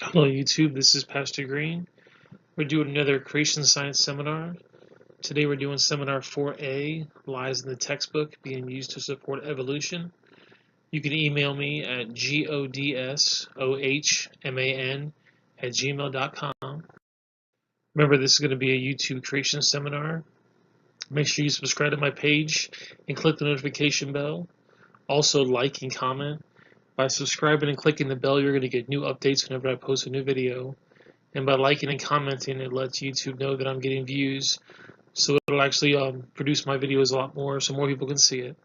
Hello YouTube, this is Pastor Green. We're doing another creation science seminar. Today we're doing seminar 4A, Lies in the Textbook Being Used to Support Evolution. You can email me at godsohman@gmail.com. Remember, this is going to be a YouTube creation seminar. Make sure you subscribe to my page and click the notification bell. Also like and comment. By subscribing and clicking the bell, you're going to get new updates whenever I post a new video. And by liking and commenting, it lets YouTube know that I'm getting views, so it'll actually produce my videos a lot more, so more people can see it.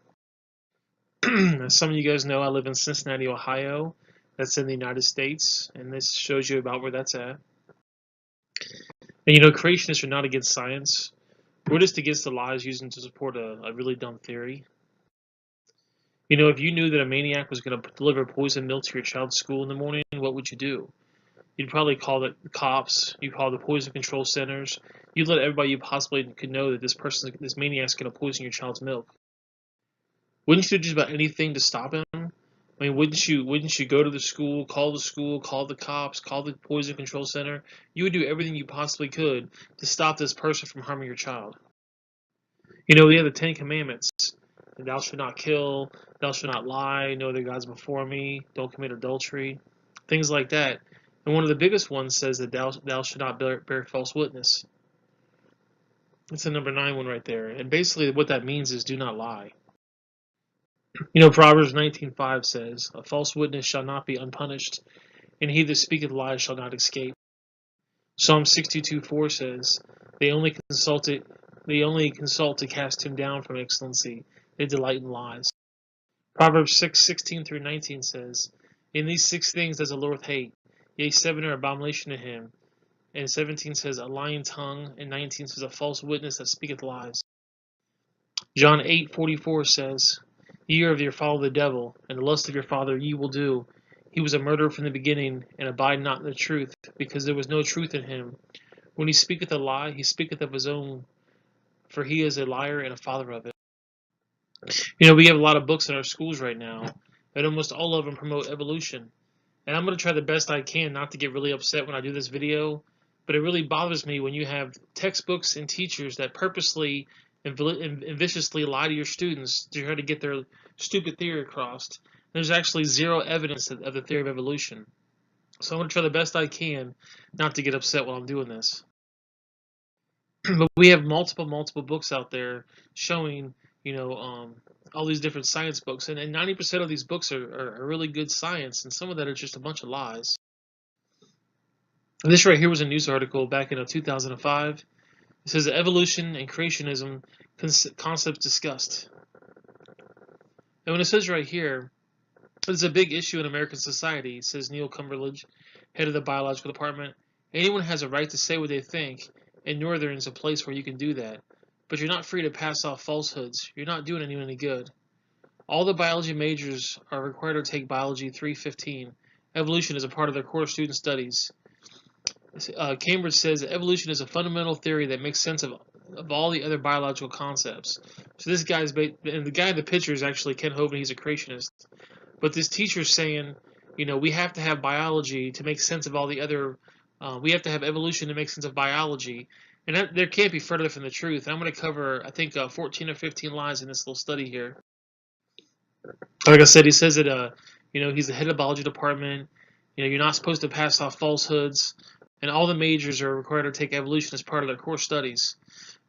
As some of you guys know, I live in Cincinnati, Ohio. That's in the United States, and this shows you about where that's at. And creationists are not against science. We're just against the lies used to support a really dumb theory. If you knew that a maniac was going to deliver poison milk to your child's school in the morning, what would you do? You'd probably call the cops. You'd call the poison control centers. You'd let everybody you possibly could know that this maniac's going to poison your child's milk. Wouldn't you do just about anything to stop him? I mean, wouldn't you go to the school, call the cops, call the poison control center? You would do everything you possibly could to stop this person from harming your child. We have the 10 Commandments. Thou shalt not kill, thou shalt not lie, no other gods before me, don't commit adultery, things like that. And one of the biggest ones says that thou shalt not bear false witness. That's the number 9 one right there. And basically what that means is do not lie. Proverbs 19:5 says, a false witness shall not be unpunished, and he that speaketh lies shall not escape. Psalm 62:4 says, they only consult to cast him down from excellency. They delight in lies. Proverbs 6:16-19 says, in these 6 things does the Lord hate, yea, 7 are abomination to him. And 17 says, a lying tongue, and 19 says, a false witness that speaketh lies. John 8:44 says, ye are of your father the devil, and the lust of your father ye will do. He was a murderer from the beginning, and abide not in the truth, because there was no truth in him. When he speaketh a lie, he speaketh of his own, for he is a liar and a father of it. We have a lot of books in our schools right now, and almost all of them promote evolution. And I'm going to try the best I can not to get really upset when I do this video, but it really bothers me when you have textbooks and teachers that purposely and viciously lie to your students to try to get their stupid theory across. There's actually zero evidence of the theory of evolution. So I'm going to try the best I can not to get upset while I'm doing this. But we have multiple books out there showing, all these different science books, and 90% of these books are really good science, and some of that are just a bunch of lies. And this right here was a news article back in 2005. It says evolution and creationism concepts discussed. And when it says right here, it's a big issue in American society, says Neil Cumberledge, head of the biological department. Anyone has a right to say what they think, and Northern is a place where you can do that. But you're not free to pass off falsehoods. You're not doing anyone any good. All the biology majors are required to take Biology 315. Evolution is a part of their core student studies. Cambridge says that evolution is a fundamental theory that makes sense of all the other biological concepts. So this guy's, and the guy in the picture is actually Ken Hovind. He's a creationist. But this teacher's saying, we have to have biology to make sense of all the other. We have to have evolution to make sense of biology, and there can't be further from the truth. And I'm going to cover, I think, 14 or 15 lines in this little study here. Like I said, he says that he's the head of the biology department. You're not supposed to pass off falsehoods, and all the majors are required to take evolution as part of their core studies.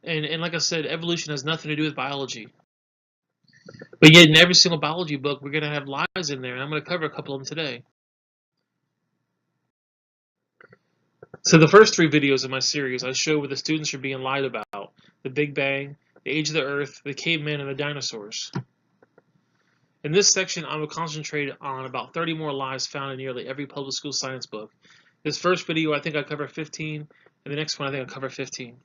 And like I said, evolution has nothing to do with biology. But yet, in every single biology book, we're going to have lies in there, and I'm going to cover a couple of them today. So the first 3 videos in my series, I show where the students are being lied about: the Big Bang, the age of the Earth, the caveman, and the dinosaurs. In this section, I will concentrate on about 30 more lies found in nearly every public school science book. This first video, I think I cover 15, and the next one, I think I cover 15.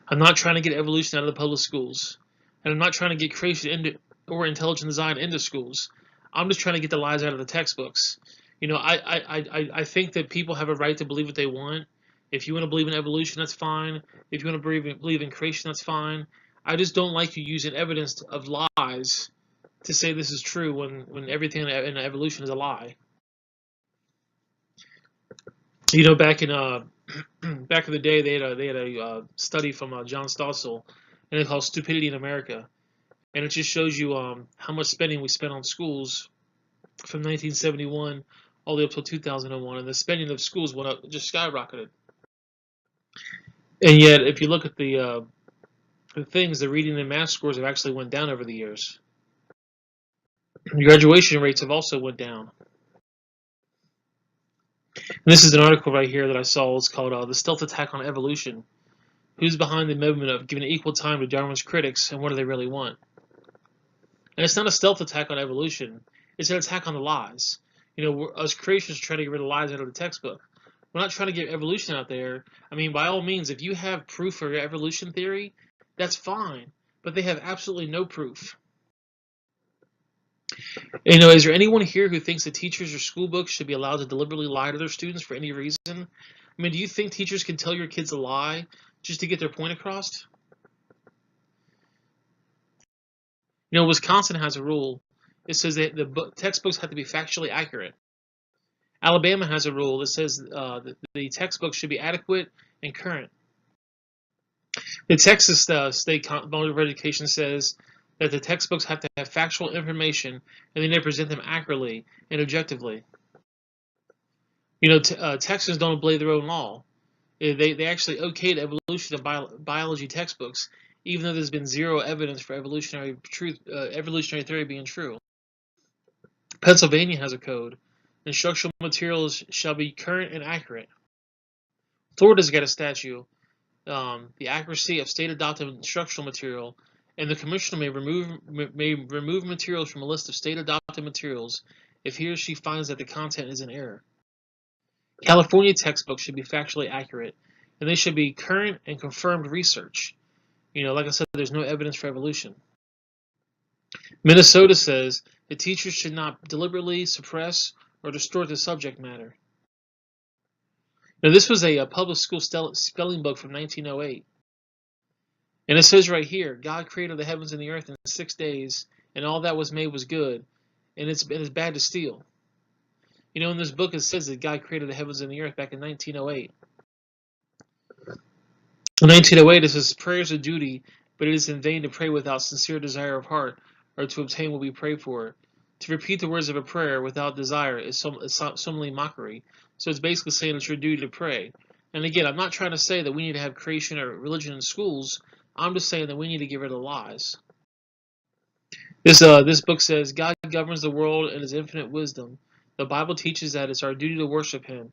I'm not trying to get evolution out of the public schools, and I'm not trying to get creation or intelligent design into schools. I'm just trying to get the lies out of the textbooks. I think that people have a right to believe what they want. If you want to believe in evolution, that's fine. If you want to believe in creation, that's fine. I just don't like you using evidence of lies to say this is true when everything in evolution is a lie. Back in back in the day, they had a study from John Stossel, and it's called "Stupidity in America," and it just shows you how much spending we spent on schools from 1971 all the way up till 2001, and the spending of schools went up, just skyrocketed. And yet, if you look at the things, the reading and math scores have actually went down over the years. Graduation rates have also went down. And this is an article right here that I saw. It's called "The Stealth Attack on Evolution." Who's behind the movement of giving equal time to Darwin's critics, and what do they really want? And it's not a stealth attack on evolution. It's an attack on the lies. Us creationists trying to get rid of lies out of the textbook. We're not trying to get evolution out there. I mean, by all means, if you have proof for your evolution theory, that's fine. But they have absolutely no proof. Is there anyone here who thinks that teachers or school books should be allowed to deliberately lie to their students for any reason? I mean, do you think teachers can tell your kids a lie just to get their point across? Wisconsin has a rule. It says that the textbooks have to be factually accurate. Alabama has a rule that says that the textbooks should be adequate and current. The Texas State Board of Education says that the textbooks have to have factual information and they need to present them accurately and objectively. Texans don't obey their own law. They actually okayed evolution of biology textbooks, even though there's been zero evidence for evolutionary theory being true. Pennsylvania has a code. Instructional materials shall be current and accurate. Florida's got a statute. The accuracy of state-adopted instructional material, and the commissioner may remove materials from a list of state-adopted materials if he or she finds that the content is in error. California textbooks should be factually accurate, and they should be current and confirmed research. Like I said, there's no evidence for evolution. Minnesota says that teachers should not deliberately suppress or distort the subject matter. Now, this was a public school spelling book from 1908. And it says right here, God created the heavens and the earth in 6 days, and all that was made was good, and it's bad to steal. In this book it says that God created the heavens and the earth back in 1908. In 1908 it says, prayers are duty, but it is in vain to pray without sincere desire of heart, or to obtain what we pray for. To repeat the words of a prayer without desire is solely mockery. So it's basically saying it's your duty to pray. And again, I'm not trying to say that we need to have creation or religion in schools. I'm just saying that we need to get rid of lies. This book says, God governs the world in his infinite wisdom. The Bible teaches that it's our duty to worship him.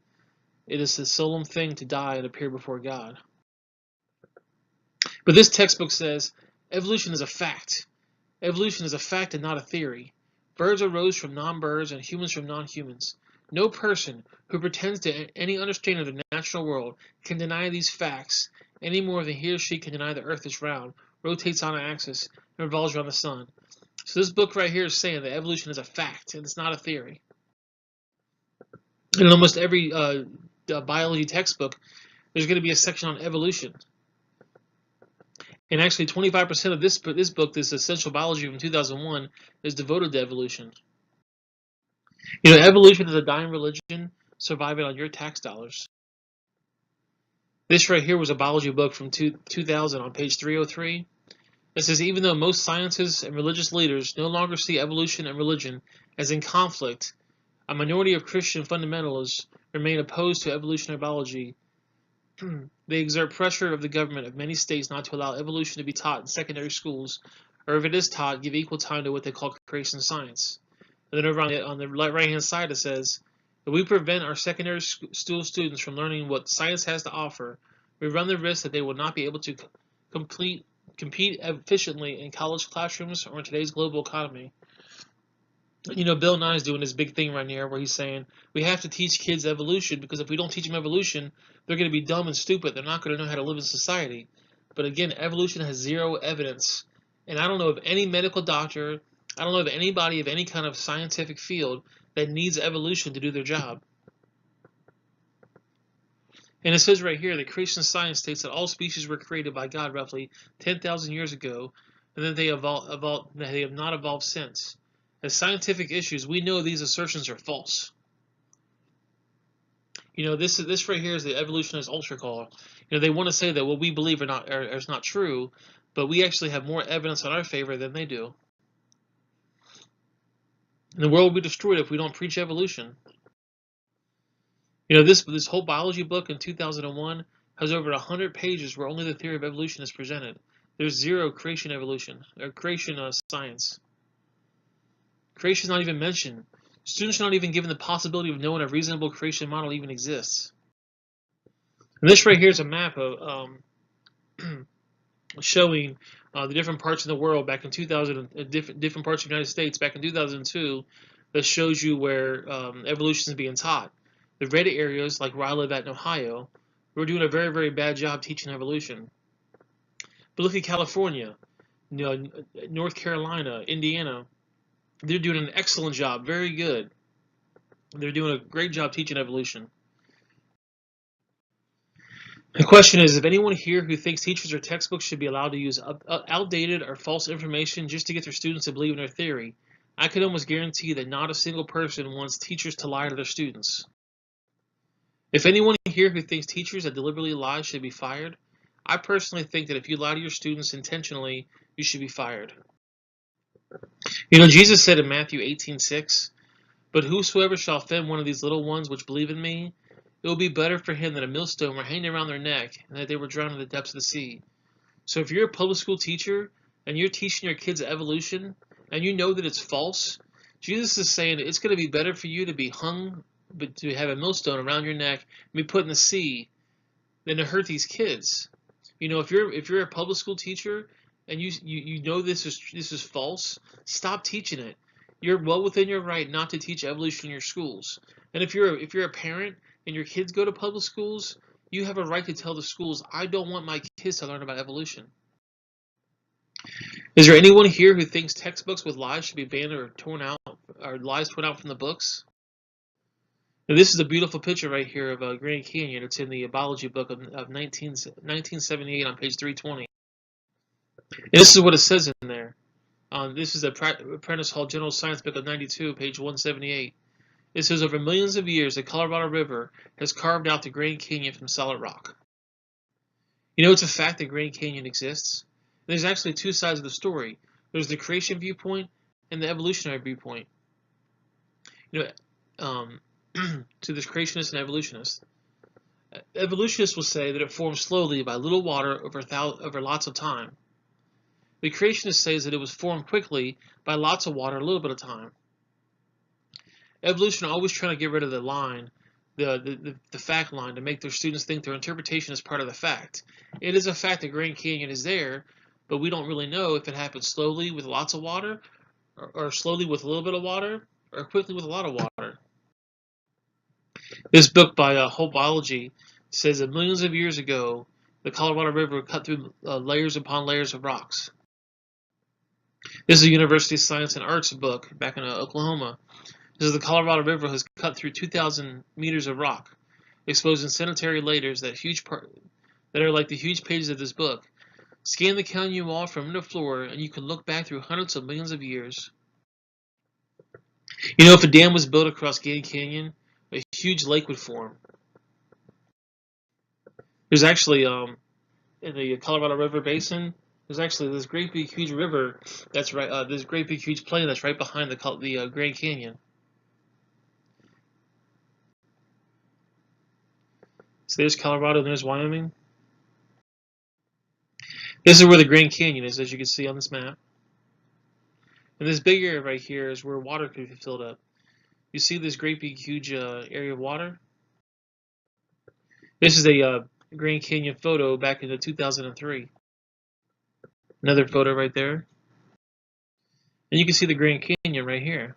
It is a solemn thing to die and appear before God. But this textbook says, evolution is a fact. Evolution is a fact and not a theory. Birds arose from non-birds and humans from non-humans. No person who pretends to any understanding of the natural world can deny these facts any more than he or she can deny the earth is round, rotates on an axis, and revolves around the sun. So this book right here is saying that evolution is a fact and it's not a theory. In almost every biology textbook, there's going to be a section on evolution. And actually 25% of this book, this Essential Biology from 2001, is devoted to evolution. Evolution is a dying religion surviving on your tax dollars. This right here was a biology book from 2000 on page 303. It says, even though most scientists and religious leaders no longer see evolution and religion as in conflict, a minority of Christian fundamentalists remain opposed to evolutionary biology. They exert pressure of the government of many states not to allow evolution to be taught in secondary schools, or if it is taught, give equal time to what they call creation science. And then over on the right-hand side it says, if we prevent our secondary school students from learning what science has to offer, we run the risk that they will not be able to compete efficiently in college classrooms or in today's global economy. Bill Nye is doing this big thing right here where he's saying we have to teach kids evolution because if we don't teach them evolution, they're going to be dumb and stupid. They're not going to know how to live in society. But again, evolution has zero evidence. And I don't know of any medical doctor, I don't know of anybody of any kind of scientific field that needs evolution to do their job. And it says right here that creation science states that all species were created by God roughly 10,000 years ago, and that they have not evolved since. As scientific issues, we know these assertions are false. This right here is the evolutionist ultra call. They want to say that what we believe is not true, but we actually have more evidence in our favor than they do. And the world will be destroyed if we don't preach evolution. This whole biology book in 2001 has over 100 pages where only the theory of evolution is presented. There's zero creation evolution or creation science. Creation is not even mentioned. Students are not even given the possibility of knowing a reasonable creation model even exists. And this right here is a map of showing the different parts of the world back in 2000, different parts of the United States back in 2002, that shows you where evolution is being taught. The red areas, like where I live at in Ohio, we're doing a very, very bad job teaching evolution. But look at California, North Carolina, Indiana. They're doing an excellent job, very good. They're doing a great job teaching evolution. The question is, if anyone here who thinks teachers or textbooks should be allowed to use outdated or false information just to get their students to believe in their theory, I can almost guarantee that not a single person wants teachers to lie to their students. If anyone here who thinks teachers that deliberately lie should be fired, I personally think that if you lie to your students intentionally, you should be fired. Jesus said in Matthew 18:6, "But whosoever shall offend one of these little ones which believe in me, it will be better for him that a millstone were hanged around their neck and that they were drowned in the depths of the sea." So if you're a public school teacher and you're teaching your kids evolution and you know that it's false, Jesus is saying it's going to be better for you to be hung, but to have a millstone around your neck and be put in the sea than to hurt these kids. If you're a public school teacher and you know this is false, stop teaching it. You're well within your right not to teach evolution in your schools. And if you're a parent and your kids go to public schools, you have a right to tell the schools, I don't want my kids to learn about evolution. Is there anyone here who thinks textbooks with lies should be banned or torn out, or lies torn out from the books? Now, this is a beautiful picture right here of Grand Canyon. It's in the biology book of 1978 on page 320. And this is what it says in there. This is the Prentice Hall General Science book of 92, page 178. It says, over millions of years, the Colorado River has carved out the Grand Canyon from solid rock. It's a fact that Grand Canyon exists. There's actually two sides of the story. There's the creation viewpoint and the evolutionary viewpoint. To this creationist and evolutionist. Evolutionists will say that it formed slowly by little water over lots of time. The creationist says that it was formed quickly by lots of water a little bit of time. Evolution always trying to get rid of the line, the fact line, to make their students think their interpretation is part of the fact. It is a fact that Grand Canyon is there, but we don't really know if it happened slowly with lots of water, or slowly with a little bit of water, or quickly with a lot of water. This book by Whole Biology says that millions of years ago, the Colorado River cut through layers upon layers of rocks. This is a University of Science and Arts book back in Oklahoma. This is the Colorado River has cut through 2,000 meters of rock, exposing sedimentary layers that are like the huge pages of this book. Scan the canyon wall from the floor, and you can look back through hundreds of millions of years. If a dam was built across Grand Canyon, a huge lake would form. There's actually, in the Colorado River Basin, there's actually this great big huge river that's right, this great big huge plain that's right behind the Grand Canyon. So there's Colorado and there's Wyoming. This is where the Grand Canyon is, as you can see on this map. And this big area right here is where water could be filled up. You see this great big huge area of water? This is a Grand Canyon photo back in 2003. Another photo right there. And you can see the Grand Canyon right here.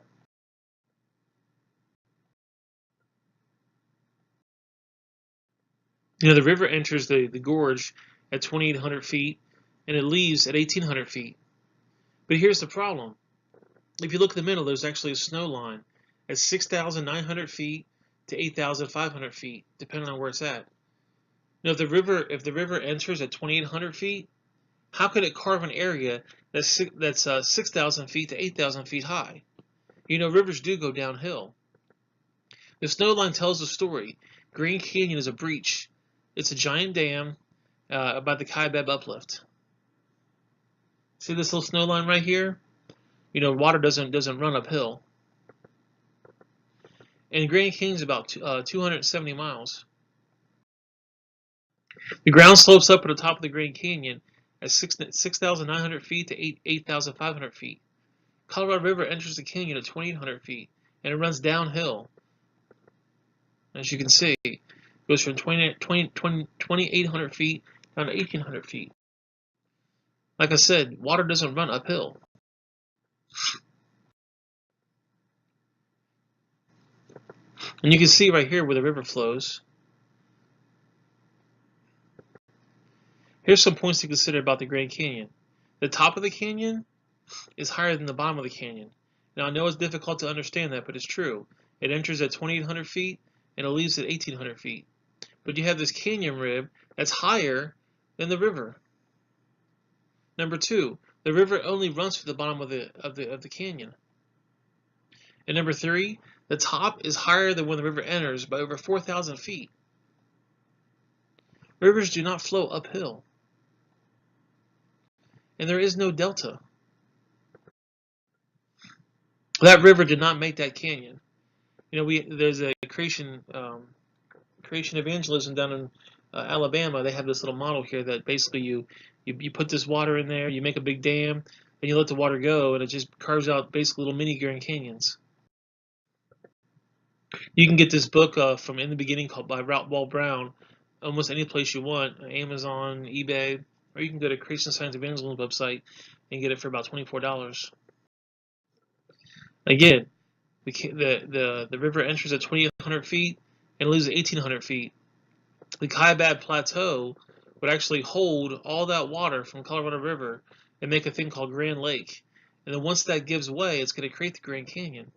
The river enters the gorge at 2,800 feet, and it leaves at 1,800 feet. But here's the problem. If you look at the middle, there's actually a snow line at 6,900 feet to 8,500 feet, depending on where it's at. If the river enters at 2,800 feet, how could it carve an area that's 6,000 feet to 8,000 feet high? Rivers do go downhill. The snow line tells the story. Grand Canyon is a breach. It's a giant dam by the Kaibab uplift. See this little snow line right here? You know, water doesn't run uphill. And Grand Canyon is about 270 miles. The ground slopes up at the top of the Grand Canyon at 6,900 feet to 8,500 feet. Colorado River enters the canyon at 2,800 feet, and it runs downhill. As you can see, it goes from 2,800 feet down to 1,800 feet. Like I said, water doesn't run uphill. And you can see right here where the river flows. Here's some points to consider about the Grand Canyon. The top of the canyon is higher than the bottom of the canyon. Now I know it's difficult to understand that, but it's true. It enters at 2,800 feet and it leaves at 1,800 feet. But you have this canyon rib that's higher than the river. Number two, the river only runs to the bottom of the canyon. And number three, the top is higher than when the river enters by over 4,000 feet. Rivers do not flow uphill. And there is no delta. That river did not make that canyon. You know, there's a creation evangelism down in Alabama. They have this little model here that basically you put this water in there, you make a big dam, and you let the water go, and it just carves out basically little mini Grand Canyons. You can get this book from In the Beginning called by Walt Brown almost any place you want, Amazon, eBay, or you can go to Creation Science Evangelism website and get it for about $24. Again, the river enters at 2,800 feet and leaves at 1,800 feet. The Kaibab Plateau would actually hold all that water from Colorado River and make a thing called Grand Lake. And then once that gives way, it's going to create the Grand Canyon.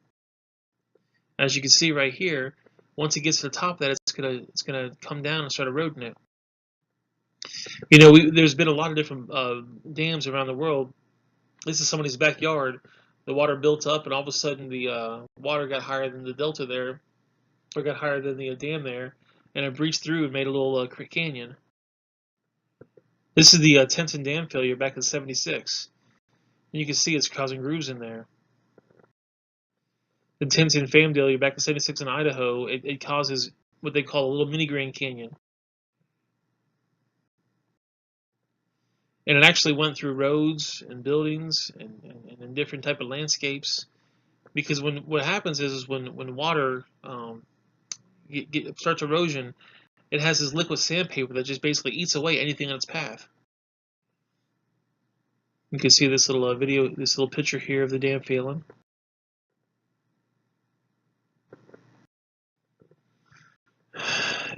As you can see right here, once it gets to the top of that, it's gonna come down and start eroding it. You know, there's been a lot of different dams around the world. This is somebody's backyard. The water built up, and all of a sudden the water got higher than the delta there, or got higher than the dam there, and it breached through and made a little canyon. This is the Teton Dam failure back in '76. And you can see it's causing grooves in there. The Teton Dam failure back in '76 in Idaho, it causes what they call a little mini Grand Canyon. And it actually went through roads and buildings and different type of landscapes. Because what happens is when water starts erosion, it has this liquid sandpaper that just basically eats away anything in its path. You can see this little this little picture here of the dam failing.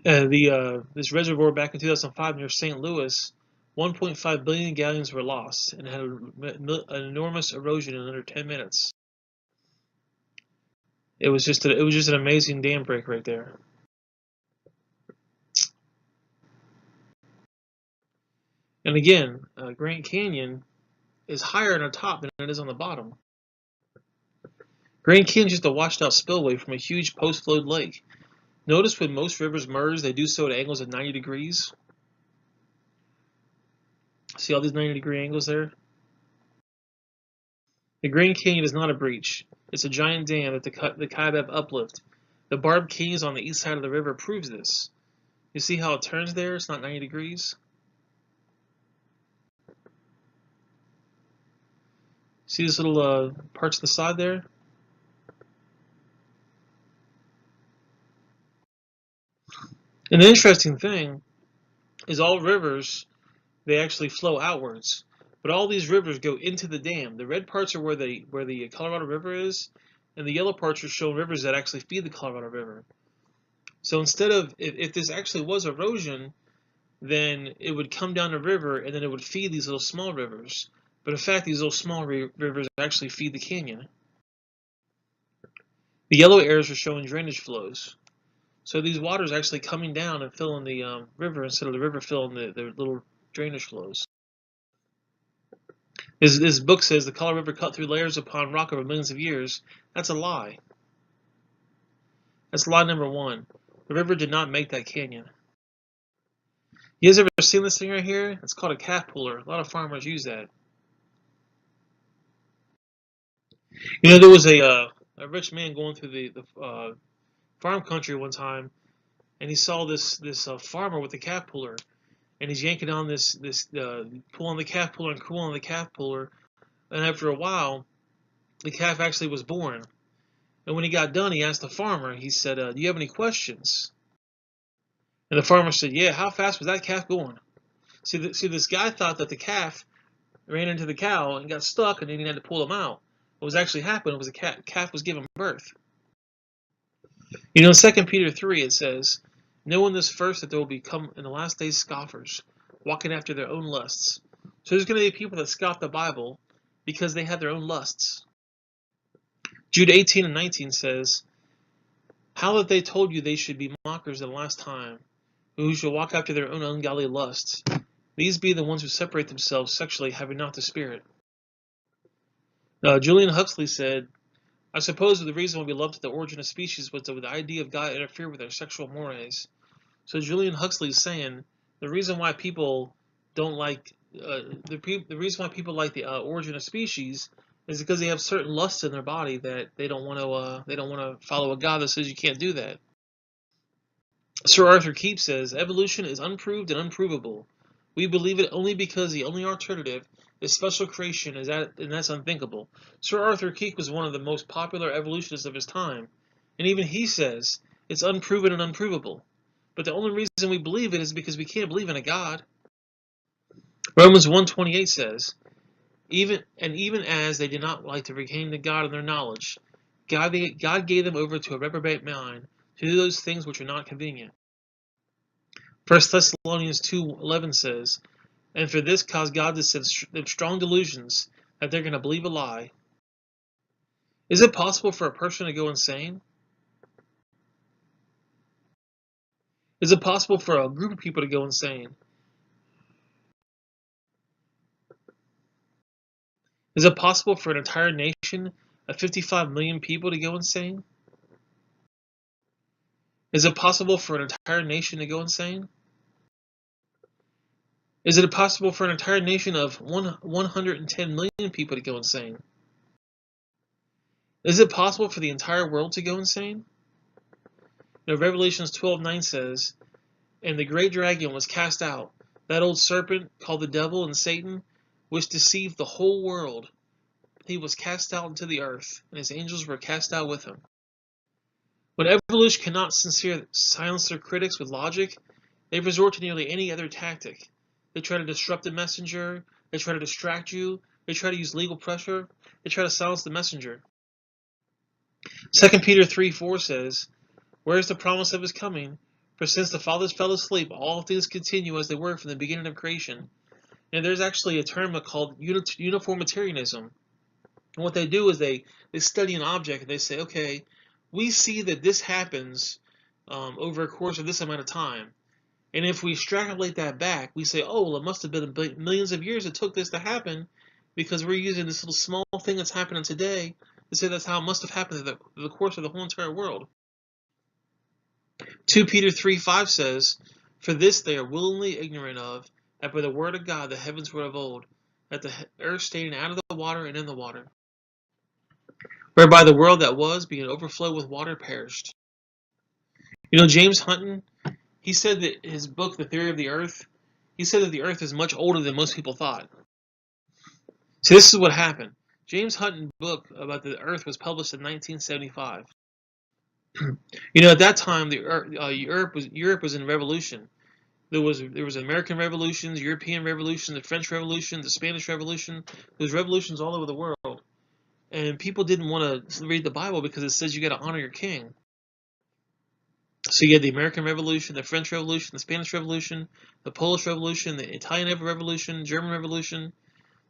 This reservoir back in 2005 near St. Louis, 1.5 billion gallons were lost and had an enormous erosion in under 10 minutes. It was just an amazing dam break right there. And again, Grand Canyon is higher on the top than it is on the bottom. Grand Canyon is just a washed out spillway from a huge post-flowed lake. Notice when most rivers merge, they do so at angles of 90 degrees. See all these 90-degree angles there? The Grand Canyon is not a breach. It's a giant dam at the Kaibab uplift. The barbed canyons on the east side of the river proves this. You see how it turns there? It's not 90 degrees. See these little parts of the side there? And the interesting thing is all rivers, they actually flow outwards. But all these rivers go into the dam. The red parts are where the Colorado River is, and the yellow parts are showing rivers that actually feed the Colorado River. So instead of, if this actually was erosion, then it would come down the river and then it would feed these little small rivers. But in fact, these little small rivers actually feed the canyon. The yellow areas are showing drainage flows. So these waters are actually coming down and filling the river instead of the river filling the little drainage flows. This book says the Colorado River cut through layers upon rock over millions of years. That's a lie. That's lie number one. The river did not make that canyon. You guys ever seen this thing right here? It's called a calf puller. A lot of farmers use that. There was a rich man going through the farm country one time, and he saw this farmer with a calf puller, and he's yanking on this pulling the calf puller and cooling the calf puller, and after a while, the calf actually was born. And when he got done, he asked the farmer. He said, "Do you have any questions?" And the farmer said, "Yeah. How fast was that calf going?" See, this guy thought that the calf ran into the cow and got stuck, and then he had to pull him out. What was actually happening was the calf was giving birth. In 2 Peter 3, it says, "Knowing this first, that there will become in the last days scoffers, walking after their own lusts." So there's going to be people that scoff the Bible because they have their own lusts. Jude 18 and 19 says, "How that they told you they should be mockers in the last time, who shall walk after their own ungodly lusts. These be the ones who separate themselves sexually, having not the Spirit." Julian Huxley said, "I suppose the reason why we loved the origin of species was the idea of God interfered with our sexual mores." So Julian Huxley is saying the reason why people don't like the reason why people like the origin of species is because they have certain lusts in their body that they don't want to follow a God that says you can't do that. Sir Arthur Keep says, "Evolution is unproved and unprovable. We believe it only because the only alternative is special creation, and that's unthinkable." Sir Arthur Keep was one of the most popular evolutionists of his time, and even he says it's unproven and unprovable. But the only reason we believe it is because we can't believe in a God. Romans 1:28 says, even as they did not like to retain the God in their knowledge, God gave them over to a reprobate mind to do those things which are not convenient. 1 Thessalonians 2:11 says, "And for this cause God to send them strong delusions that they're going to believe a lie." Is it possible for a person to go insane? Is it possible for a group of people to go insane? Is it possible for an entire nation of 55 million people to go insane? Is it possible for an entire nation to go insane? Is it possible for an entire nation of 110 million people to go insane? Is it possible for the entire world to go insane? Revelations 12:9 says, "And the great dragon was cast out, that old serpent called the devil and Satan, which deceived the whole world. He was cast out into the earth, and his angels were cast out with him." When evolution cannot silence their critics with logic, they resort to nearly any other tactic. They try to disrupt the messenger, they try to distract you, they try to use legal pressure, they try to silence the messenger. 2 Peter 3:4 says, "Where is the promise of his coming? For since the fathers fell asleep, all things continue as they were from the beginning of creation." And there's actually a term called uniformitarianism. And what they do is they study an object and they say, okay, we see that this happens over a course of this amount of time. And if we extrapolate that back, we say, oh, well, it must have been millions of years it took this to happen, because we're using this little small thing that's happening today to say that's how it must have happened in the course of the whole entire world. 2 Peter 3:5 says, "For this they are willingly ignorant of, that by the word of God the heavens were of old, that the earth standing out of the water and in the water, whereby the world that was, being overflowed with water, perished." James Hutton, he said that his book, The Theory of the Earth, he said that the earth is much older than most people thought. So this is what happened. James Hutton's book about the earth was published in 1975. At that time, Europe was in revolution. There was American revolutions, European revolution, the French Revolution, the Spanish Revolution. There was revolutions all over the world, and people didn't want to read the Bible because it says you got to honor your king. So you had the American Revolution, the French Revolution, the Spanish Revolution, the Polish Revolution, the Italian Revolution, German Revolution.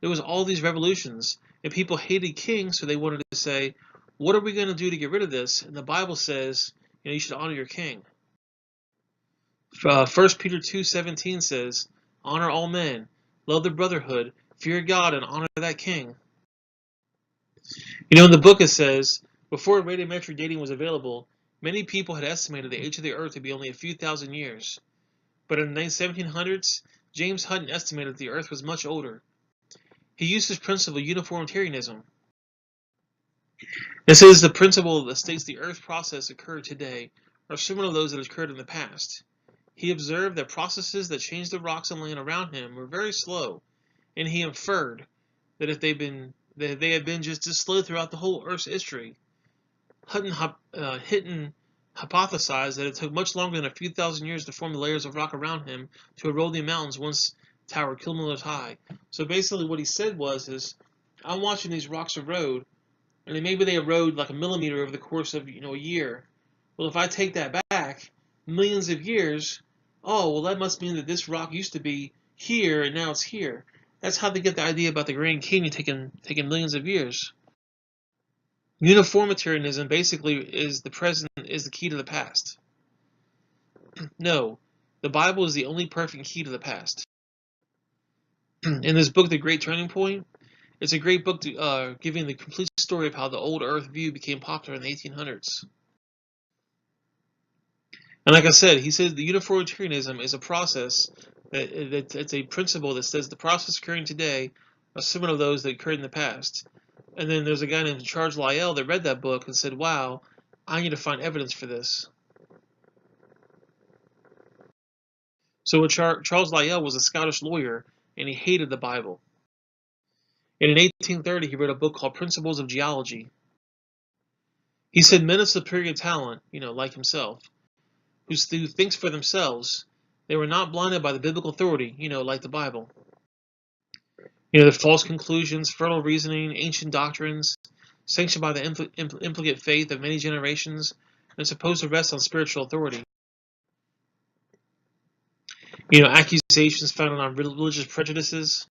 There was all these revolutions, and people hated kings, so they wanted to say, what are we going to do to get rid of this? And the Bible says, you should honor your king. 1 Peter 2:17 says, "Honor all men, love the brotherhood, fear God, and honor that king." In the book it says, before radiometric dating was available, Many people had estimated the age of the Earth to be only a few thousand years, but in the 1700s, James Hutton estimated that the Earth was much older. He used his principle uniformitarianism. This is the principle that states the Earth process occurred today are similar to those that occurred in the past. He observed that processes that changed the rocks and land around him were very slow, and he inferred that if they had been just as slow throughout the whole Earth's history. Hutton hypothesized that it took much longer than a few thousand years to form the layers of rock around him to erode the mountains once towered kilometers high. So basically what he said is, I'm watching these rocks erode, and then maybe they erode like a millimeter over the course of a year. Well, if I take that back millions of years, oh, well, that must mean that this rock used to be here and now it's here. That's how they get the idea about the Grand Canyon taking millions of years. Uniformitarianism basically is the present is the key to the past. No, the Bible is the only perfect key to the past. In this book, The Great Turning Point, it's a great book giving the complete story of how the old Earth view became popular in the 1800s. And like I said, he says the uniformitarianism is a process it's a principle that says the process occurring today are similar to those that occurred in the past. And then there's a guy named Charles Lyell that read that book and said, wow, I need to find evidence for this. So Charles Lyell was a Scottish lawyer, and he hated the Bible. And in 1830, he wrote a book called Principles of Geology. He said men of superior talent, like himself, who thinks for themselves, they were not blinded by the biblical authority, like the Bible. The false conclusions, fertile reasoning, ancient doctrines, sanctioned by the implicit faith of many generations, and supposed to rest on spiritual authority. Accusations founded on religious prejudices.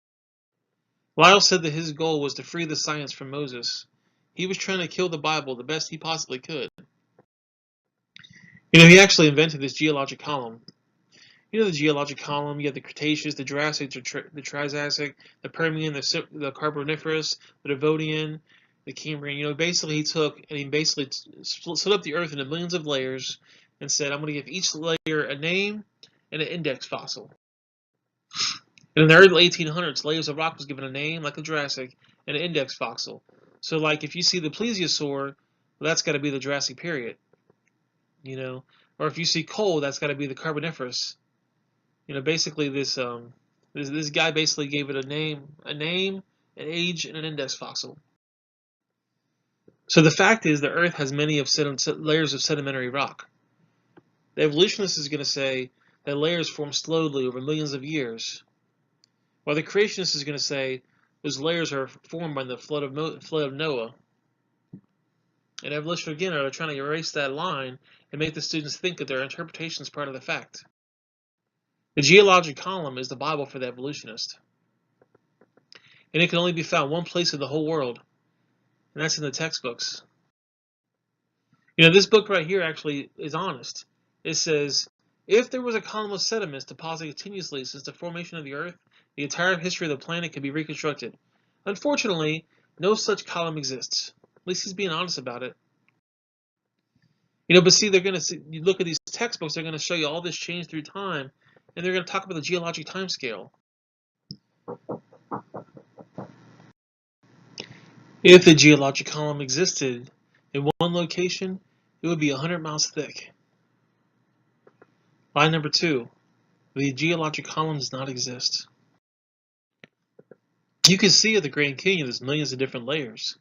Lyell said that his goal was to free the science from Moses. He was trying to kill the Bible the best he possibly could. He actually invented this geologic column. The geologic column, you have the Cretaceous, the Jurassic, the Triassic, the Permian, the Carboniferous, the Devonian, the Cambrian. Basically he took and he basically split up the Earth into millions of layers and said, I'm going to give each layer a name and an index fossil. And in the early 1800s, layers of rock was given a name, like the Jurassic, and an index fossil. So like if you see the Plesiosaur, well, that's got to be the Jurassic period. Or if you see coal, that's got to be the Carboniferous. Basically this guy basically gave it a name, an age, and an index fossil. So the fact is the Earth has many layers of sedimentary rock. The evolutionist is going to say that layers form slowly over millions of years, while the creationist is going to say those layers are formed by the flood of Noah. And evolutionists again are trying to erase that line and make the students think that their interpretation is part of the fact. The geologic column is the Bible for the evolutionist. And it can only be found one place in the whole world, and that's in the textbooks. This book right here actually is honest. It says, if there was a column of sediments deposited continuously since the formation of the Earth, the entire history of the planet could be reconstructed. Unfortunately, no such column exists. At least he's being honest about it. But see, you look at these textbooks, they're going to show you all this change through time, and they're going to talk about the geologic time scale. If the geologic column existed in one location, it would be 100 miles thick. Line number 2, the geologic column does not exist. You can see at the Grand Canyon there's millions of different layers.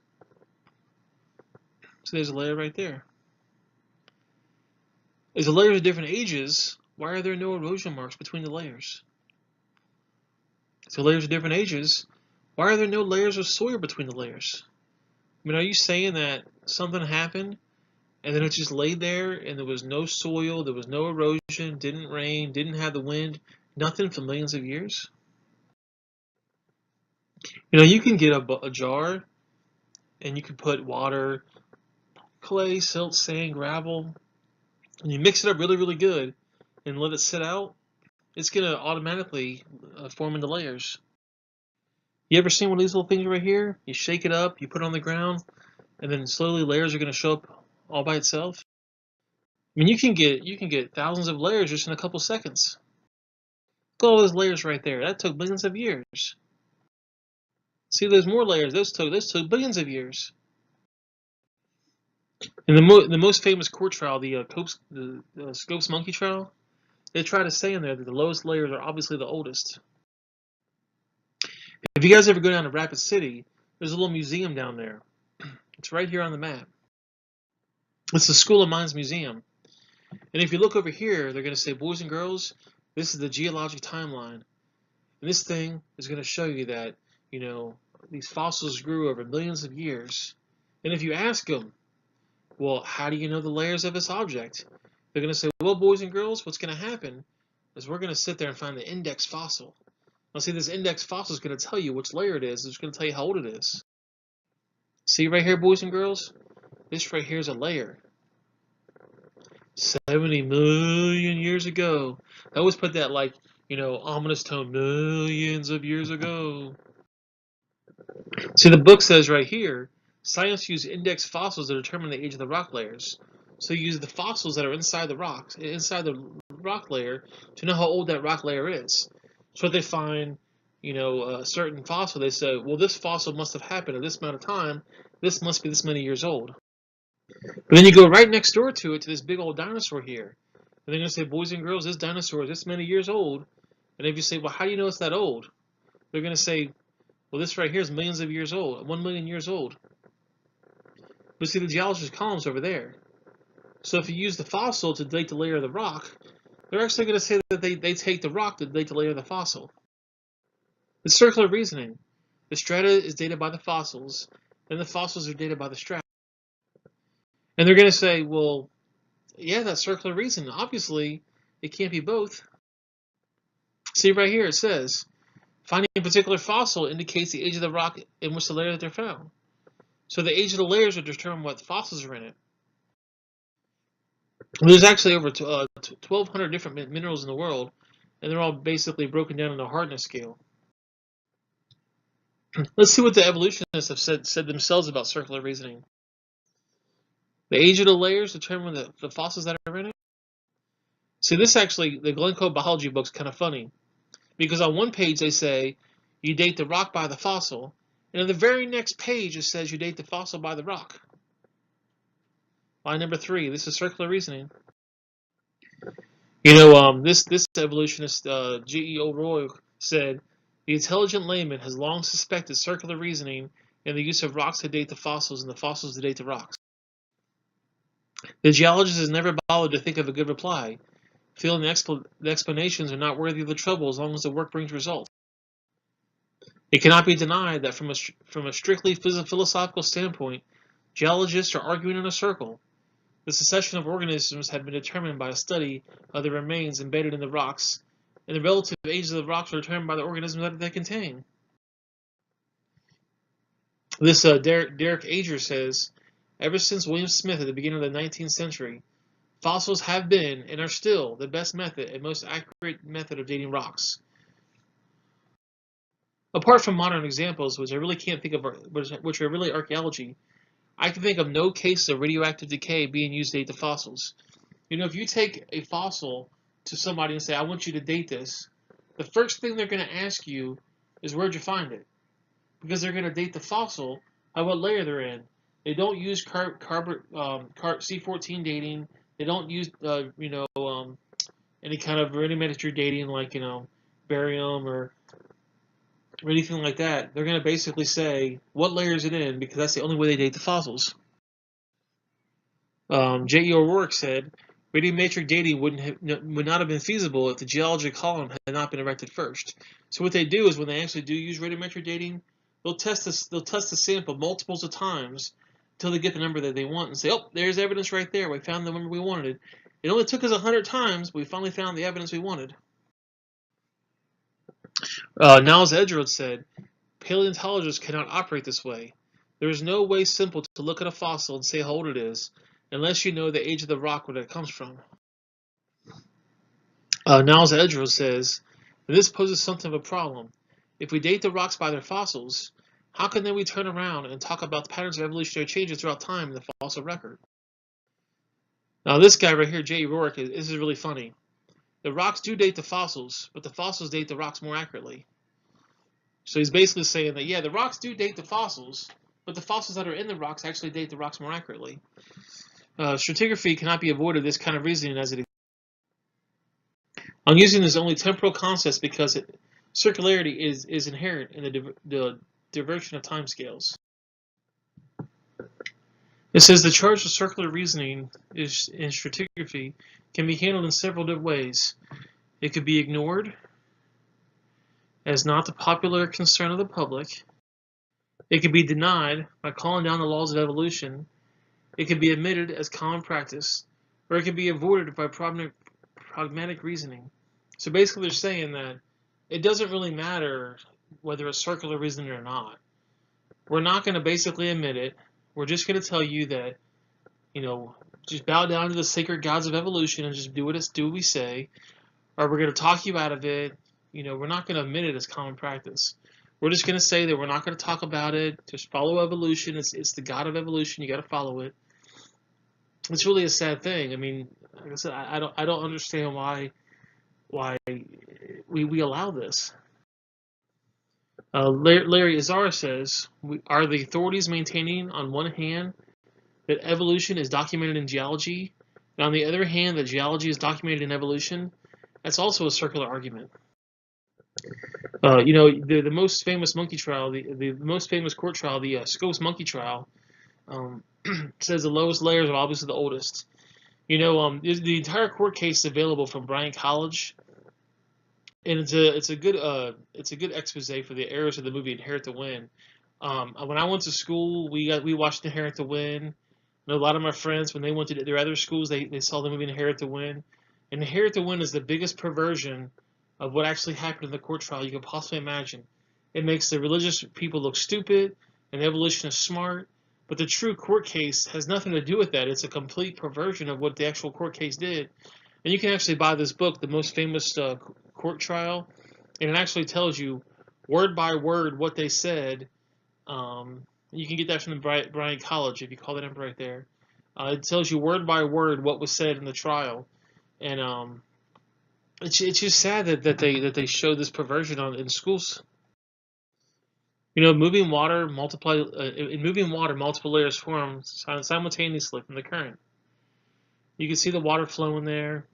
So there's a layer right there. As the layers of different ages, why are there no erosion marks between the layers? So layers of different ages, why are there no layers of soil between the layers? Are you saying that something happened and then it just laid there and there was no soil, there was no erosion, didn't rain, didn't have the wind, nothing for millions of years? You can get a jar and you can put water, clay, silt, sand, gravel, and you mix it up really, really good and let it sit out. It's going to automatically form into layers. You ever seen one of these little things right here? You shake it up, you put it on the ground, and then slowly layers are going to show up all by itself. I mean, you can get thousands of layers just in a couple seconds. Look at all those layers right there. That took billions of years. See, there's more layers. Those took billions of years. And the most famous court trial, the Scopes monkey trial, they try to say in there that the lowest layers are obviously the oldest. If you guys ever go down to Rapid City, there's a little museum down there. It's right here on the map. It's the School of Mines Museum. And if you look over here, they're going to say, boys and girls, this is the geologic timeline. And this thing is going to show you that, these fossils grew over millions of years. And if you ask them, well, how do you know the layers of this object? They're going to say, well, boys and girls, what's going to happen is we're going to sit there and find the index fossil. Now, see, this index fossil is going to tell you which layer it is. It's going to tell you how old it is. See right here, boys and girls? This right here is a layer. 70 million years ago. I always put that like, ominous tone, millions of years ago. See, the book says right here, science used index fossils to determine the age of the rock layers. So you use the fossils that are inside the rock layer, to know how old that rock layer is. So if they find, a certain fossil, they say, well, this fossil must have happened at this amount of time. This must be this many years old. But then you go right next door to it, to this big old dinosaur here. And they're going to say, boys and girls, this dinosaur is this many years old. And if you say, well, how do you know it's that old? They're going to say, well, this right here is millions of years old, 1 million years old. But see, the geologist column's over there. So if you use the fossil to date the layer of the rock, they're actually going to say that they take the rock to date the layer of the fossil. It's circular reasoning. The strata is dated by the fossils, and the fossils are dated by the strata. And they're going to say, well, yeah, that's circular reasoning. Obviously, it can't be both. See right here, it says, finding a particular fossil indicates the age of the rock in which the layer that they're found. So the age of the layers will determine what fossils are in it. There's actually over 1,200 different minerals in the world, and they're all basically broken down on a hardness scale. Let's see what the evolutionists have said themselves about circular reasoning. The age of the layers determine the fossils that are in it. See, the Glencoe biology book's kind of funny, because on one page they say you date the rock by the fossil, and on the very next page it says you date the fossil by the rock. Line number 3, this is circular reasoning. This evolutionist, G.E. O'Rourke, said, the intelligent layman has long suspected circular reasoning and the use of rocks to date the fossils and the fossils to date the rocks. The geologist has never bothered to think of a good reply, feeling the explanations are not worthy of the trouble as long as the work brings results. It cannot be denied that from a strictly philosophical standpoint, geologists are arguing in a circle. The succession of organisms had been determined by a study of the remains embedded in the rocks, and the relative ages of the rocks are determined by the organisms that they contain. This Derek Ager says, ever since William Smith at the beginning of the 19th century, fossils have been and are still the best method and most accurate method of dating rocks. Apart from modern examples, which I really can't think of, which are really archaeology, I can think of no cases of radioactive decay being used to date the fossils. If you take a fossil to somebody and say, I want you to date this, the first thing they're going to ask you is, where'd you find it? Because they're going to date the fossil by what layer they're in. They don't use C14 dating. They don't use, any kind of radiometric dating like, barium or anything like that. They're going to basically say, what layer is it in? Because that's the only way they date the fossils. J.E. O'Rourke said, radiometric dating would not have been feasible if the geologic column had not been erected first. So what they do is when they actually do use radiometric dating, they'll test the sample multiples of times until they get the number that they want and say, oh, there's evidence right there. We found the number we wanted. It only took us 100 times, but we finally found the evidence we wanted. Niles Edgeworth said, paleontologists cannot operate this way. There is no way simple to look at a fossil and say how old it is, unless you know the age of the rock where it comes from. Niles Edgeworth says, this poses something of a problem. If we date the rocks by their fossils, how can then we turn around and talk about the patterns of evolutionary changes throughout time in the fossil record? This guy right here, J. Rourke, this is really funny. The rocks do date the fossils, but the fossils date the rocks more accurately. So he's basically saying that, yeah, the rocks do date the fossils, but the fossils that are in the rocks actually date the rocks more accurately. Stratigraphy cannot be avoided this kind of reasoning as it. I'm using this only temporal concepts because circularity is inherent in the diversion of timescales. It says the charge of circular reasoning in stratigraphy can be handled in several different ways. It could be ignored as not the popular concern of the public. It could be denied by calling down the laws of evolution. It could be admitted as common practice, or it could be avoided by pragmatic reasoning. So basically they're saying that it doesn't really matter whether it's circular reasoning or not. We're not going to basically admit it. We're just going to tell you that, just bow down to the sacred gods of evolution and just do what we say, or we're going to talk you out of it. We're not going to admit it as common practice. We're just going to say that we're not going to talk about it. Just follow evolution. It's the god of evolution. You got to follow it. It's really a sad thing. I mean, like I said, I don't understand why we allow this. Larry Azar says, are the authorities maintaining on one hand that evolution is documented in geology, and on the other hand that geology is documented in evolution? That's also a circular argument. The most famous monkey trial, the most famous court trial, the Scopes monkey trial, says the lowest layers are obviously the oldest. The entire court case is available from Bryan College, and it's a good expose for the errors of the movie Inherit to Win. When I went to school, we watched Inherit to Win. A lot of my friends, when they went to their other schools, they saw the movie Inherit to Win. And Inherit to Win is the biggest perversion of what actually happened in the court trial you could possibly imagine. It makes the religious people look stupid, and evolutionists smart. But the true court case has nothing to do with that. It's a complete perversion of what the actual court case did. And you can actually buy this book, The Most Famous Court Trial, and it actually tells you word by word what they said. You can get that from the Bryan College if you call that number right there. It tells you word by word what was said in the trial, and it's just sad that they show this perversion in schools. Moving water, in moving water, multiple layers form simultaneously from the current. You can see the water flowing there,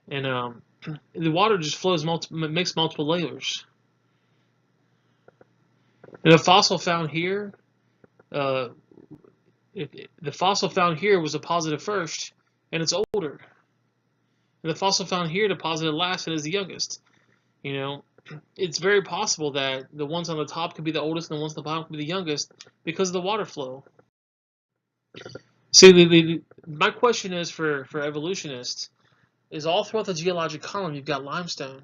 and the water just flows makes multiple layers. And the fossil found here, the fossil found here was a positive first, and it's older. And the fossil found here deposited last and is the youngest. It's very possible that the ones on the top could be the oldest and the ones on the bottom could be the youngest because of the water flow. See, my question is for evolutionists is all throughout the geologic column you've got limestone.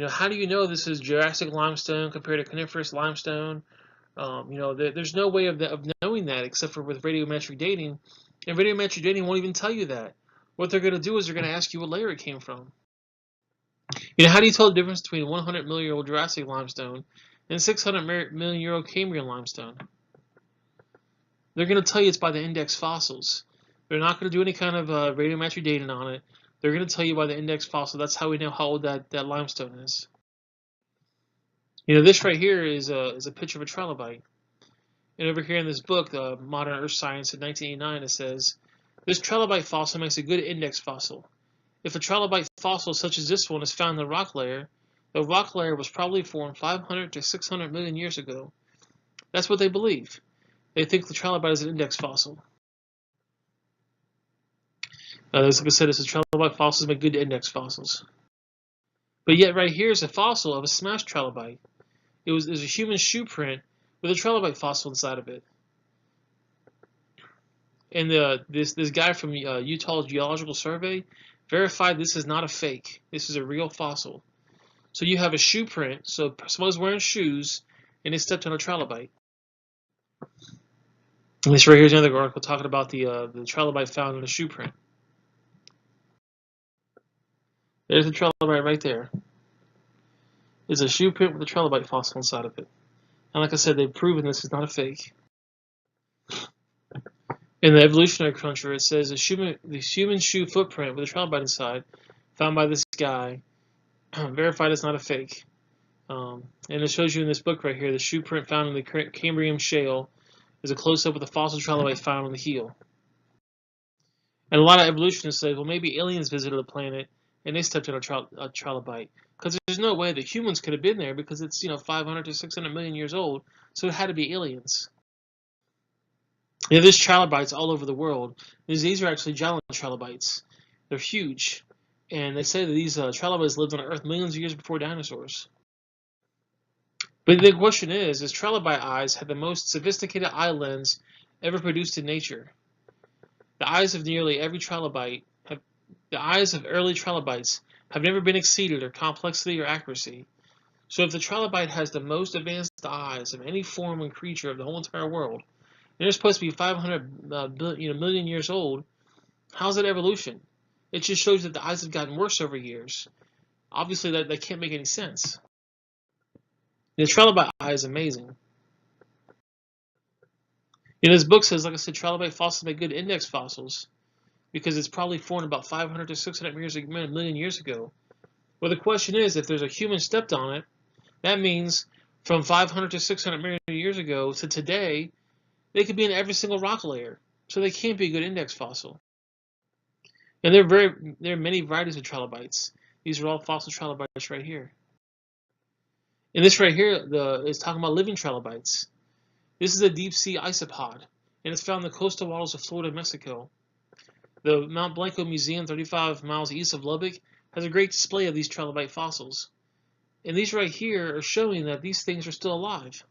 How do you know this is Jurassic limestone compared to coniferous limestone? There's no way of knowing that except for with radiometric dating, and radiometric dating won't even tell you that. What they're going to do is they're going to ask you what layer it came from. How do you tell the difference between 100 million-year-old Jurassic limestone and 600 million-year-old Cambrian limestone? They're going to tell you it's by the index fossils. They're not going to do any kind of radiometric dating on it. They're going to tell you by the index fossil. That's how we know how old that limestone is. This right here is a picture of a trilobite. And over here in this book, Modern Earth Science in 1989, it says, this trilobite fossil makes a good index fossil. If a trilobite fossil such as this one is found in the rock layer was probably formed 500 to 600 million years ago. That's what they believe. They think the trilobite is an index fossil. As I said, it's a trilobite fossils make good index fossils. But yet right here is a fossil of a smashed trilobite. There's a human shoe print with a trilobite fossil inside of it. And this guy from Utah Geological Survey verified this is not a fake. This is a real fossil. So you have a shoe print. So someone's wearing shoes and they stepped on a trilobite. And this right here is another article talking about the trilobite found in a shoe print. There's the trilobite right there. It's a shoe print with a trilobite fossil inside of it. And like I said, they've proven this is not a fake. In the evolutionary cruncher, it says the human shoe footprint with a trilobite inside, found by this guy, verified it's not a fake. And it shows you in this book right here, the shoe print found in the Cambrian shale is a close-up with a fossil trilobite found on the heel. And a lot of evolutionists say, well, maybe aliens visited the planet and they stepped on a trilobite. Because there's no way that humans could have been there because it's 500 to 600 million years old, so it had to be aliens. There's trilobites all over the world. These are actually giant trilobites. They're huge. And they say that these trilobites lived on Earth millions of years before dinosaurs. But the question is trilobite eyes have the most sophisticated eye lens ever produced in nature. The eyes of nearly every trilobite the eyes of early trilobites have never been exceeded in complexity or accuracy. So if the trilobite has the most advanced eyes of any form and creature of the whole entire world, and they're supposed to be 500 million years old, how's that evolution? It just shows that the eyes have gotten worse over years. Obviously, that can't make any sense. The trilobite eye is amazing. This book says, like I said, trilobite fossils make good index fossils because it's probably formed about 500 to 600 million years ago. Well, the question is, if there's a human stepped on it, that means from 500 to 600 million years ago to today, they could be in every single rock layer. So they can't be a good index fossil. And there are many varieties of trilobites. These are all fossil trilobites right here. And this right here is talking about living trilobites. This is a deep sea isopod, and it's found in the coastal waters of Florida and Mexico. The Mount Blanco Museum, 35 miles east of Lubbock, has a great display of these trilobite fossils. And these right here are showing that these things are still alive.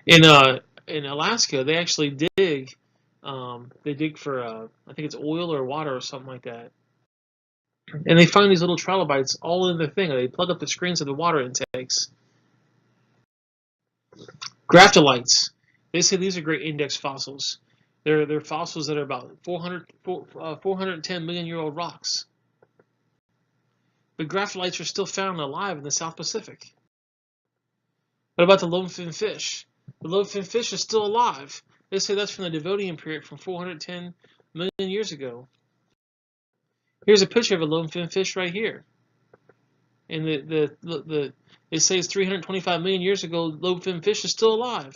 In Alaska, they actually dig. They dig for I think it's oil or water or something like that. And they find these little trilobites all in the thing. They plug up the screens of the water intakes. Graptolites. They say these are great index fossils. They're fossils that are about 410 million year old rocks. But graptolites are still found alive in the South Pacific. What about the lobefin fish? The lobefin fish is still alive. They say that's from the Devonian period from 410 million years ago. Here's a picture of a lobefin fish right here. And they say it's 325 million years ago, lobefin fish is still alive.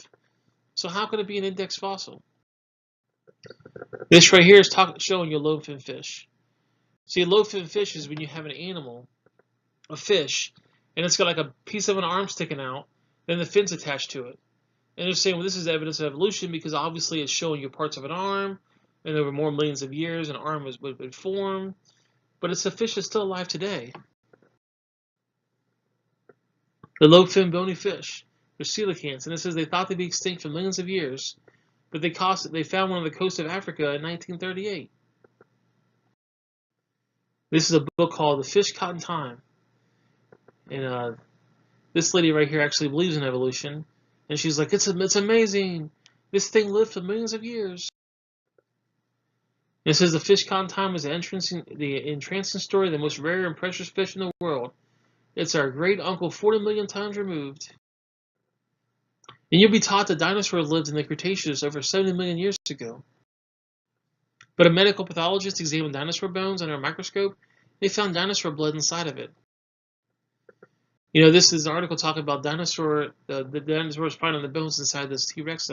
So how could it be an index fossil? This right here is showing you a lobefin fish. See, a lobefin fish is when you have an animal, a fish, and it's got like a piece of an arm sticking out, then the fin's attached to it. And they're saying, well, this is evidence of evolution because obviously it's showing you parts of an arm, and over more millions of years, an arm would form. But it's a fish that's still alive today. The lobefin bony fish, they're coelacanths, and it says they thought they'd be extinct for millions of years, but they found one on the coast of Africa in 1938. This is a book called The Fish Caught in Time. And this lady right here actually believes in evolution. And she's like, it's amazing. This thing lived for millions of years. And it says the fish caught in time is the entrancing story of the most rare and precious fish in the world. It's our great uncle 40 million times removed. And you'll be taught that dinosaurs lived in the Cretaceous over 70 million years ago. But a medical pathologist examined dinosaur bones under a microscope. They found dinosaur blood inside of it. This is an article talking about the dinosaurs finding the bones inside this T-Rex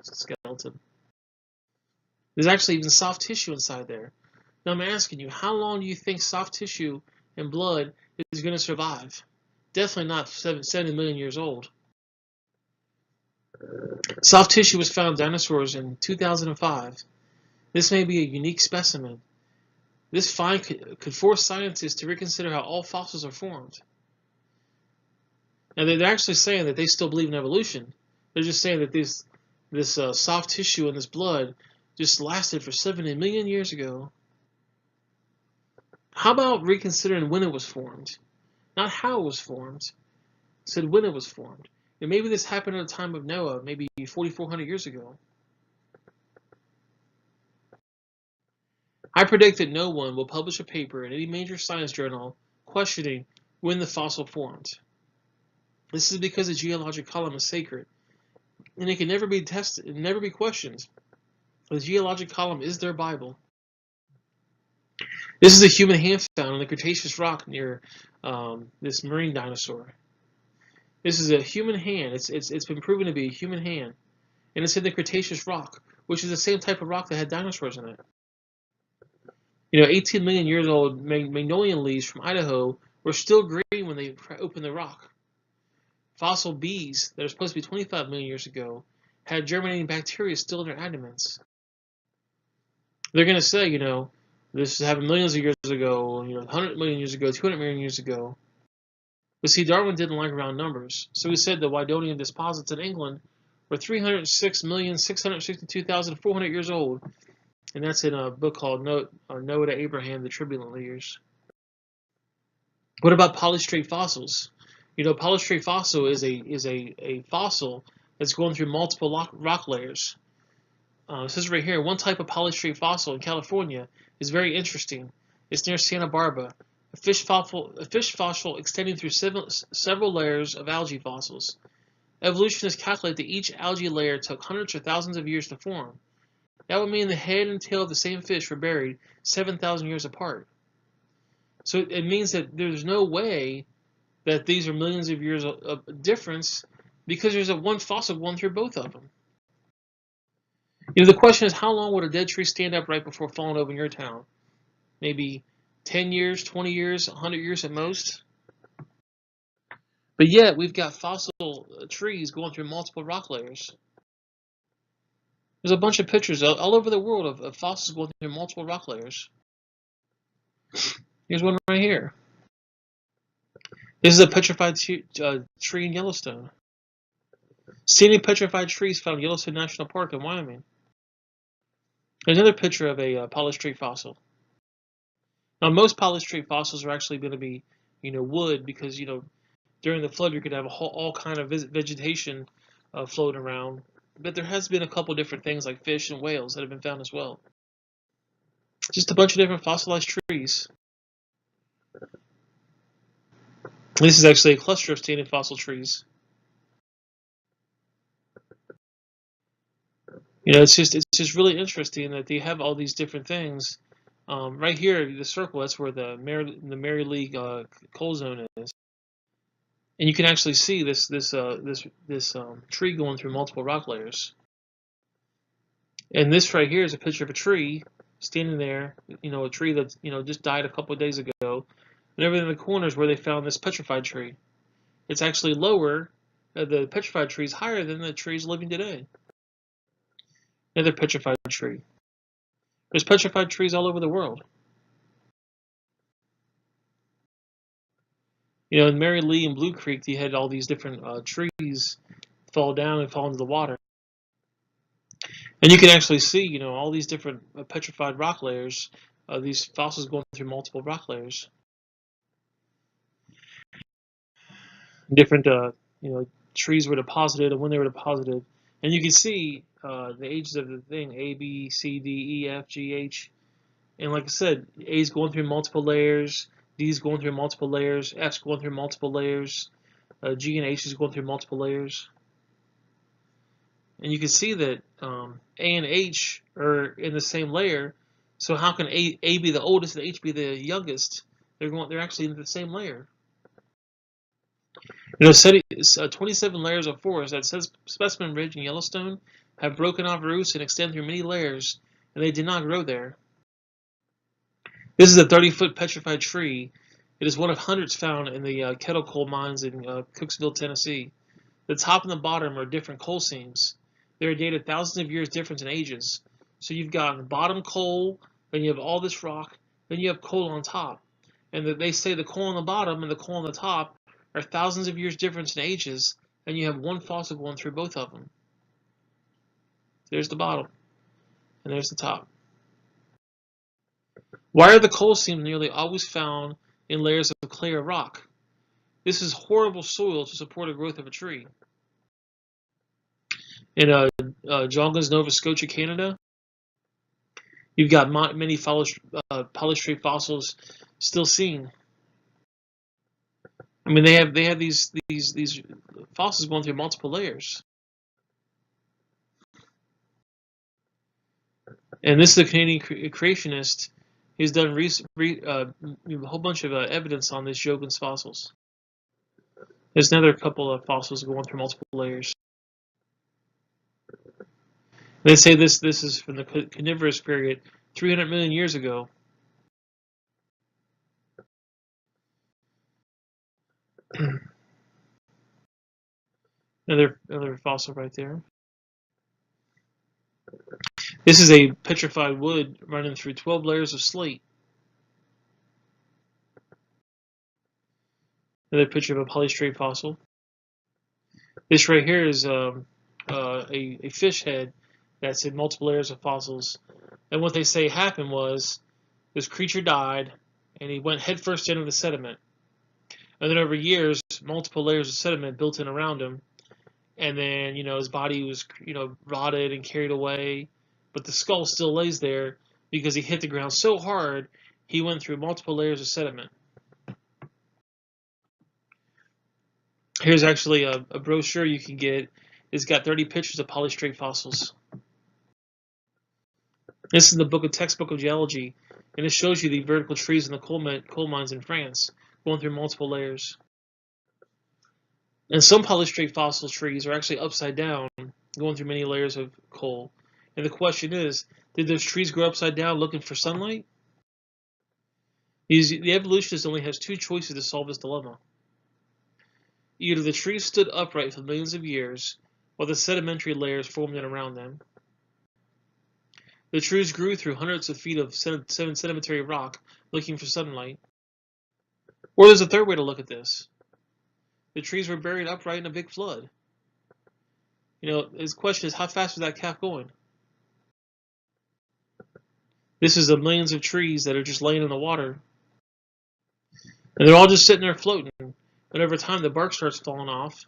skeleton. There's actually even soft tissue inside there. Now I'm asking you, how long do you think soft tissue and blood is going to survive? Definitely not 70 million years old. Soft tissue was found in dinosaurs in 2005. This may be a unique specimen. This find could force scientists to reconsider how all fossils are formed. Now they're actually saying that they still believe in evolution. They're just saying that this soft tissue in this blood just lasted for 70 million years ago. How about reconsidering when it was formed? Not how it was formed. It said when it was formed. And maybe this happened at the time of Noah, maybe 4,400 years ago. I predict that no one will publish a paper in any major science journal questioning when the fossil formed. This is because the geologic column is sacred. and it can never be tested and never be questioned. The geologic column is their Bible. This is a human hand found in the Cretaceous rock near this marine dinosaur. This is a human hand. It's been proven to be a human hand, and it's in the Cretaceous rock, which is the same type of rock that had dinosaurs in it. 18 million years old magnolia leaves from Idaho were still green when they opened the rock. Fossil bees that are supposed to be 25 million years ago had germinating bacteria still in their abdomens. They're going to say, this happened millions of years ago, 100 million years ago, 200 million years ago. But see, Darwin didn't like round numbers, so he said the Wydonian deposits in England were 306,662,400 years old, and that's in a book called Noah to Abraham, the Turbulent Years. What about polystrate fossils? Polystrate fossil is a fossil that's going through multiple rock layers. It says right here, one type of polystrate fossil in California is very interesting. It's near Santa Barbara, a fish fossil extending through several layers of algae fossils. Evolutionists calculate that each algae layer took hundreds or thousands of years to form. That would mean the head and tail of the same fish were buried 7,000 years apart. So it means that there's no way that these are millions of years of difference because there's one fossil going through both of them. The question is, how long would a dead tree stand up right before falling over in your town? Maybe 10 years, 20 years, 100 years at most? But yet, we've got fossil trees going through multiple rock layers. There's a bunch of pictures all over the world of fossils going through multiple rock layers. Here's one right here. This is a petrified tree in Yellowstone. Standing petrified trees found in Yellowstone National Park in Wyoming. There's another picture of a polystrate fossil. Now, most polystrate fossils are actually going to be, wood because, during the flood you could have all kind of vegetation floating around. But there has been a couple different things like fish and whales that have been found as well. Just a bunch of different fossilized trees. This is actually a cluster of standing fossil trees. It's just really interesting that they have all these different things. Right here, the circle, that's where the Mary League coal zone is, and you can actually see this tree going through multiple rock layers. And this right here is a picture of a tree standing there. A tree that just died a couple of days ago. And over in the corners where they found this petrified tree, it's actually lower. The petrified tree is higher than the trees living today. Another petrified tree. There's petrified trees all over the world. In Mary Lee and Blue Creek, they had all these different trees fall down and fall into the water. And you can actually see, all these different petrified rock layers, these fossils going through multiple rock layers. Different, trees were deposited and when they were deposited. And you can see the ages of the thing, A, B, C, D, E, F, G, H. And like I said, A is going through multiple layers, D is going through multiple layers, F is going through multiple layers, G and H is going through multiple layers. And you can see that A and H are in the same layer. So how can A be the oldest and H be the youngest? They're actually in the same layer. 27 layers of forest at Specimen Ridge in Yellowstone have broken off roots and extend through many layers, and they did not grow there. This is a 30-foot petrified tree. It is one of hundreds found in the Kettle Coal mines in Cooksville, Tennessee. The top and the bottom are different coal seams. They are dated thousands of years difference in ages. So you've got bottom coal, then you have all this rock, then you have coal on top. And they say the coal on the bottom and the coal on the top are thousands of years difference in ages, and you have one fossil going through both of them. There's the bottom, and there's the top. Why are the coal seams nearly always found in layers of clay or rock? This is horrible soil to support the growth of a tree. In Jonglins, Nova Scotia, Canada, you've got many polystrate fossils still seen. I mean, they have these fossils going through multiple layers. And this is a Canadian creationist. He's done a whole bunch of evidence on this Jogan's fossils. There's another couple of fossils going through multiple layers. They say this is from the Carnivorous period, 300 million years ago. Another fossil right there. This is a petrified wood running through 12 layers of slate. Another picture of a polystrate fossil. This right here is a fish head that's in multiple layers of fossils. And what they say happened was this creature died and he went headfirst into the sediment. And then over years, multiple layers of sediment built in around him. And then, his body was, rotted and carried away. But the skull still lays there because he hit the ground so hard, he went through multiple layers of sediment. Here's actually a brochure you can get. It's got 30 pictures of polystrate fossils. This is the textbook of geology, and it shows you the vertical trees in the coal mines in France, going through multiple layers. And some polystrate fossil trees are actually upside down, going through many layers of coal. And the question is, did those trees grow upside down looking for sunlight? The evolutionist only has two choices to solve this dilemma. Either the trees stood upright for millions of years, while the sedimentary layers formed in around them. The trees grew through hundreds of feet of sedimentary rock, looking for sunlight. Or there's a third way to look at this. The trees were buried upright in a big flood. His question is, how fast was that calf going? This is the millions of trees that are just laying in the water. And they're all just sitting there floating. But over time, the bark starts falling off.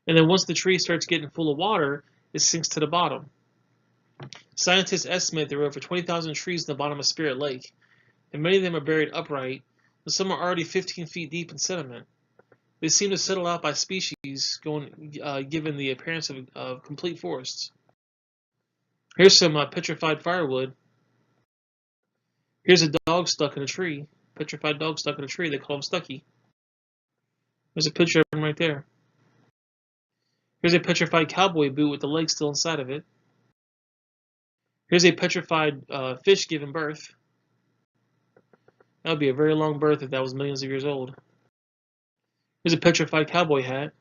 And then once the tree starts getting full of water, it sinks to the bottom. Scientists estimate there are over 20,000 trees in the bottom of Spirit Lake. And many of them are buried upright, and some are already 15 feet deep in sediment. They seem to settle out by species, given the appearance of complete forests. Here's some petrified firewood. Here's a dog stuck in a tree. Petrified dog stuck in a tree. They call him Stucky. There's a picture of him right there. Here's a petrified cowboy boot with the leg still inside of it. Here's a petrified fish giving birth. That would be a very long birth if that was millions of years old. Here's a petrified cowboy hat.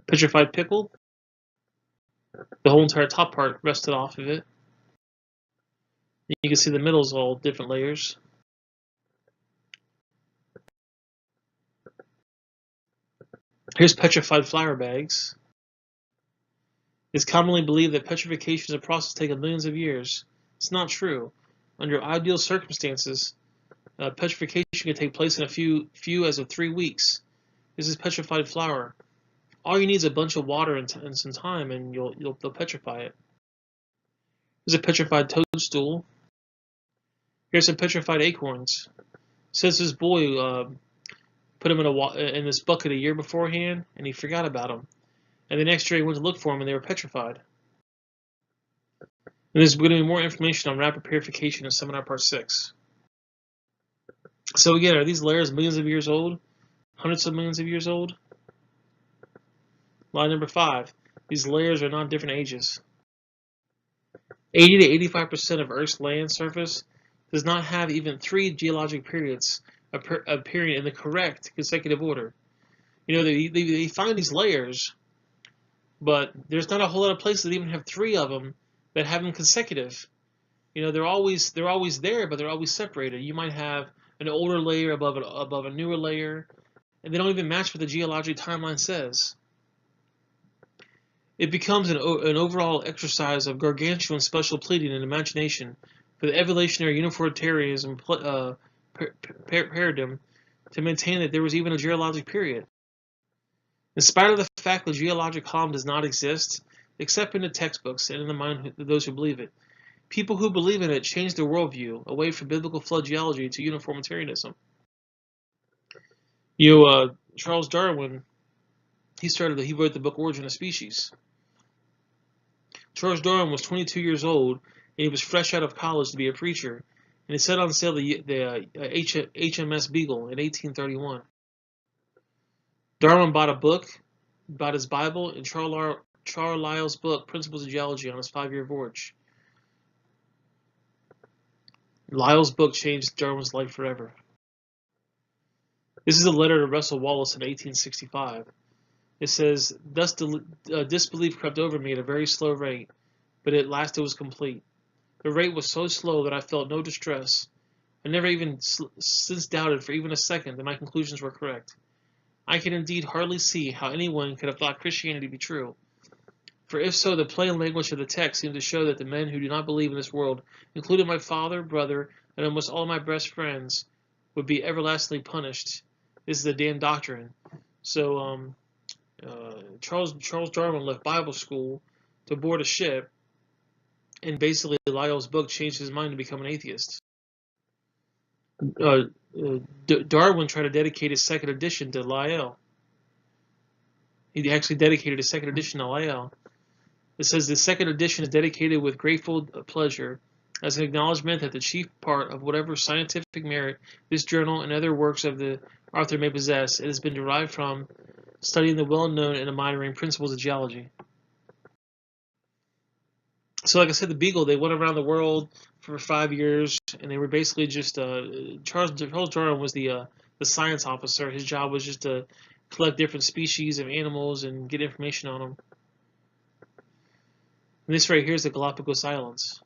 Petrified pickle. The whole entire top part rested off of it. You can see the middle's all different layers. Here's petrified flour bags. It's commonly believed that petrification is a process taking millions of years. It's not true. Under ideal circumstances, petrification can take place in a few as of 3 weeks. This is petrified flour. All you need is a bunch of water and some time, and you'll petrify it. Here's a petrified toadstool. Here's some petrified acorns. It says this boy put them in this bucket a year beforehand, and he forgot about them. And the next year he went to look for them, and they were petrified. And there's going to be more information on rapid purification in Seminar Part 6. So again, are these layers millions of years old? Hundreds of millions of years old? Line number 5. These layers are not different ages. 80 to 85% of Earth's land surface does not have even 3 geologic periods appearing in the correct consecutive order. They find these layers, but there's not a whole lot of places that even have 3 of them that have them consecutive. They're always there, but they're always separated. You might have an older layer above a newer layer, and they don't even match what the geologic timeline says. It becomes an overall exercise of gargantuan special pleading and imagination for the evolutionary uniformitarianism paradigm to maintain that there was even a geologic period. In spite of the fact that geologic column does not exist, except in the textbooks and in the mind of those who believe it, people who believe in it change their worldview away from biblical flood geology to uniformitarianism. Charles Darwin, he wrote the book Origin of Species. Charles Darwin was 22 years old, and he was fresh out of college to be a preacher, and he set on sale the HMS Beagle in 1831. Darwin bought his Bible, and Charles Lyell's book, Principles of Geology, on his 5-year voyage. Lyell's book changed Darwin's life forever. This is a letter to Russell Wallace in 1865. It says, "Thus disbelief crept over me at a very slow rate, but at last it was complete. The rate was so slow that I felt no distress. I never even since doubted for even a second that my conclusions were correct. I can indeed hardly see how anyone could have thought Christianity to be true. For if so, the plain language of the text seemed to show that the men who do not believe in this world, including my father, brother, and almost all my best friends, would be everlastingly punished. This is the damn doctrine." So, Charles Darwin left Bible school to board a ship, and basically Lyell's book changed his mind to become an atheist. Darwin tried to dedicate his second edition to Lyell. He actually dedicated his second edition to Lyell. It says the second edition is dedicated with grateful pleasure as an acknowledgement that the chief part of whatever scientific merit this journal and other works of the author may possess, it has been derived from studying the well-known and admiring principles of geology. So, like I said, the Beagle, they went around the world for 5 years, and they were basically just Charles Darwin was the science officer. His job was just to collect different species of animals and get information on them. And this right here is the Galapagos Islands.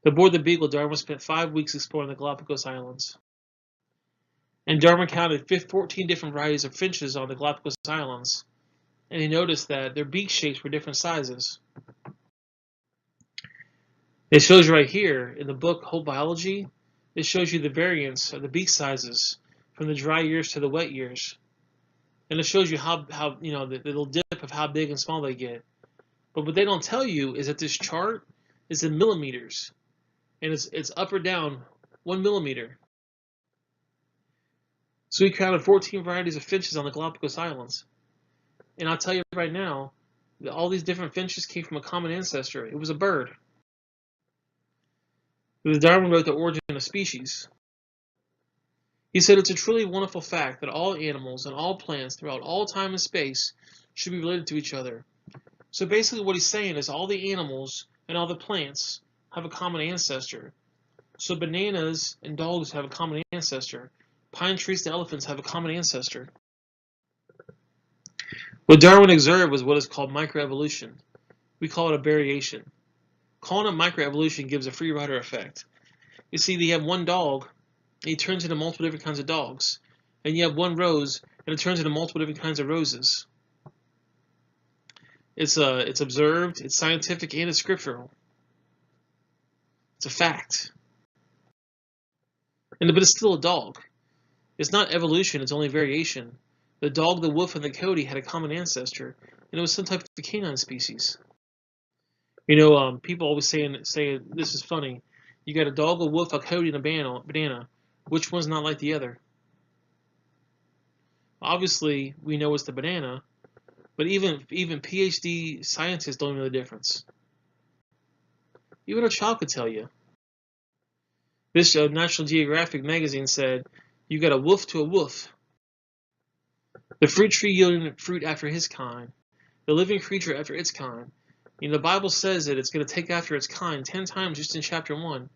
Aboard the Beagle, Darwin spent 5 weeks exploring the Galapagos Islands. And Darwin counted 14 different varieties of finches on the Galapagos Islands, and he noticed that their beak shapes were different sizes. It shows you right here in the book Whole Biology, it shows you the variance of the beak sizes from the dry years to the wet years. And it shows you how the little dip of how big and small they get. But what they don't tell you is that this chart is in millimeters, and it's up or down 1 millimeter. So we counted 14 varieties of finches on the Galapagos Islands. And I'll tell you right now, that all these different finches came from a common ancestor. It was a bird. Darwin wrote The Origin of Species. He said, "It's a truly wonderful fact that all animals and all plants throughout all time and space should be related to each other." So basically what he's saying is all the animals and all the plants have a common ancestor. So bananas and dogs have a common ancestor. Pine trees and elephants have a common ancestor. What Darwin observed was what is called microevolution. We call it a variation. Calling it microevolution gives a free rider effect. You see, you have one dog, and he turns into multiple different kinds of dogs. And you have one rose, and it turns into multiple different kinds of roses. It's observed, it's scientific, and it's scriptural. It's a fact. But it's still a dog. It's not evolution, it's only variation. The dog, the wolf, and the coyote had a common ancestor, and it was some type of canine species. People always say this is funny. You got a dog, a wolf, a coyote, and a banana. Which one's not like the other? Obviously, we know it's the banana, but even PhD scientists don't know the difference. Even a child could tell you. This National Geographic magazine said, "You got a wolf to a wolf. The fruit tree yielding fruit after his kind, the living creature after its kind." The Bible says that it's going to take after its kind 10 times just in chapter 1.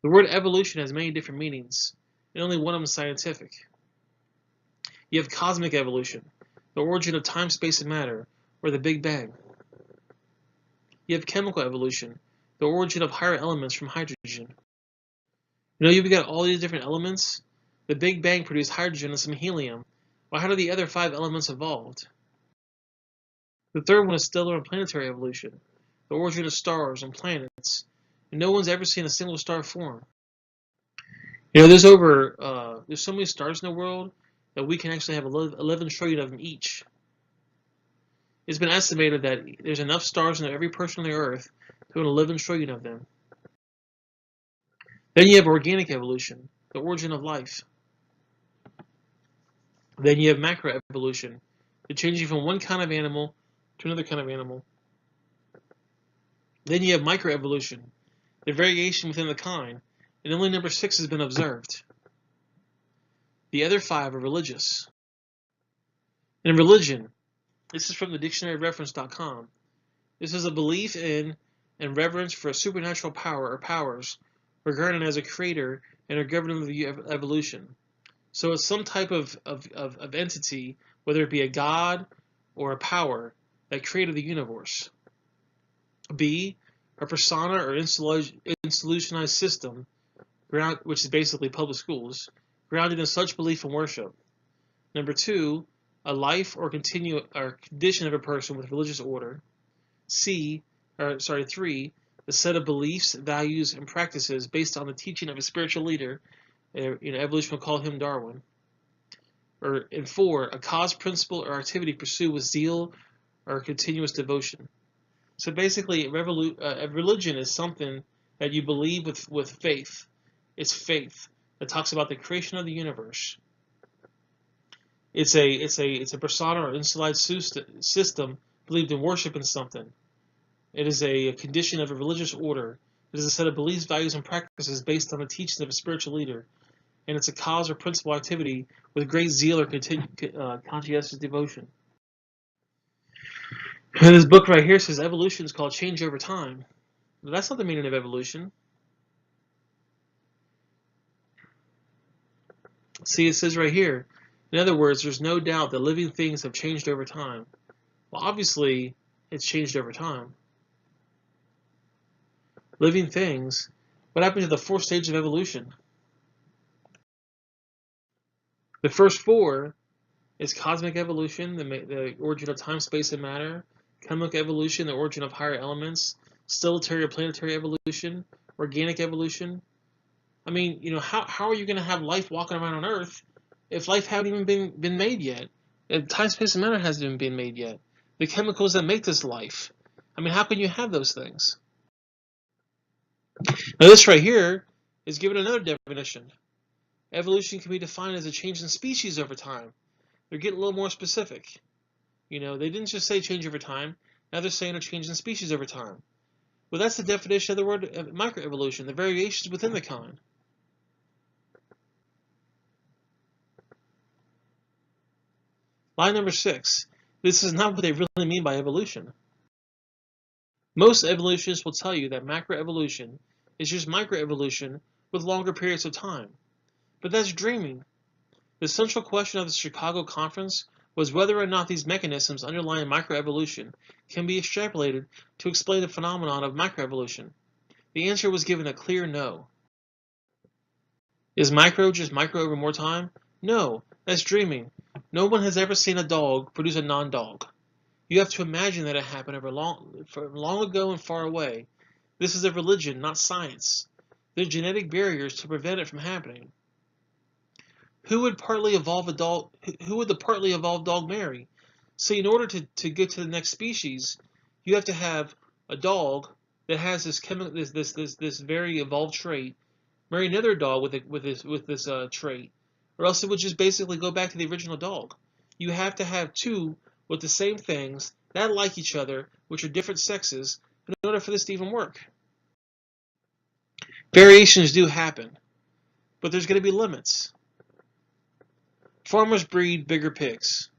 The word evolution has many different meanings, and only one of them is scientific. You have cosmic evolution, the origin of time, space, and matter, or the Big Bang. You have chemical evolution, the origin of higher elements from hydrogen. You've got all these different elements. The Big Bang produced hydrogen and some helium. Well, how did the other 5 elements evolved? The third one is stellar and planetary evolution, the origin of stars and planets. And no one's ever seen a single star form. There's so many stars in the world that we can actually have 11 trillion of them each. It's been estimated that there's enough stars in every person on the Earth to have 11 trillion of them. Then you have organic evolution, the origin of life. Then you have macroevolution, the changing from one kind of animal to another kind of animal. Then you have microevolution, the variation within the kind, and only number 6 has been observed. The other 5 are religious. In religion, this is from the dictionaryreference.com. This is a belief in and reverence for a supernatural power or powers regarded as a creator and a governor of the evolution. So it's some type of entity, whether it be a god or a power, that created the universe. B, a persona or institutionalized system, which is basically public schools, grounded in such belief and worship. Number 2, a life or condition of a person with religious order. 3, the set of beliefs, values, and practices based on the teaching of a spiritual leader. Evolution will call him Darwin. And 4, a cause, principle, or activity pursued with zeal or continuous devotion. So basically, religion is something that you believe with faith. It's faith that talks about the creation of the universe. It's a persona or institutionalized system believed in worship in something. It is a condition of a religious order. It is a set of beliefs, values, and practices based on the teachings of a spiritual leader. And it's a cause or principle activity with great zeal or conscientious devotion. And this book right here says evolution is called change over time. But that's not the meaning of evolution. See, it says right here, in other words, there's no doubt that living things have changed over time. Well, obviously, it's changed over time. Living things, what happened to the 4 stages of evolution? The first 4 is cosmic evolution, the origin of time, space, and matter; chemical evolution, the origin of higher elements; stellar or planetary evolution; organic evolution. I mean, how are you going to have life walking around on Earth if life haven't even been made yet? Time, space, and matter hasn't even been made yet. The chemicals that make this life. I mean, how can you have those things? Now, this right here is given another definition. Evolution can be defined as a change in species over time. They're getting a little more specific. They didn't just say change over time. Now they're saying a change in species over time. Well, that's the definition of the word microevolution, the variations within the kind. Line number 6. This is not what they really mean by evolution. Most evolutionists will tell you that macroevolution is just microevolution with longer periods of time. But that's dreaming. The central question of the Chicago Conference was whether or not these mechanisms underlying microevolution can be extrapolated to explain the phenomenon of microevolution. The answer was given a clear no. Is micro just micro over more time? No, that's dreaming. No one has ever seen a dog produce a non-dog. You have to imagine that it happened over long ago and far away. This is a religion, not science. There are genetic barriers to prevent it from happening. Who would the partly evolved dog marry? See, in order to get to the next species, you have to have a dog that has this very evolved trait marry another dog with this trait, or else it would just basically go back to the original dog. You have to have 2 with the same things that like each other, which are different sexes, in order for this to even work. Variations do happen, but there's going to be limits. Farmers breed bigger pigs.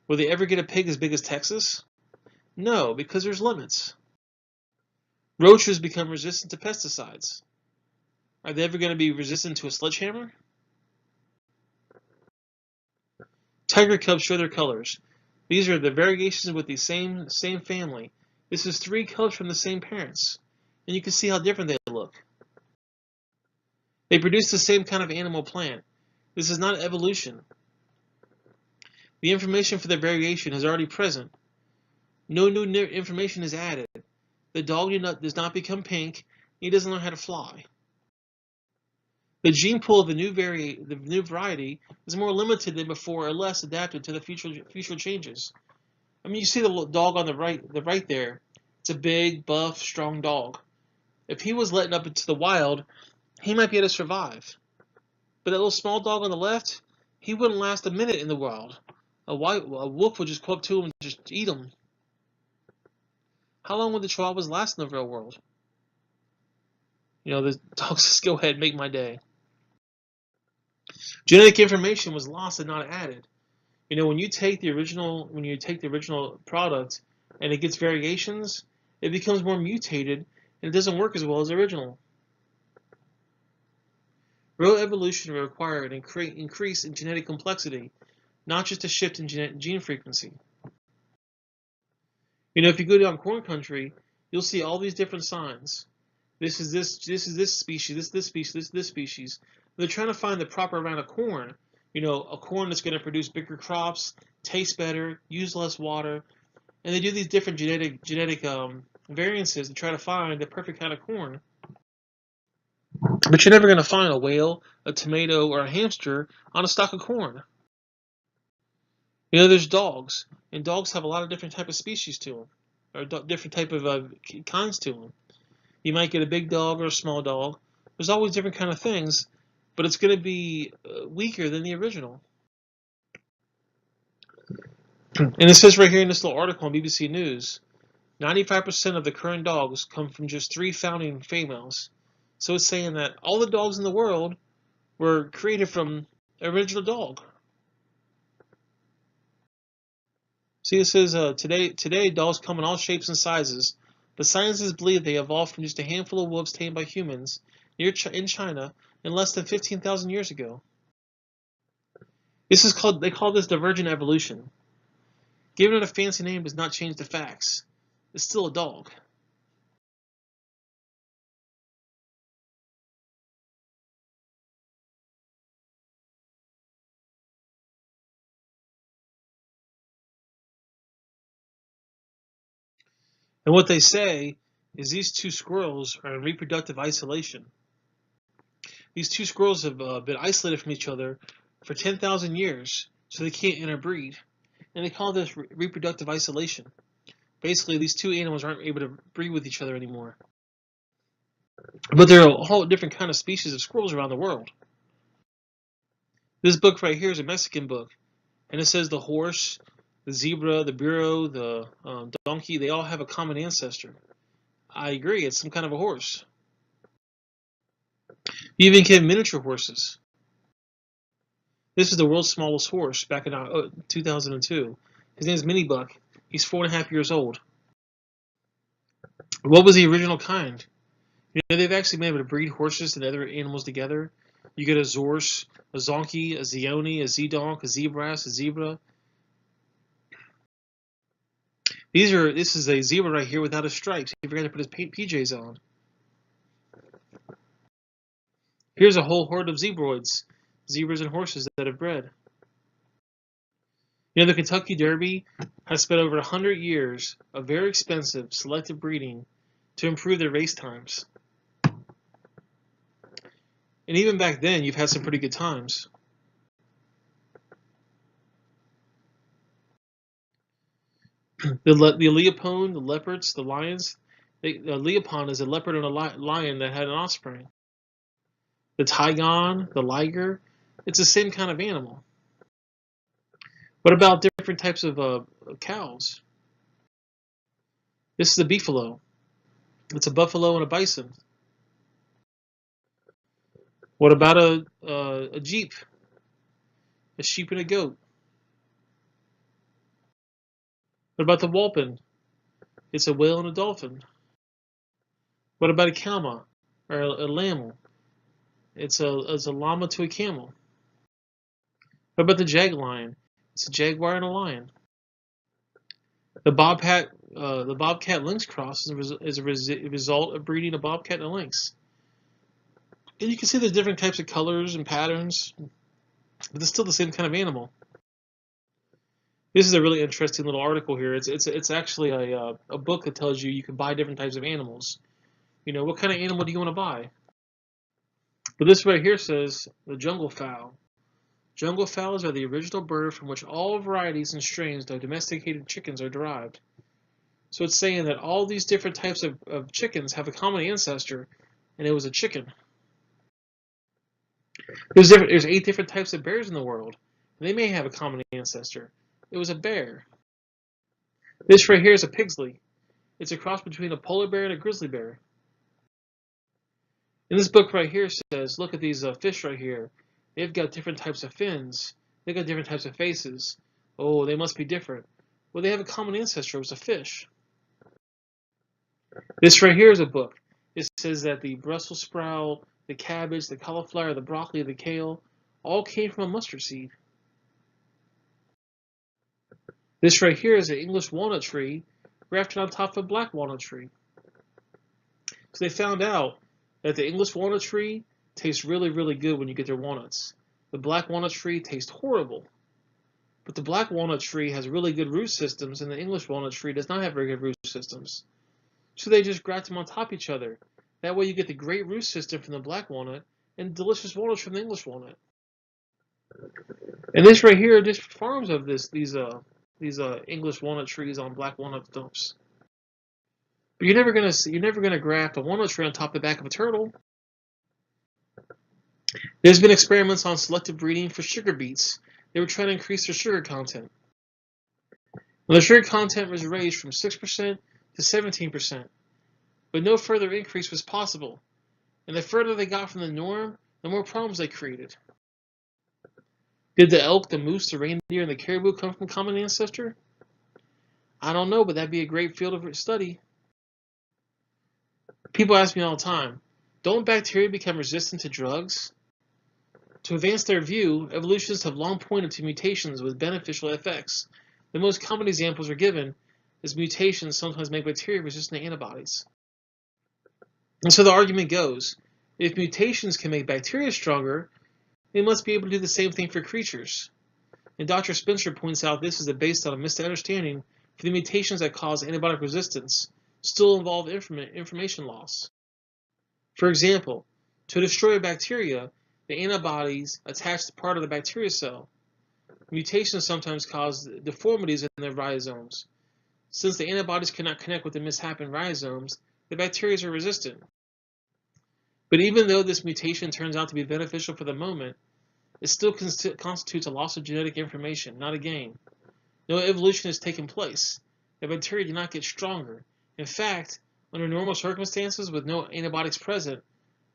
Will they ever get a pig as big as Texas? No, because there's limits. Roaches become resistant to pesticides. Are they ever going to be resistant to a sledgehammer? Tiger cubs show their colors. These are the variations with the same family. This is 3 cubs from the same parents, and you can see how different they look. They produce the same kind of animal plant. This is not evolution. The information for the variation is already present. No new information is added. The dog does not become pink. He doesn't learn how to fly. The gene pool of the new variety is more limited than before, or less adapted to the future changes. I mean, you see the dog on the right there. It's a big, buff, strong dog. If he was let up into the wild, he might be able to survive. But that little small dog on the left, he wouldn't last a minute in the wild. A wolf would just go up to him and just eat him. How long would the Chihuahuas last in the real world? The dog says, "Go ahead, make my day." Genetic information was lost and not added. When you take the original product and it gets variations, it becomes more mutated and it doesn't work as well as the original. Real evolution will require an increase in genetic complexity, not just a shift in gene frequency. If you go down corn country, you'll see all these different signs. This is this species, this species, this species. They're trying to find the proper amount of corn. A corn that's going to produce bigger crops, taste better, use less water, and they do these different genetic variances to try to find the perfect kind of corn. But you're never going to find a whale, a tomato, or a hamster on a stalk of corn. There's dogs, and dogs have a lot of different type of species to them, or different type of kinds to them. You might get a big dog or a small dog. There's always different kind of things, but it's going to be weaker than the original. And it says right here in this little article on BBC News, 95% of the current dogs come from just 3 founding females. So it's saying that all the dogs in the world were created from an original dog. See, it says today dogs come in all shapes and sizes, but scientists believe they evolved from just a handful of wolves tamed by humans in China in less than 15,000 years ago. They call this divergent evolution. Giving it a fancy name does not change the facts. It's still a dog. And what they say is these 2 squirrels are in reproductive isolation. These 2 squirrels have been isolated from each other for 10,000 years, so they can't interbreed. And they call this reproductive isolation. Basically, these 2 animals aren't able to breed with each other anymore. But there are a whole different kind of species of squirrels around the world. This book right here is a Mexican book, and it says the horse, the zebra, the burro, the donkey, they all have a common ancestor. I agree, it's some kind of a horse. You even get miniature horses. This is the world's smallest horse back in 2002. His name is Mini Buck. He's 4.5 years old. What was the original kind? They've actually been able to breed horses and other animals together. You get a Zorse, a Zonkey, a Zioni, a Zedonk, a Zebras, a Zebra. This is a zebra right here without his stripes. He forgot to put his PJs on. Here's a whole horde of zebroids, zebras and horses that have bred. The Kentucky Derby has spent over 100 years of very expensive selective breeding to improve their race times. And even back then, you've had some pretty good times. The leopard, the leopards, the lions. The leopard is a leopard and a lion that had an offspring. The tigon, the liger, it's the same kind of animal. What about different types of cows? This is a beefalo. It's a buffalo and a bison. What about a jeep? A sheep and a goat. What about the whelpin? It's a whale and a dolphin. What about a calma or a lamel? It's a llama to a camel. What about the jaguar? It's a jaguar and a lion. The bobcat lynx cross is a result of breeding a bobcat and a lynx. And you can see there's different types of colors and patterns, but it's still the same kind of animal. This is a really interesting little article here. It's actually a book that tells you can buy different types of animals. What kind of animal do you want to buy? But this right here says the jungle fowl. Jungle fowls are the original bird from which all varieties and strains of domesticated chickens are derived. So it's saying that all these different types of chickens have a common ancestor, and it was a chicken. There's 8 different types of bears in the world, and they may have a common ancestor. It was a bear. This right here is a pigsley. It's a cross between a polar bear and a grizzly bear. And this book right here says, look at these fish right here. They've got different types of fins. They've got different types of faces. Oh, they must be different. Well, they have a common ancestor. It was a fish. This right here is a book. It says that the Brussels sprout, the cabbage, the cauliflower, the broccoli, the kale, all came from a mustard seed. This right here is an English walnut tree grafted on top of a black walnut tree. So they found out that the English walnut tree tastes really, really good when you get their walnuts. The black walnut tree tastes horrible. But the black walnut tree has really good root systems, and the English walnut tree does not have very good root systems. So they just graft them on top of each other. That way you get the great root system from the black walnut and delicious walnuts from the English walnut. And this right here are just farms of these English walnut trees on black walnut stumps. But you're never gonna graft a walnut tree on top of the back of a turtle. There's been experiments on selective breeding for sugar beets. They were trying to increase their sugar content. Well, the sugar content was raised from 6% to 17%, but no further increase was possible. And the further they got from the norm, the more problems they created. Did the elk, the moose, the reindeer, and the caribou come from common ancestor? I don't know, but that'd be a great field of study. People ask me all the time, don't bacteria become resistant to drugs? To advance their view, evolutionists have long pointed to mutations with beneficial effects. The most common examples are given as mutations sometimes make bacteria resistant to antibodies. And so the argument goes, if mutations can make bacteria stronger, they must be able to do the same thing for creatures. And Dr. Spencer points out this is based on a misunderstanding for the mutations that cause antibiotic resistance still involve information loss. For example, to destroy a bacteria, the antibodies attach to part of the bacteria cell. Mutations sometimes cause deformities in their rhizomes. Since the antibodies cannot connect with the misshapen rhizomes, the bacteria are resistant. But even though this mutation turns out to be beneficial for the moment, it still constitutes a loss of genetic information, not a gain. No evolution has taken place. The bacteria do not get stronger. In fact, under normal circumstances with no antibiotics present,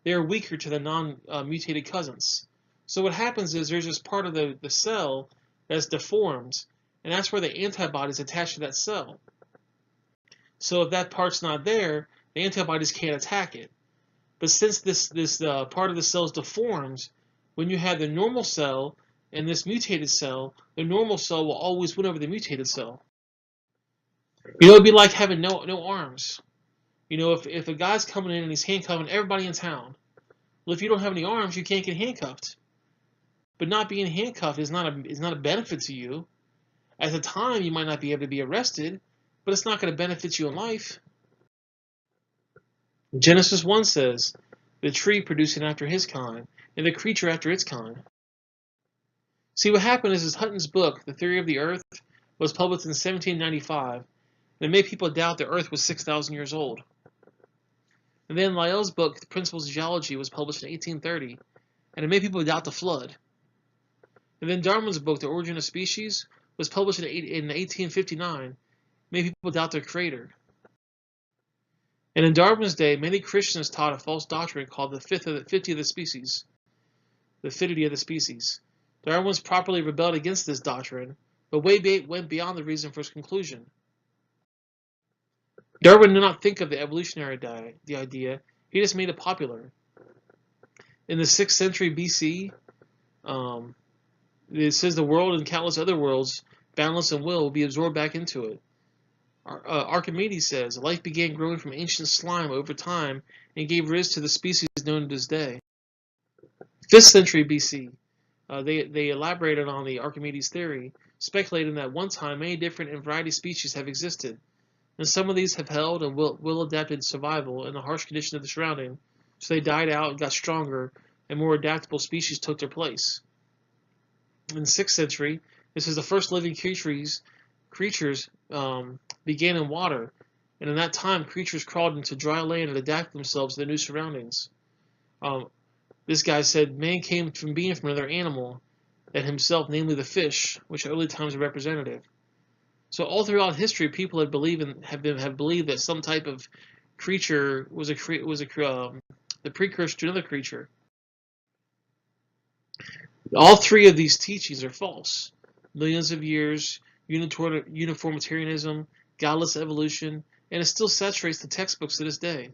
they are weaker to the non-mutated cousins. So what happens is there's this part of the cell that's deformed, and that's where the antibodies attach to that cell. So if that part's not there, the antibodies can't attack it. But since this part of the cell is deformed, when you have the normal cell and this mutated cell, the normal cell will always win over the mutated cell. You know, it'd be like having no arms. You know, if a guy's coming in and he's handcuffing everybody in town, well, if you don't have any arms, you can't get handcuffed. But not being handcuffed is not a benefit to you. At the time, you might not be able to be arrested, but it's not going to benefit you in life. Genesis 1 says, the tree producing after his kind, and the creature after its kind. See, what happened is Hutton's book, The Theory of the Earth, was published in 1795, and it made people doubt the Earth was 6,000 years old. And then Lyell's book, The Principles of Geology, was published in 1830, and it made people doubt the flood. And then Darwin's book, The Origin of Species, was published in 1859, made people doubt their creator. And in Darwin's day, many Christians taught a false doctrine called the fitity of the species. The fitity of the species. Darwin's properly rebelled against this doctrine, but went beyond the reason for his conclusion. Darwin did not think of the evolutionary idea, he just made it popular. In the 6th century BC, it says the world and countless other worlds, balance and will be absorbed back into it. Archimedes says, life began growing from ancient slime over time and gave rise to the species known to this day. 5th century BC, they elaborated on the Archimedes theory, speculating that one time many different and variety species have existed, and some of these have held and will adapted survival in the harsh condition of the surrounding, so they died out and got stronger, and more adaptable species took their place. In the 6th century, this is the first living creatures began in water, and in that time creatures crawled into dry land and adapted themselves to their new surroundings. This guy said man came from being from another animal than himself, namely the fish, which at early times are representative. So all throughout history, people have believed that some type of creature the precursor to another creature. All three of these teachings are false. Millions of years, uniformitarianism, godless evolution, and it still saturates the textbooks to this day.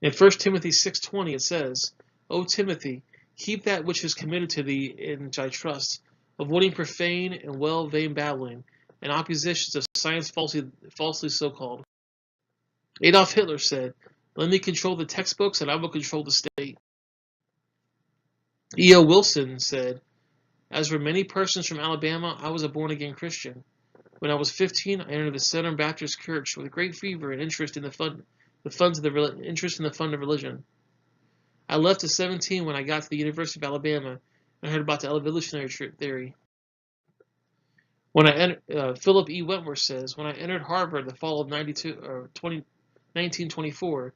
In 1 Timothy 6:20 it says, O Timothy, keep that which is committed to thee in which I trust, avoiding profane and vain babbling, and oppositions of science falsely so-called. Adolf Hitler said, let me control the textbooks and I will control the state. E.O. Wilson said, as for many persons from Alabama, I was a born-again Christian. When I was 15, I entered the Southern Baptist Church with great fever and interest in the fund of religion. I left at 17 when I got to the University of Alabama and heard about the evolutionary theory. Philip E. Wentworth says, when I entered Harvard the fall of 1924,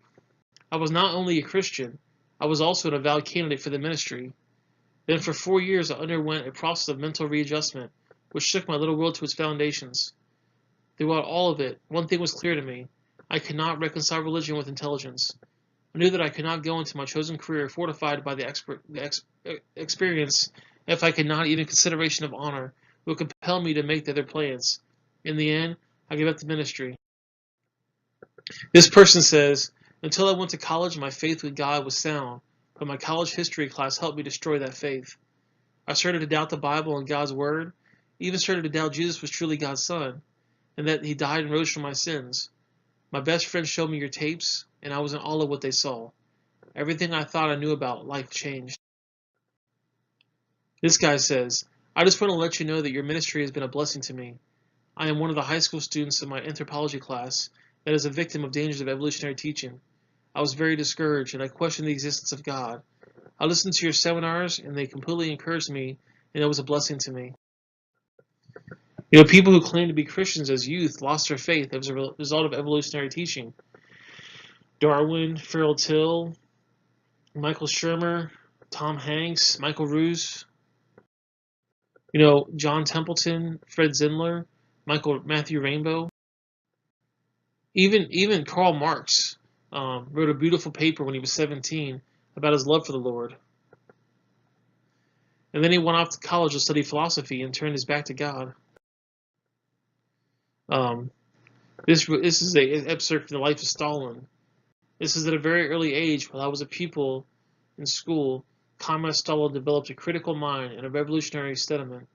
I was not only a Christian, I was also an avowed candidate for the ministry. Then for 4 years I underwent a process of mental readjustment, which shook my little world to its foundations. Throughout all of it, one thing was clear to me. I could not reconcile religion with intelligence. I knew that I could not go into my chosen career fortified by the experience if I could not even consideration of honor would compel me to make the other plans. In the end, I gave up the ministry. This person says, until I went to college, my faith with God was sound, but my college history class helped me destroy that faith. I started to doubt the Bible and God's Word, even started to doubt Jesus was truly God's Son, and that He died and rose from my sins. My best friends showed me your tapes, and I was in awe of what they saw. Everything I thought I knew about life changed. This guy says, I just want to let you know that your ministry has been a blessing to me. I am one of the high school students in my anthropology class that is a victim of dangers of evolutionary teaching. I was very discouraged, and I questioned the existence of God. I listened to your seminars, and they completely encouraged me, and it was a blessing to me. People who claim to be Christians as youth lost their faith as a result of evolutionary teaching. Darwin, Farrell Till, Michael Shermer, Tom Hanks, Michael Ruse, John Templeton, Fred Zindler, Matthew Rainbow. Even Karl Marx wrote a beautiful paper when he was 17 about his love for the Lord. And then he went off to college to study philosophy and turned his back to God. This is an excerpt from the life of Stalin. This is at a very early age, while I was a pupil in school, Comrade Stalin developed a critical mind and a revolutionary sentiment.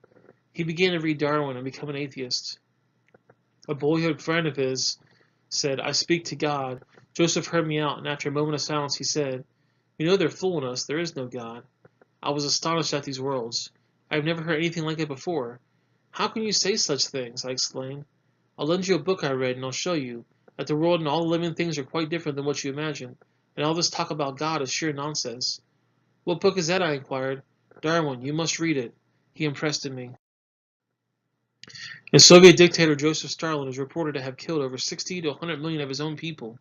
He began to read Darwin and become an atheist. A boyhood friend of his said, I speak to God. Joseph heard me out, and after a moment of silence he said, they're fooling us. There is no God. I was astonished at these words. I have never heard anything like it before. How can you say such things? I exclaimed. I'll lend you a book I read, and I'll show you that the world and all the living things are quite different than what you imagine, and all this talk about God is sheer nonsense. What book is that? I inquired. Darwin, you must read it. He impressed in me. And Soviet dictator Joseph Stalin is reported to have killed over 60 to 100 million of his own people.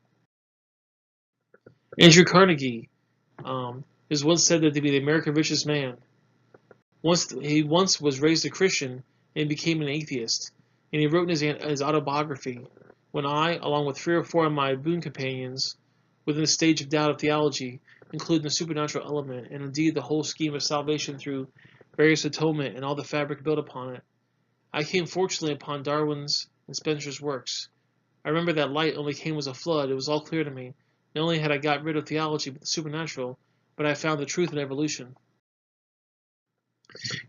Andrew Carnegie is once said to be the America's richest man. He once was raised a Christian and became an atheist, and he wrote in his autobiography, when I, along with 3 or 4 of my boon companions, within the stage of doubt of theology, including the supernatural element, and indeed the whole scheme of salvation through various atonement and all the fabric built upon it, I came fortunately upon Darwin's and Spencer's works. I remember that light only came as a flood. It was all clear to me. Not only had I got rid of theology but the supernatural, but I found the truth in evolution.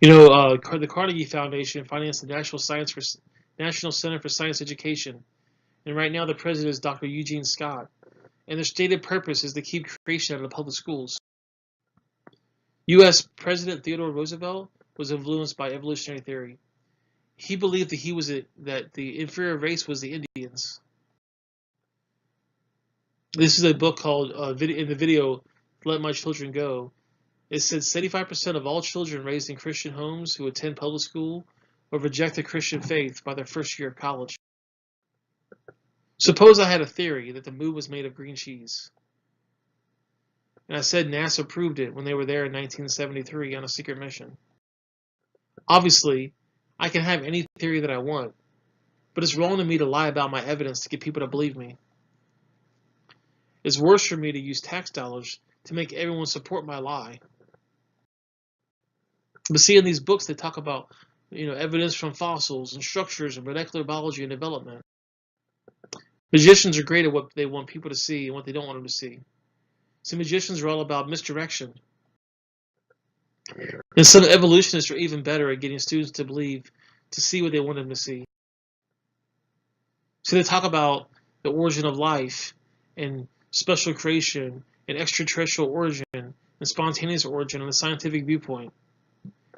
The Carnegie Foundation financed the National Center for Science Education, and right now the president is Dr. Eugene Scott, and their stated purpose is to keep creation out of the public schools. U.S. President Theodore Roosevelt was influenced by evolutionary theory. He believed that the inferior race was the Indians. This is a book called, in the video, Let My Children Go. It said 75% of all children raised in Christian homes who attend public school or reject the Christian faith by their first year of college. Suppose I had a theory that the moon was made of green cheese. And I said NASA proved it when they were there in 1973 on a secret mission. Obviously, I can have any theory that I want, but it's wrong of me to lie about my evidence to get people to believe me. It's worse for me to use tax dollars to make everyone support my lie. But see, in these books, they talk about evidence from fossils and structures and molecular biology and development. Magicians are great at what they want people to see and what they don't want them to see. See, magicians are all about misdirection. And some evolutionists are even better at getting students to believe, to see what they want them to see. So they talk about the origin of life and special creation and extraterrestrial origin and spontaneous origin and the scientific viewpoint.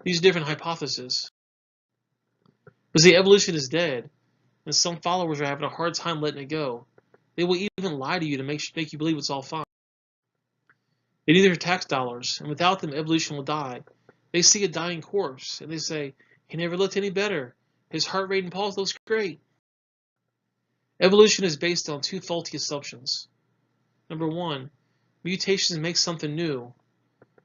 These are different hypotheses. But see, evolution is dead, and some followers are having a hard time letting it go. They will even lie to you to make you believe it's all fine. They need their tax dollars, and without them, evolution will die. They see a dying corpse, and they say, he never looked any better. His heart rate and pulse looks great. Evolution is based on two faulty assumptions. Number one, mutations make something new.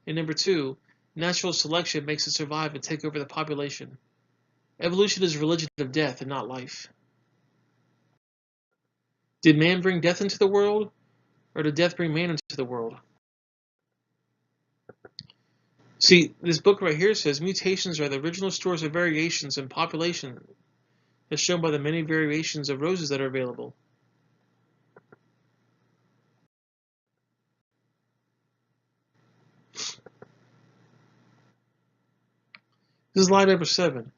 And number two, natural selection makes it survive and take over the population. Evolution is a religion of death and not life. Did man bring death into the world, or did death bring man into the world? See, this book right here says mutations are the original stores of variations in population, as shown by the many variations of roses that are available. This is lie number 7.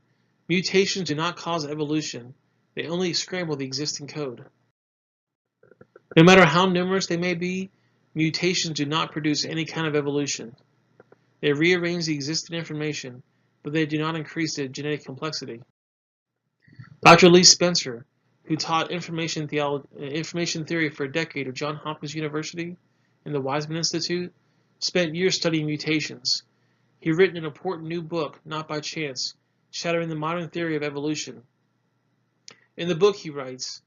Mutations do not cause evolution. They only scramble the existing code. No matter how numerous they may be, mutations do not produce any kind of evolution. They rearrange the existing information, but they do not increase the genetic complexity. Dr. Lee Spencer, who taught information theory for a decade at Johns Hopkins University and the Weizmann Institute, spent years studying mutations. He written an important new book, Not by Chance, shattering the modern theory of evolution. In the book, he writes,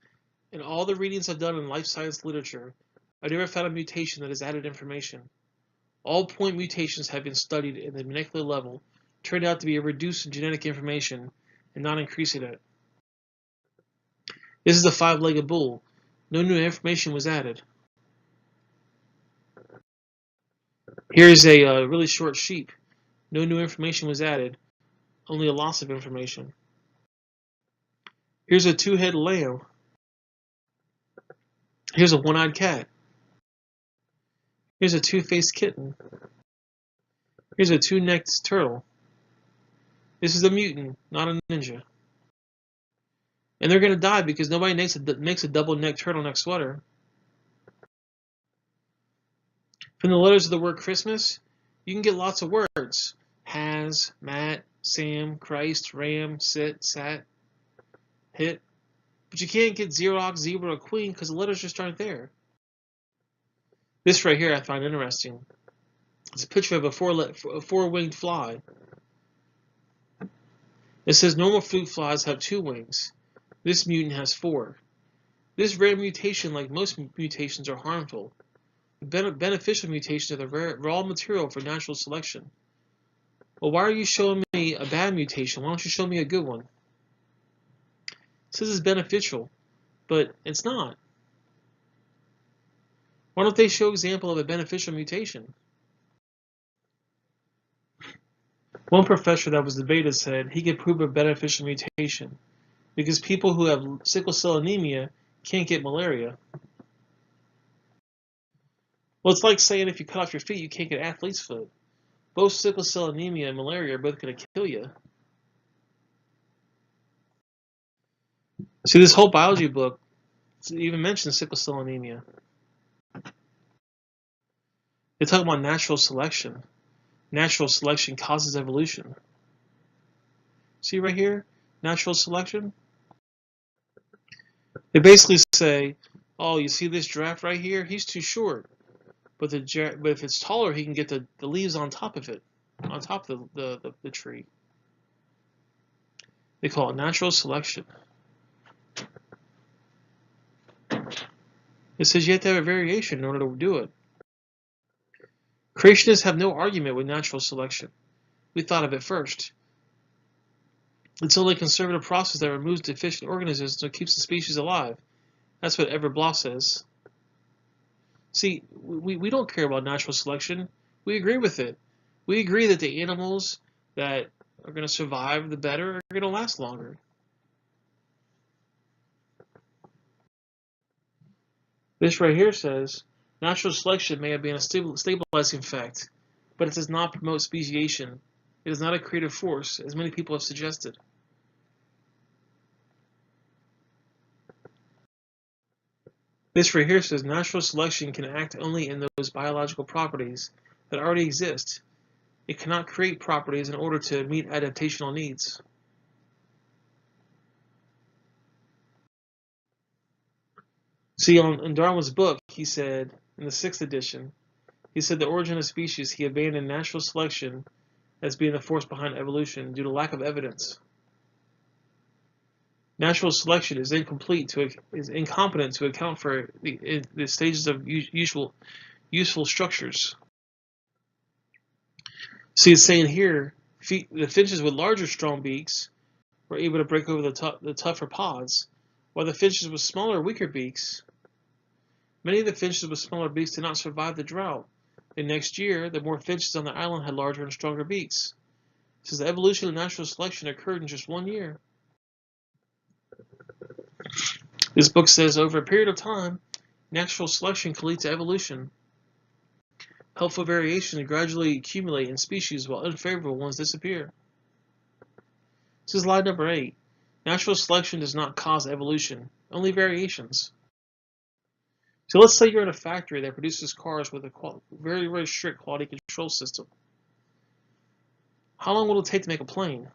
in all the readings I've done in life science literature, I've never found a mutation that has added information. All point mutations have been studied at the molecular level, turned out to be a reduced in genetic information and not increasing it. This is a 5-legged bull. No new information was added. Here's a really short sheep. No new information was added, only a loss of information. Here's a 2-headed lamb. Here's a 1-eyed cat. Here's a 2-faced kitten. Here's a 2-necked turtle. This is a mutant, not a ninja. And they're going to die because nobody makes a double-necked turtleneck sweater. From the letters of the word Christmas, you can get lots of words. Has, Matt, Sam, Christ, Ram, Sit, Sat, Hit. But you can't get Xerox, Zebra, or Queen because the letters just aren't there. This right here I find interesting. It's a picture of a four-winged fly. It says normal fruit flies have 2 wings. This mutant has 4. This rare mutation, like most mutations, are harmful. Beneficial mutations are the raw material for natural selection. Well, why are you showing me a bad mutation? Why don't you show me a good one? It says it's beneficial, but it's not. Why don't they show example of a beneficial mutation? One professor that was debated said he could prove a beneficial mutation because people who have sickle cell anemia can't get malaria. Well, it's like saying if you cut off your feet, you can't get athlete's foot. Both sickle cell anemia and malaria are both going to kill you. See, this whole biology book even mentions sickle cell anemia. They talk about natural selection. Natural selection causes evolution. See right here? Natural selection? They basically say, oh, you see this giraffe right here? He's too short. But if it's taller, he can get the leaves on top of it, on top of the tree. They call it natural selection. It says you have to have a variation in order to do it. Creationists have no argument with natural selection. We thought of it first. It's only a conservative process that removes deficient organisms and keeps the species alive. That's what Edward Bloss says. See, we don't care about natural selection. We agree with it. We agree that the animals that are going to survive the better are going to last longer. This right here says, natural selection may have been a stabilizing effect, but it does not promote speciation. It is not a creative force, as many people have suggested. This right here says, natural selection can act only in those biological properties that already exist. It cannot create properties in order to meet adaptational needs. See, in Darwin's book, he said, in the 6th edition, he said the origin of species, he abandoned natural selection as being the force behind evolution due to lack of evidence. Natural selection is incompetent to account for the stages of useful structures. See, it's saying here, the finches with larger, strong beaks were able to break over the tougher pods, while the finches with smaller, weaker beaks, many of the finches with smaller beaks did not survive the drought. The next year, the more finches on the island had larger and stronger beaks. It says the evolution of natural selection occurred in just 1 year. This book says over a period of time, natural selection can lead to evolution. Helpful variations gradually accumulate in species while unfavorable ones disappear. This is line number 8. Natural selection does not cause evolution, only variations. So let's say you're in a factory that produces cars with a very, very strict quality control system. How long will it take to make a plane?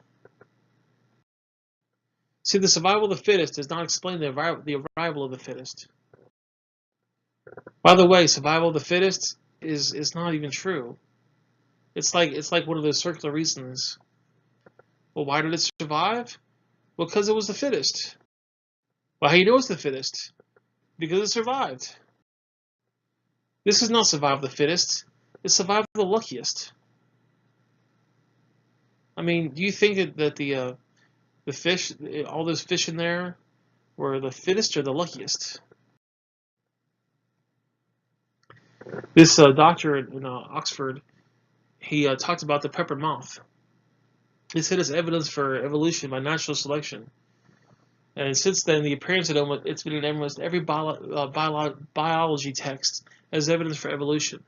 See, the survival of the fittest does not explain the arrival of the fittest. By the way, survival of the fittest is not even true. It's like one of those circular reasons. Well, why did it survive? Well, because it was the fittest. Well, how do you know it's the fittest? Because it survived. This is not survival of the fittest. It's survival of the luckiest. I mean, do you think that the fish, all those fish in there, were the fittest or the luckiest? This doctor in Oxford, he talked about the pepper moth. He said it's evidence for evolution by natural selection. And since then, the appearance of it's been in almost every biology text as evidence for evolution.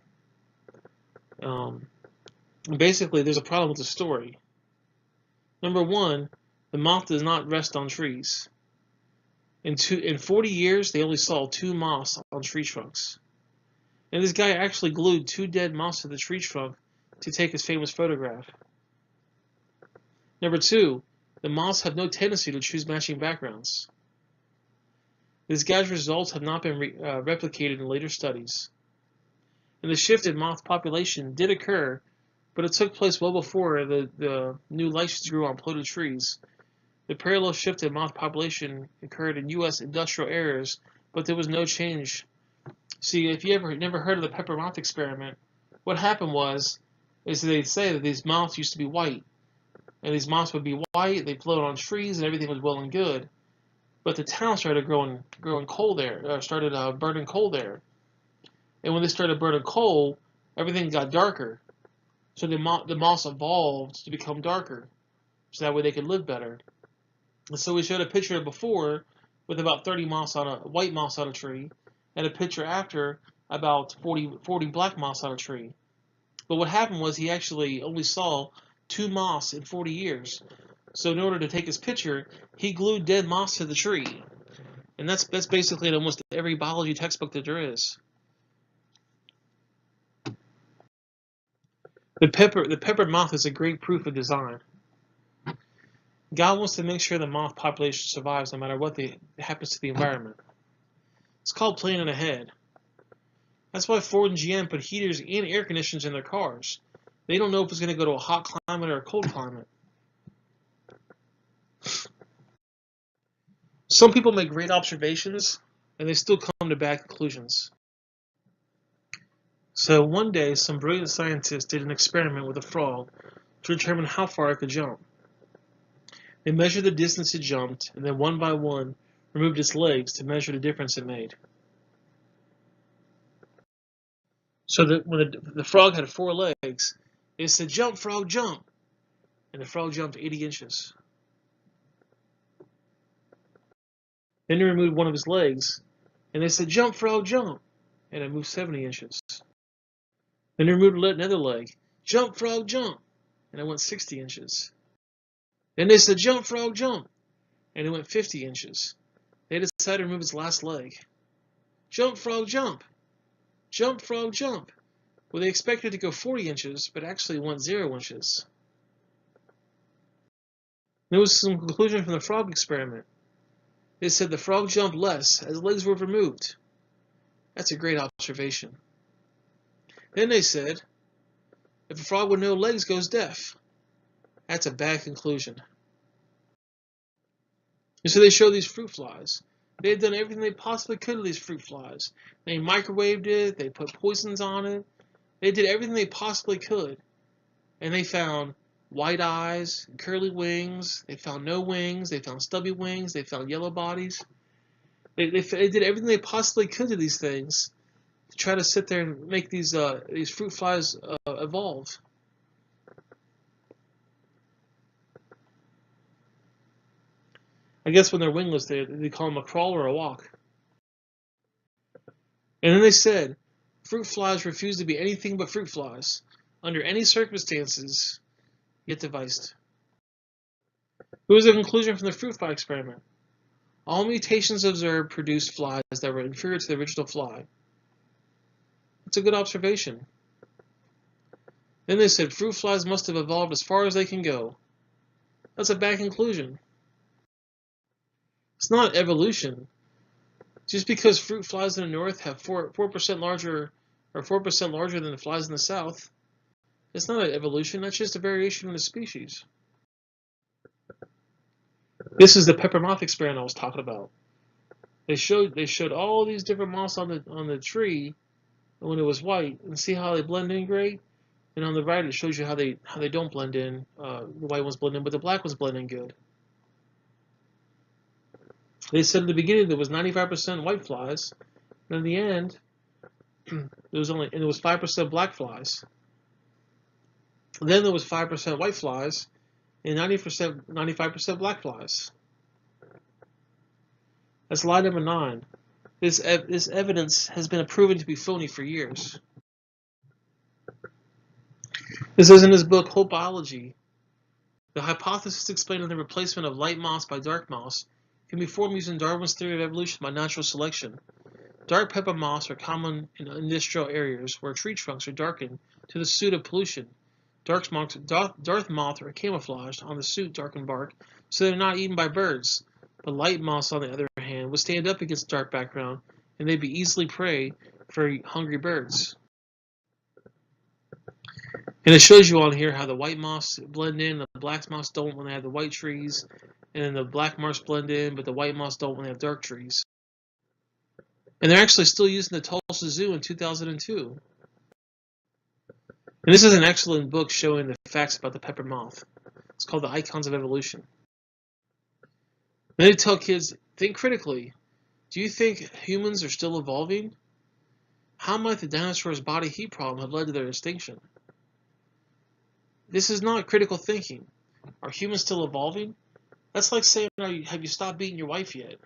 Basically, there's a problem with the story. Number one, the moth does not rest on trees. In 40 years, they only saw 2 moths on tree trunks. And this guy actually glued 2 dead moths to the tree trunk to take his famous photograph. Number 2, the moths have no tendency to choose matching backgrounds. This guy's results have not been replicated in later studies. And the shift in moth population did occur, but it took place well before the new lichens grew on polluted trees. The parallel shift in moth population occurred in U.S. industrial areas, but there was no change. See, if you never heard of the pepper moth experiment, what happened is they say that these moths used to be white. And these moths would be white, they floated on trees, and everything was well and good. But the town started growing coal there, started burning coal there. And when they started burning coal, everything got darker. So the moths evolved to become darker, so that way they could live better. And so we showed a picture before with about 30 white moths on a tree, and a picture after about 40 black moths on a tree. But what happened was he actually only saw 2 moths in 40 years. So in order to take his picture, he glued dead moths to the tree. And that's basically in almost every biology textbook that there is. The pepper moth is a great proof of design. God wants to make sure the moth population survives no matter what happens to the environment. It's called planning ahead. That's why Ford and GM put heaters and air conditioners in their cars. They don't know if it's going to go to a hot climate or a cold climate. Some people make great observations, and they still come to bad conclusions. So one day, some brilliant scientists did an experiment with a frog to determine how far it could jump. They measured the distance it jumped, and then one by one removed its legs to measure the difference it made. So that when the frog had 4 legs, they said, "Jump, frog, jump!" And the frog jumped 80 inches. Then they removed one of his legs, and they said, "Jump, frog, jump!" And it moved 70 inches. Then they removed another leg. "Jump, frog, jump!" And it went 60 inches. Then they said, "Jump, frog, jump!" And it went 50 inches. They decided to remove its last leg. "Jump, frog, jump! Jump, frog, jump!" Well, they expected it to go 40 inches, but actually went 0 inches. There was some conclusion from the frog experiment. They said the frog jumped less as legs were removed. That's a great observation. Then they said, if a frog with no legs goes deaf. That's a bad conclusion. And so they showed these fruit flies. They had done everything they possibly could to these fruit flies. They microwaved it, they put poisons on it. They did everything they possibly could. And they found white eyes, curly wings, they found no wings, they found stubby wings, they found yellow bodies. They did everything they possibly could to these things to try to sit there and make these fruit flies evolve. I guess when they're wingless, they call them a crawl or a walk. And then they said, fruit flies refuse to be anything but fruit flies, under any circumstances, yet devised. It was the conclusion from the fruit fly experiment. All mutations observed produced flies that were inferior to the original fly. It's a good observation. Then they said fruit flies must have evolved as far as they can go. That's a bad conclusion. It's not evolution. Just because fruit flies in the north have 4% larger or 4% larger than the flies in the south, it's not an evolution. That's just a variation in the species. This is the pepper moth experiment I was talking about. They showed all these different moths on the tree when it was white, and see how they blend in great. And on the right, it shows you how they don't blend in. The white ones blend in, but the black ones blend in good. They said in the beginning there was 95% white flies, and in the end, there was 5% black flies. Then there was 5% white flies, and 95% black flies. That's lie number 9. This evidence has been proven to be phony for years. This is in his book, Hope Biology. The hypothesis explaining the replacement of light moths by dark moths can be formed using Darwin's theory of evolution by natural selection. Dark pepper moths are common in industrial areas where tree trunks are darkened to the suit of pollution. Dark moths are camouflaged on the suit darkened bark so they're not eaten by birds. But light moths, on the other hand, would stand up against dark background and they'd be easily prey for hungry birds. And it shows you on here how the white moths blend in, the black moths don't when they have the white trees, and then the black moths blend in, but the white moths don't when they have dark trees. And they're actually still using the Tulsa Zoo in 2002. And this is an excellent book showing the facts about the pepper moth. It's called The Icons of Evolution. And they tell kids, think critically. Do you think humans are still evolving? How might the dinosaurs' body heat problem have led to their extinction? This is not critical thinking. Are humans still evolving? That's like saying, have you stopped beating your wife yet?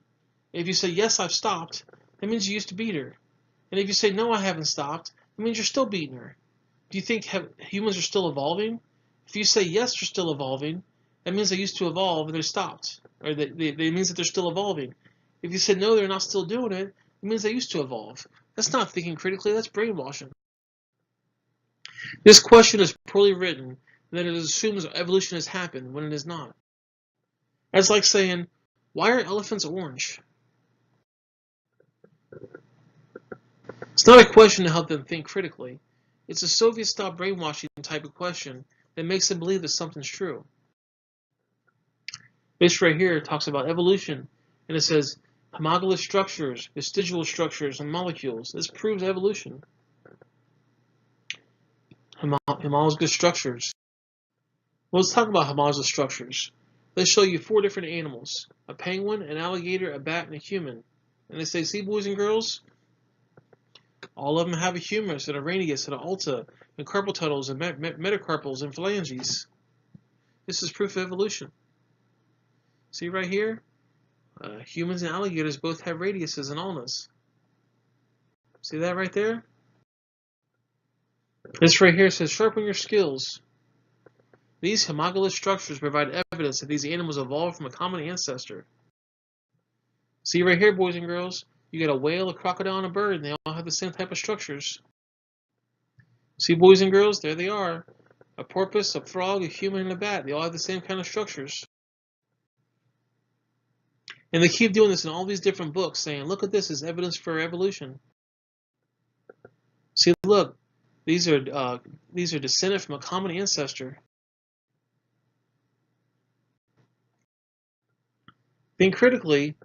If you say, yes, I've stopped, that means you used to beat her. And if you say, no, I haven't stopped, that means you're still beating her. Do you think humans are still evolving? If you say, yes, they're still evolving, that means they used to evolve and they stopped. Or that means that they're still evolving. If you said, no, they're not still doing it, it means they used to evolve. That's not thinking critically, that's brainwashing. This question is poorly written, and that it assumes evolution has happened when it is not. That's like saying, why are elephants orange? It's not a question to help them think critically. It's a Soviet-style brainwashing type of question that makes them believe that something's true. This right here talks about evolution, and it says homologous structures, vestigial structures, and molecules. This proves evolution. Homologous structures. Well, let's talk about homologous structures. Let's show you 4 different animals: a penguin, an alligator, a bat, and a human. And they say, see, boys and girls, all of them have a humerus and a radius and an ulta and carpal tunnels and metacarpals and phalanges. This is proof of evolution. See right here? Humans and alligators both have radiuses and ulnas. See that right there? This right here says, sharpen your skills. These homologous structures provide evidence that these animals evolved from a common ancestor. See right here, boys and girls? You got a whale, a crocodile, and a bird, and they all have the same type of structures. See, boys and girls? There they are. A porpoise, a frog, a human, and a bat. They all have the same kind of structures. And they keep doing this in all these different books, saying, look at this as evidence for evolution. See, look. These are descended from a common ancestor. Think critically.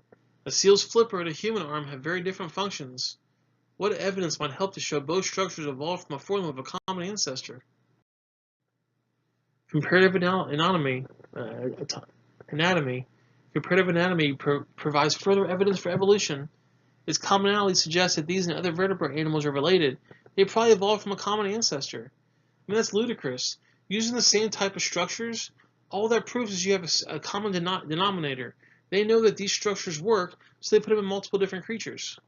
A seal's flipper and a human arm have very different functions. What evidence might help to show both structures evolved from a form of a common ancestor? Comparative anatomy provides further evidence for evolution. Its commonality suggests that these and other vertebrate animals are related. They probably evolved from a common ancestor. I mean, that's ludicrous. Using the same type of structures, all that proves is you have a common denominator. They know that these structures work, so they put them in multiple different creatures.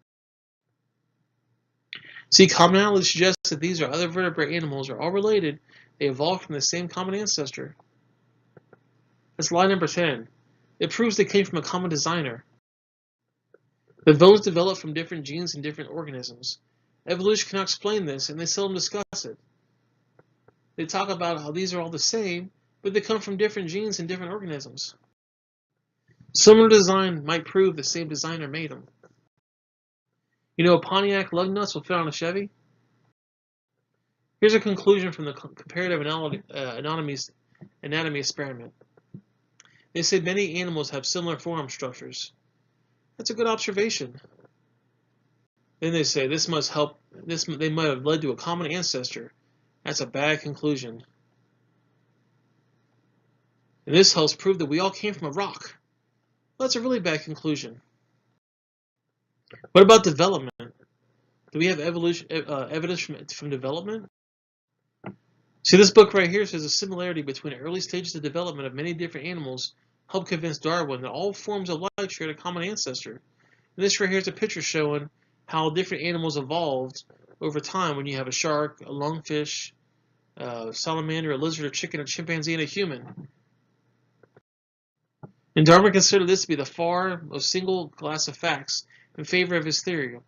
See, commonality suggests that these or other vertebrate animals are all related. They evolved from the same common ancestor. That's lie number 10. It proves they came from a common designer. The bones develop from different genes in different organisms. Evolution cannot explain this, and they seldom discuss it. They talk about how these are all the same, but they come from different genes in different organisms. Similar design might prove the same designer made them. You know, a Pontiac lug nuts will fit on a Chevy? Here's a conclusion from the comparative anatomy experiment. They say many animals have similar form structures. That's a good observation. Then they say they might have led to a common ancestor. That's a bad conclusion. And this helps prove that we all came from a rock. Well, that's a really bad conclusion. What about development? Do we have evidence from development? See, this book right here says a similarity between early stages of development of many different animals helped convince Darwin that all forms of life shared a common ancestor. And this right here is a picture showing how different animals evolved over time when you have a shark, a lungfish, a salamander, a lizard, a chicken, a chimpanzee, and a human. And Darwin considered this to be the far most single glass of facts in favor of his theory.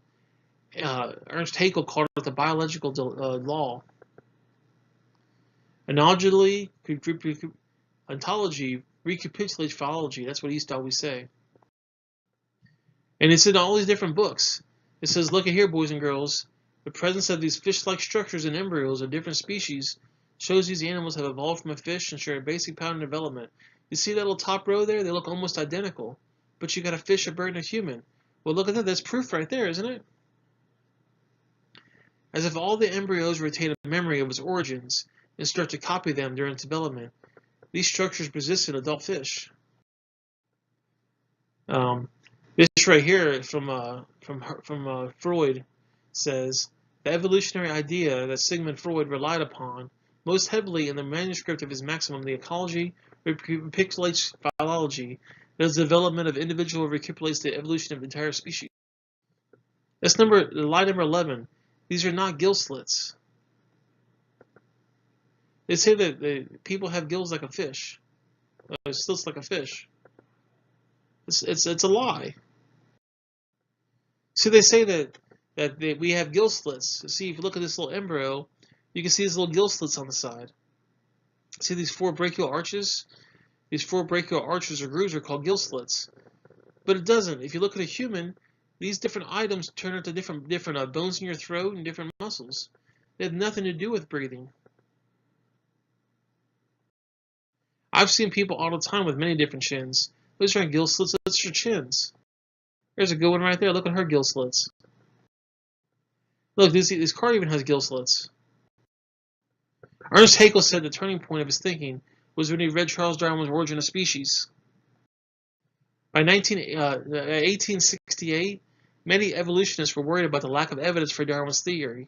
Ernst Haeckel called it the biological law. Ontology recapitulates philology. That's what he used to always say. And it's in all these different books. It says, look at here, boys and girls. The presence of these fish-like structures in embryos of different species shows these animals have evolved from a fish and share a basic pattern of development. You see that little top row there? They look almost identical. But you got a fish, a bird, and a human. Well, look at that. That's proof right there, isn't it? As if all the embryos retain a memory of its origins and start to copy them during its development. These structures persist in adult fish. This right here from Freud says the evolutionary idea that Sigmund Freud relied upon most heavily in the manuscript of his Maximum, the ecology recapitulates philology. That is the development of individual recapitulates the evolution of the entire species. That's lie number 11. These are not gill slits. They say that people have gills like a fish. Slits like a fish. It's a lie. See, they say that we have gill slits. See, if you look at this little embryo, you can see these little gill slits on the side. See these 4 brachial arches? These 4 brachial arches or grooves are called gill slits. But it doesn't. If you look at a human, these different items turn into different bones in your throat and different muscles. They have nothing to do with breathing. I've seen people all the time with many different chins. Those aren't gill slits, that's your chins. There's a good one right there. Look at her gill slits. Look, this car even has gill slits. Ernst Haeckel said the turning point of his thinking was when he read Charles Darwin's Origin of Species. By 1868, many evolutionists were worried about the lack of evidence for Darwin's theory.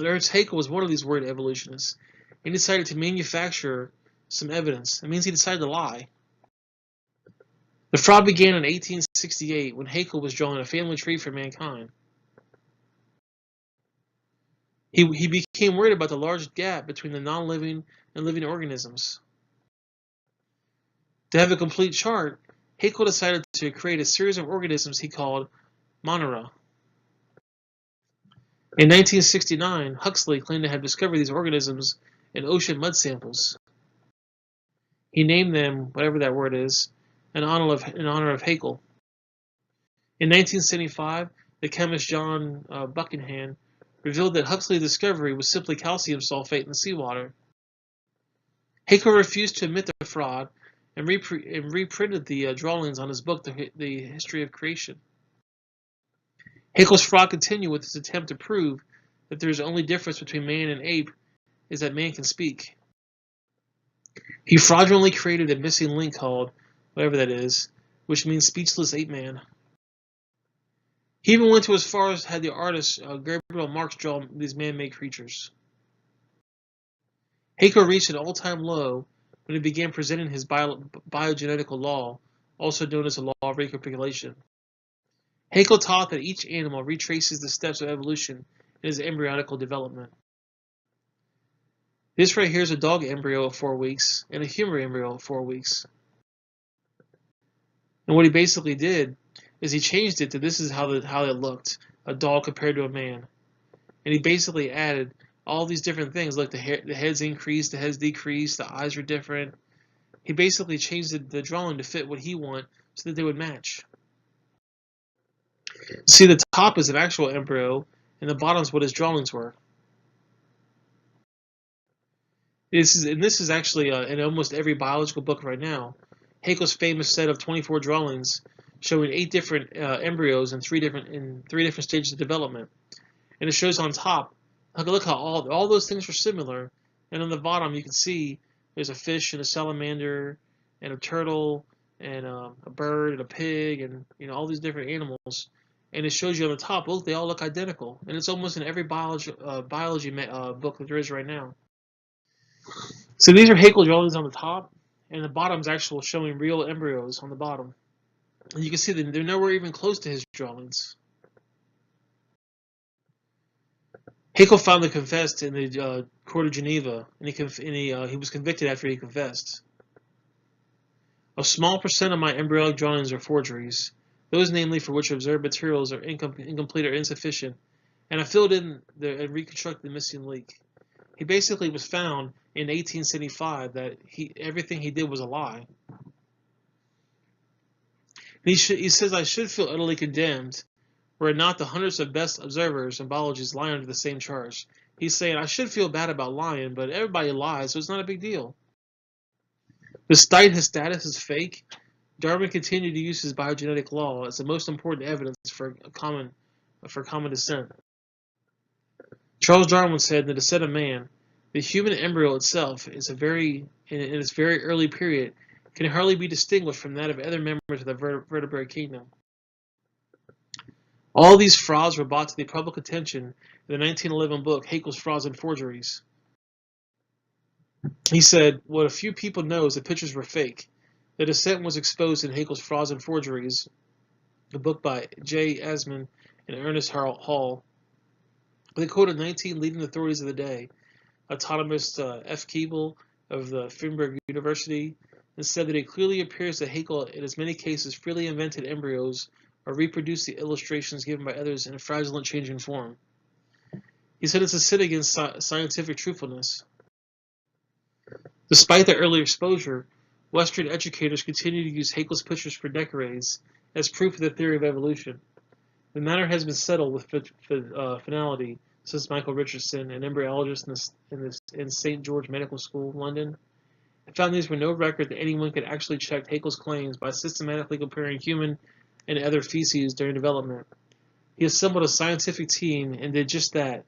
Ernst Haeckel was one of these worried evolutionists. He decided to manufacture some evidence. It means he decided to lie. The fraud began in 1868 when Haeckel was drawing a family tree for mankind. He became worried about the large gap between the non-living and living organisms. To have a complete chart, Haeckel decided to create a series of organisms he called Monera. In 1969, Huxley claimed to have discovered these organisms in ocean mud samples. He named them, whatever that word is, in honor of Haeckel. In 1975, the chemist John Buckingham revealed that Huxley's discovery was simply calcium sulfate in the seawater. Haeckel refused to admit the fraud and reprinted the drawings on his book, The History of Creation. Haeckel's fraud continued with his attempt to prove that the only difference between man and ape is that man can speak. He fraudulently created a missing link called, whatever that is, which means speechless ape man. He even went to as far as had the artist Gabriel Marx draw these man-made creatures. Haeckel reached an all-time low when he began presenting his biogenetical law, also known as the law of recapitulation. Haeckel taught that each animal retraces the steps of evolution in its embryonical development. This right here is a dog embryo at 4 weeks and a human embryo at 4 weeks. And what he basically did is he changed it to this is how it looked, a dog compared to a man. And he basically added all these different things, like the heads increased, the heads decreased, the eyes were different. He basically changed the drawing to fit what he wanted so that they would match. See, the top is an actual embryo, and the bottom is what his drawings were. This is actually in almost every biological book right now. Haeckel's famous set of 24 drawings showing 8 different embryos in three different stages of development, and it shows on top. Look how all those things are similar, and on the bottom you can see there's a fish and a salamander and a turtle and a bird and a pig and all these different animals, and it shows you on the top. Look, they all look identical, and it's almost in every biology book that there is right now. So these are Haeckel drawings on the top, and the bottom is actual showing real embryos on the bottom. And you can see that they're nowhere even close to his drawings. Haeckel finally confessed in the court of Geneva, and he was convicted after he confessed. A small percent of my embryonic drawings are forgeries, those namely for which observed materials are incomplete or insufficient, and I filled in and reconstructed the missing link. He basically was found in 1875 that everything he did was a lie. He says, I should feel utterly condemned were it not the hundreds of best observers and biologists lie under the same charge. He's saying, I should feel bad about lying, but everybody lies, so it's not a big deal. Despite his status as fake, Darwin continued to use his biogenetic law as the most important evidence for common descent. Charles Darwin said in The Descent of Man, the human embryo itself in its very early period can hardly be distinguished from that of other members of the vertebrate kingdom. All these frauds were brought to the public attention in the 1911 book Haeckel's Frauds and Forgeries. He said, what a few people know is the pictures were fake. The descent was exposed in Haeckel's Frauds and Forgeries, a book by J. Asman and Ernest Hall. They quoted 19 leading authorities of the day, autonomist F. Keeble of the Feinberg University, and said that it clearly appears that Haeckel, in as many cases, freely invented embryos or reproduced the illustrations given by others in a fraudulent changing form. He said it's a sin against scientific truthfulness. Despite their early exposure, Western educators continue to use Haeckel's pictures for decades as proof of the theory of evolution. The matter has been settled with finality, says Michael Richardson, an embryologist in St. George Medical School, London. I found these were no record that anyone could actually check Haeckel's claims by systematically comparing human and other feces during development. He assembled a scientific team and did just that.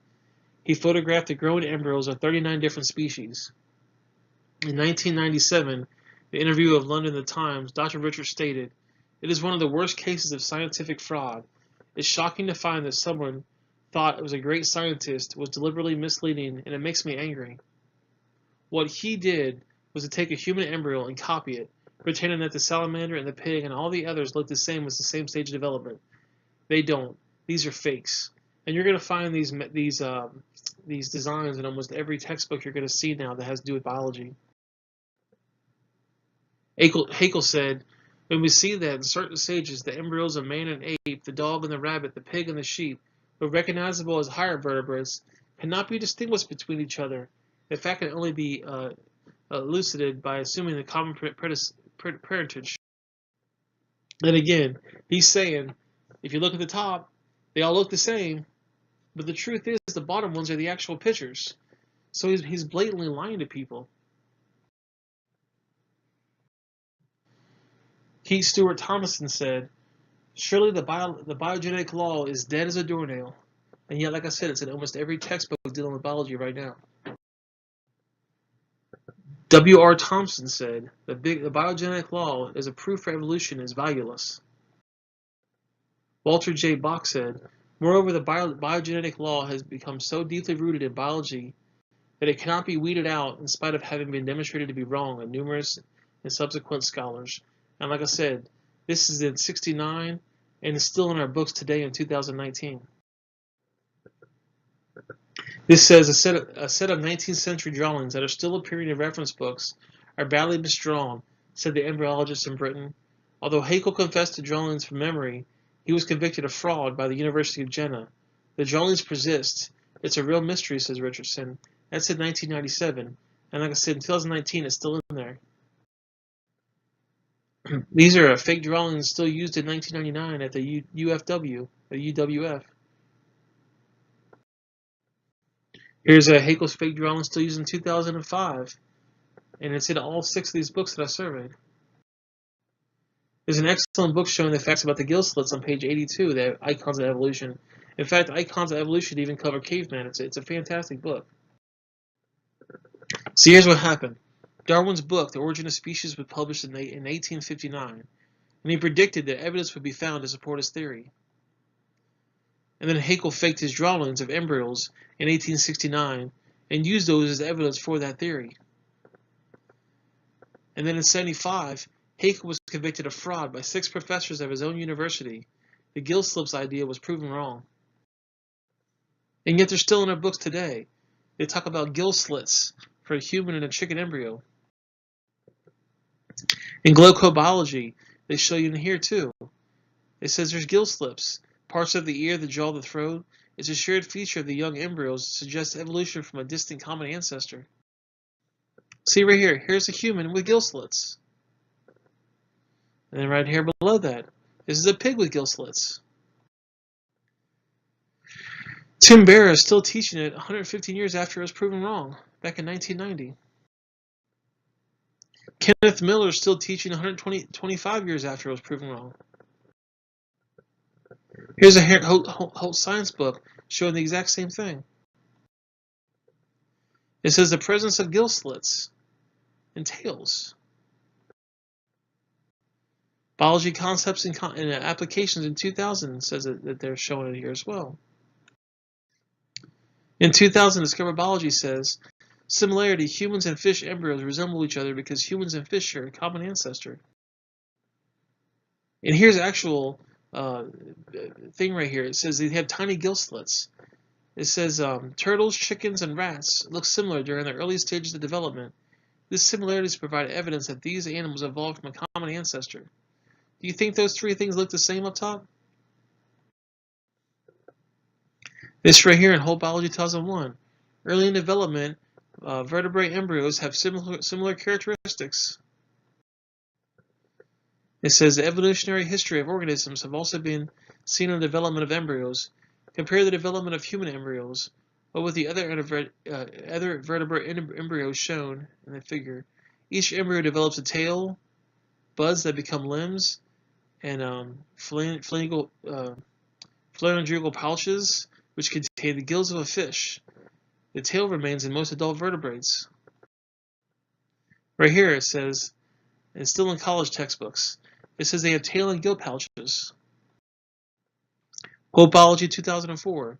He photographed the growing embryos of 39 different species. In 1997, the interview of London The Times, Dr. Richards stated, It is one of the worst cases of scientific fraud. It's shocking to find that someone thought it was a great scientist was deliberately misleading, and it makes me angry. What he did was to take a human embryo and copy it, pretending that the salamander and the pig and all the others look the same as the same stage of development. They don't. These are fakes. And you're going to find these designs in almost every textbook you're going to see now that has to do with biology. Haeckel said, when we see that in certain stages the embryos of man and ape, the dog and the rabbit, the pig and the sheep, though recognizable as higher vertebrates, cannot be distinguished between each other. In fact, can only be elucidated by assuming the common parentage. Then again, he's saying, if you look at the top, they all look the same, but the truth is the bottom ones are the actual pictures. So he's blatantly lying to people. Keith Stewart Thomason said, surely the biogenetic law is dead as a doornail. And yet, like I said, it's in almost every textbook dealing with biology right now. W.R. Thompson said, the biogenetic law as a proof for evolution is valueless. Walter J. Bach said, moreover, the biogenetic law has become so deeply rooted in biology that it cannot be weeded out in spite of having been demonstrated to be wrong by numerous and subsequent scholars. And like I said, this is in '69 and is still in our books today in 2019. This says a set of 19th century drawings that are still appearing in reference books are badly misdrawn, said the embryologist in Britain. Although Haeckel confessed to drawings from memory, he was convicted of fraud by the University of Jena. The drawings persist. It's a real mystery, says Richardson. That's in 1997. And like I said, in 2019, it's still in there. These are fake drawings still used in 1999 at the UFW, the UWF. Here's a Haeckel's fake drawing still used in 2005. And it's in all 6 of these books that I surveyed. There's an excellent book showing the facts about the gill slits on page 82, the Icons of Evolution. In fact, Icons of Evolution even cover caveman. It's a fantastic book. So here's what happened. Darwin's book, The Origin of Species, was published in 1859, and he predicted that evidence would be found to support his theory. And then Haeckel faked his drawings of embryos in 1869 and used those as evidence for that theory. And then in 1975, Haeckel was convicted of fraud by 6 professors of his own university. The gill slips idea was proven wrong. And yet they're still in our books today. They talk about gill slits for a human and a chicken embryo. In Glycobiology, they show you in here too. It says there's gill slips, parts of the ear, the jaw, the throat. It's a shared feature of the young embryos that suggests evolution from a distant common ancestor. See right here, here's a human with gill slits. And then right here below that, this is a pig with gill slits. Tim Barra is still teaching it 115 years after it was proven wrong, back in 1990. Kenneth Miller is still teaching 125 years after it was proven wrong. Here's a Holt Science book showing the exact same thing. It says the presence of gill slits and tails. Biology Concepts and Applications in 2000 says that they're showing it here as well. In 2000, Discover Biology says, similarity, humans and fish embryos resemble each other because humans and fish share a common ancestor. And here's actual thing right here. It says they have tiny gill slits. It says turtles, chickens, and rats look similar during their early stages of development. This similarities provide evidence that these animals evolved from a common ancestor. Do you think those 3 things look the same up top? This right here in Whole Biology 2001. Early in development, vertebrate embryos have similar characteristics. It says the evolutionary history of organisms have also been seen in the development of embryos. Compare the development of human embryos, but with the other vertebrate embryos shown in the figure. Each embryo develops a tail, buds that become limbs, and phalangeal pouches, which contain the gills of a fish. The tail remains in most adult vertebrates. Right here it says, and still in college textbooks, It says they have tail and gill pouches. Quote Biology 2004.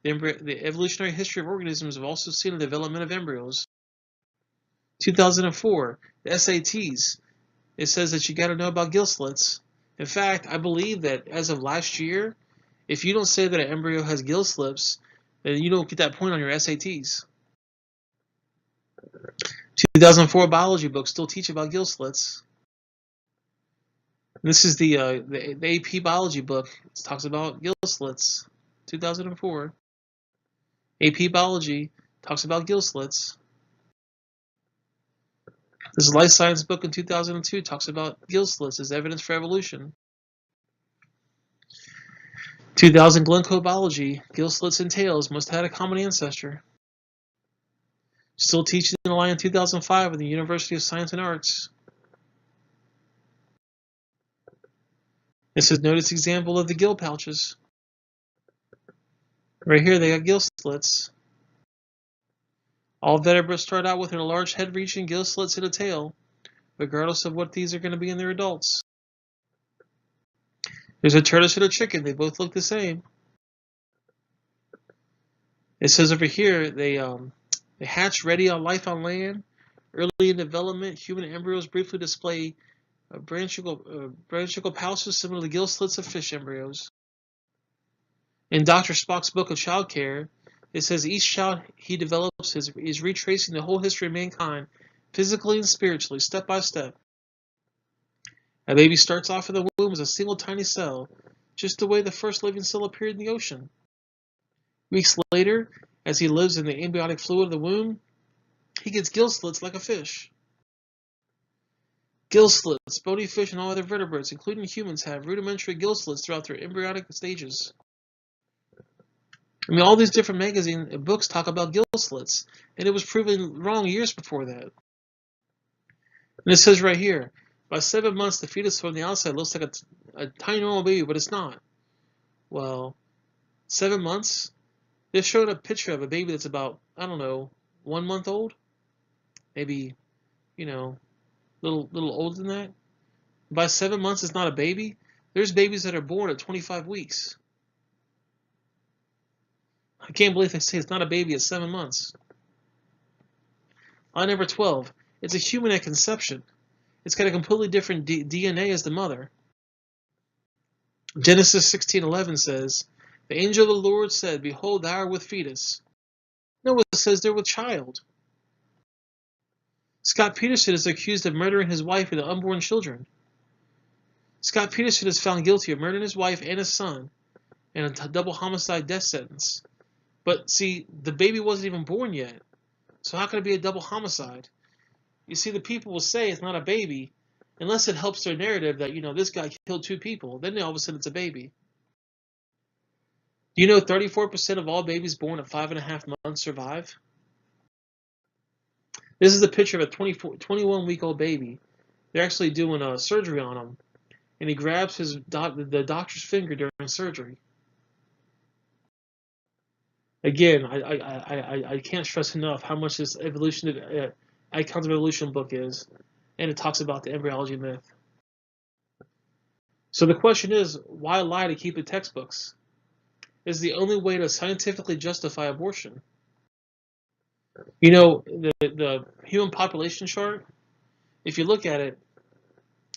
The evolutionary history of organisms have also seen the development of embryos. 2004. The SATs. It says that you got to know about gill slits. In fact, I believe that as of last year, if you don't say that an embryo has gill slits, then you don't get that point on your SATs. 2004 biology book still teach about gill slits. This is the AP biology book. It talks about gill slits. 2004. AP biology talks about gill slits. This life science book in 2002 talks about gill slits as evidence for evolution. 2000 Glencoe biology, gill slits and tails must have had a common ancestor. Still teaching in line in 2005 at the University of Science and Arts. This is notice example of the gill pouches. Right here they got gill slits. All vertebrates start out with a large head region, gill slits, and a tail, regardless of what these are going to be in their adults. There's a tortoise and a chicken. They both look the same. It says over here they hatch ready on life on land. Early in development, human embryos briefly display branchial pouches similar to gill slits of fish embryos. In Dr. Spock's book of Child Care, it says each child he develops is retracing the whole history of mankind, physically and spiritually, step by step. A baby starts off in the womb as a single tiny cell, just the way the first living cell appeared in the ocean. Weeks later, as he lives in the amniotic fluid of the womb, he gets gill slits like a fish. Gill slits, bony fish, and all other vertebrates, including humans, have rudimentary gill slits throughout their embryonic stages. I mean, all these different magazine books talk about gill slits, and it was proven wrong years before that. And it says right here, by 7 months, the fetus from the outside looks like a tiny normal baby, but it's not. Well, 7 months? They're showing a picture of a baby that's about, I don't know, 1 month old? Maybe, little older than that? By 7 months, it's not a baby? There's babies that are born at 25 weeks. I can't believe they say it's not a baby at 7 months. Line number 12. It's a human at conception. It's got a completely different DNA as the mother. Genesis 16:11 says, the angel of the Lord said, behold, thou art with fetus. No, it says they're with child. Scott Peterson is accused of murdering his wife and the unborn children. Scott Peterson is found guilty of murdering his wife and his son in a double homicide death sentence. But see, the baby wasn't even born yet. So how can it be a double homicide? You see, the people will say it's not a baby unless it helps their narrative that, this guy killed 2 people. Then all of a sudden it's a baby. Do you know 34% of all babies born at 5.5 months survive? This is a picture of a 21-week-old baby. They're actually doing a surgery on him. And he grabs the doctor's finger during surgery. Again, I can't stress enough how much this Icons of Evolution book is, and it talks about the embryology myth. So the question is, why lie to keep the textbooks? It's the only way to scientifically justify abortion. The human population chart, if you look at it,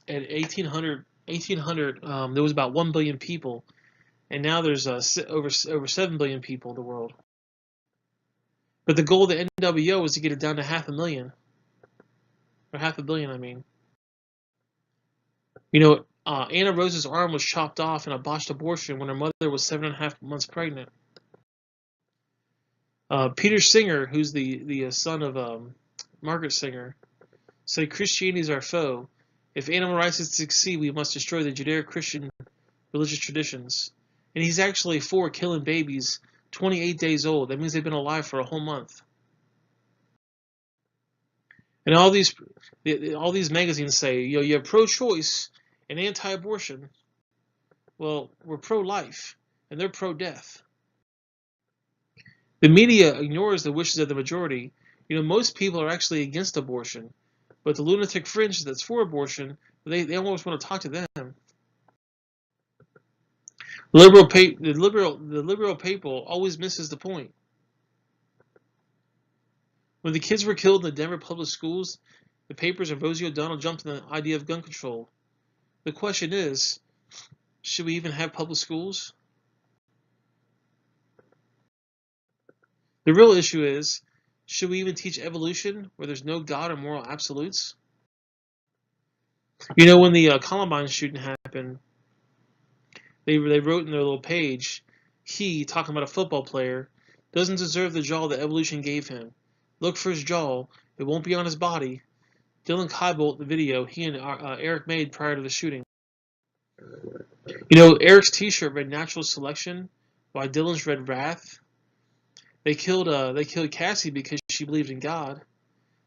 at 1800, there was about 1 billion people, and now there's over 7 billion people in the world. But the goal of the NWO was to get it down to 500,000. Or 500 million, I mean. Anna Rose's arm was chopped off in a botched abortion when her mother was 7.5 months pregnant. Peter Singer, who's the son of Margaret Singer, said Christianity is our foe. If animal rights is to succeed, we must destroy the Judeo-Christian religious traditions. And he's actually for killing babies 28 days old. That means they've been alive for a whole month. And all these magazines say, you're pro-choice and anti-abortion. Well, we're pro-life, and they're pro-death. The media ignores the wishes of the majority. Most people are actually against abortion, but the lunatic fringe that's for abortion, they almost want to talk to them. The liberal people always misses the point. When the kids were killed in the Denver public schools, the papers and Rosie O'Donnell jumped on the idea of gun control. The question is, should we even have public schools? The real issue is, should we even teach evolution where there's no God or moral absolutes? When the Columbine shooting happened, they wrote in their little page, he, talking about a football player, doesn't deserve the jaw that evolution gave him. Look for his jaw. It won't be on his body. Dylan Klebold, the video he and Eric made prior to the shooting. Eric's T-shirt read "Natural Selection," while Dylan's read "Wrath." They killed Cassie because she believed in God.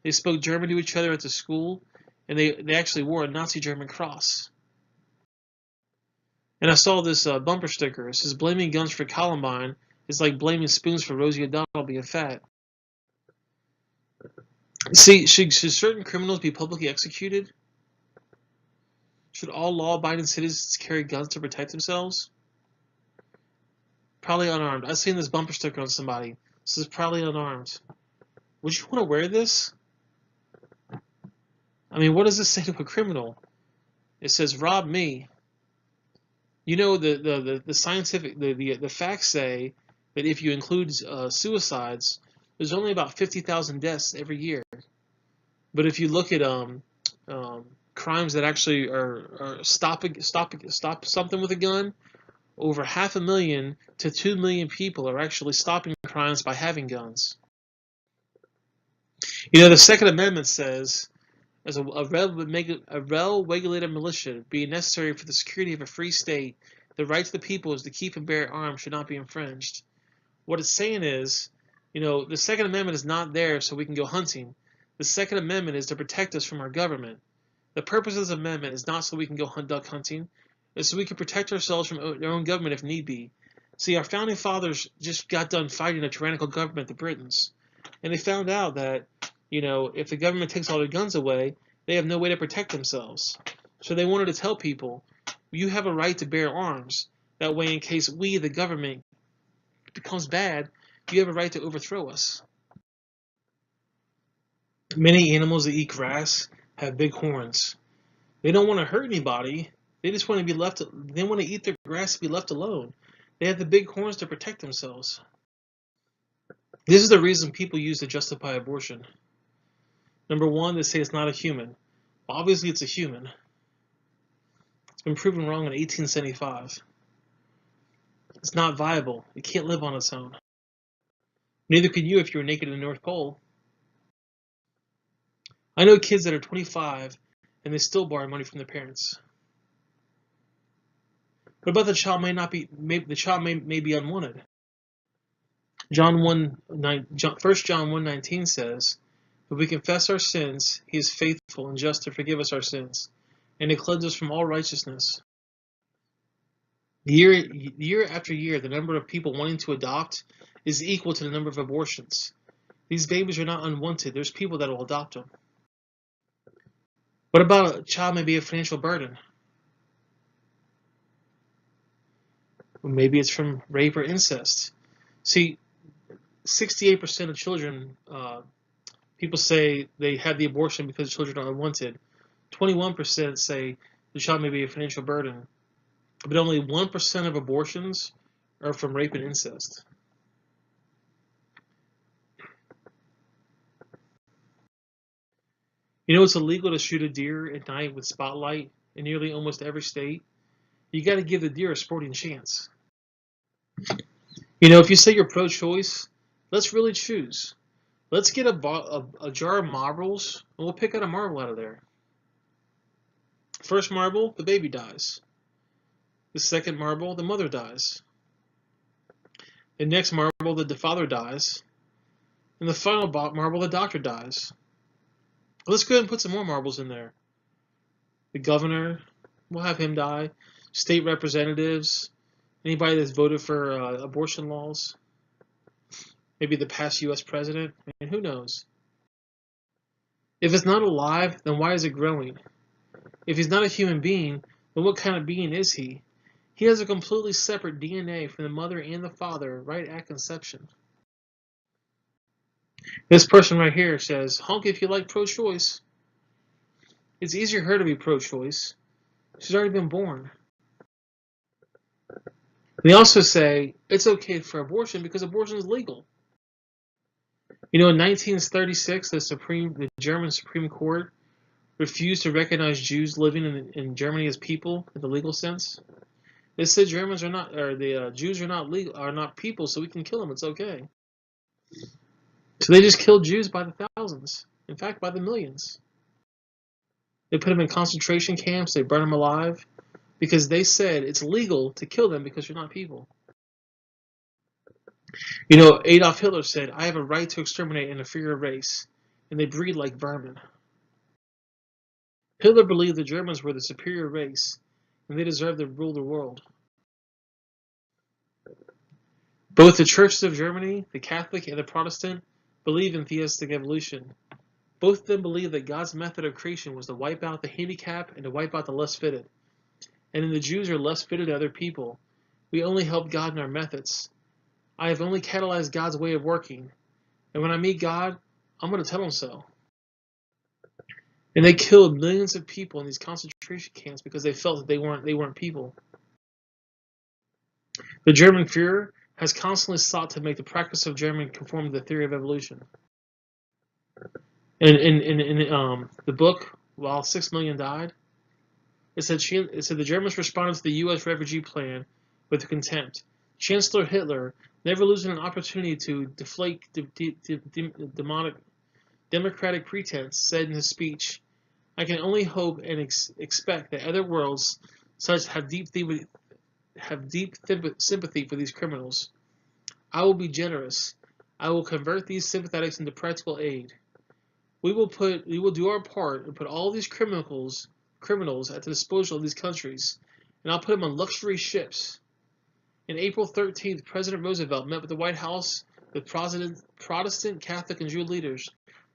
They spoke German to each other at the school, and they actually wore a Nazi German cross. And I saw this bumper sticker. It says, "Blaming guns for Columbine is like blaming spoons for Rosie O'Donnell being fat." See, should certain criminals be publicly executed? Should all law-abiding citizens carry guns to protect themselves? Probably unarmed. I've seen this bumper sticker on somebody. It says probably unarmed. Would you want to wear this? I mean, what does this say to a criminal? It says, "Rob me." The scientific the facts say that if you include suicides, there's only about 50,000 deaths every year. But if you look at crimes that actually are stop something with a gun, over 500,000 to 2 million people are actually stopping crimes by having guns. The Second Amendment says, as a well-regulated militia being necessary for the security of a free state, the right to the people is to keep and bear arms should not be infringed. What it's saying is, the Second Amendment is not there so we can go hunting. The Second Amendment is to protect us from our government. The purpose of this amendment is not so we can go duck hunting. It's so we can protect ourselves from our own government if need be. See, our founding fathers just got done fighting a tyrannical government, the Britons. And they found out that, if the government takes all their guns away, they have no way to protect themselves. So they wanted to tell people, you have a right to bear arms. That way, in case we, the government, becomes bad, you have a right to overthrow us. Many animals that eat grass have big horns. They don't want to hurt anybody. They just want to be left. They want to eat their grass to be left alone. They have the big horns to protect themselves. This is the reason people use to justify abortion. Number one, they say it's not a human. Well, obviously, it's a human. It's been proven wrong in 1875. It's not viable. It can't live on its own. Neither could you if you were naked in the North Pole. I know kids that are 25 and they still borrow money from their parents. What about the child may be unwanted? 1 John 1:19 says, "If we confess our sins, he is faithful and just to forgive us our sins, and to cleanse us from all righteousness." Year after year, the number of people wanting to adopt is equal to the number of abortions. These babies are not unwanted. There's people that will adopt them. What about a child may be a financial burden? Well, maybe it's from rape or incest. See, 68% of children, people say they have the abortion because children are unwanted. 21% say the child may be a financial burden. But only 1% of abortions are from rape and incest. It's illegal to shoot a deer at night with spotlight in nearly almost every state. You got to give the deer a sporting chance. If you say you're pro-choice, let's really choose. Let's get a jar of marbles, and we'll pick out a marble out of there. First marble, the baby dies. The second marble, the mother dies. The next marble, the father dies. And the final marble, the doctor dies. Let's go ahead and put some more marbles in there. The governor, we'll have him die. State representatives, anybody that's voted for abortion laws. Maybe the past U.S. president. And who knows? If it's not alive, then why is it growing? If he's not a human being, then what kind of being is he? He has a completely separate DNA from the mother and the father right at conception. This person right here says, honk if you like pro-choice. It's easier for her to be pro-choice. She's already been born. They also say it's okay for abortion because abortion is legal. You know, in 1936, the German Supreme Court refused to recognize Jews living in Germany as people in the legal sense. They said Germans are not, or the Jews are not legal, are not people, so we can kill them. It's okay. So they just killed Jews by the thousands. In fact, by the millions. They put them in concentration camps. They burned them alive because they said it's legal to kill them because you're not people. You know, Adolf Hitler said, I have a right to exterminate an inferior race, and they breed like vermin. Hitler believed the Germans were the superior race, and they deserved to rule the world. Both the churches of Germany, the Catholic and the Protestant, believe in theistic evolution. Both of them believe that God's method of creation was to wipe out the handicapped and to wipe out the less fitted. And then the Jews are less fitted than other people. We only help God in our methods. I have only catalyzed God's way of working. And when I meet God, I'm going to tell him so. And they killed millions of people in these concentration camps because they felt that they weren't people. The German Führer has constantly sought to make the practice of German conform to the theory of evolution. In the book, While 6 Million Died, it said the Germans responded to the U.S. refugee plan with contempt. Chancellor Hitler, never losing an opportunity to deflate democratic pretense, said in his speech, I can only hope and expect that other worlds such have deep sympathy for these criminals. I will be generous. I will convert these sympathetics into practical aid. We will do our part and put all these criminals at the disposal of these countries, and I'll put them on luxury ships. On April 13th, President Roosevelt met with the White House with Protestant, Catholic, and Jew leaders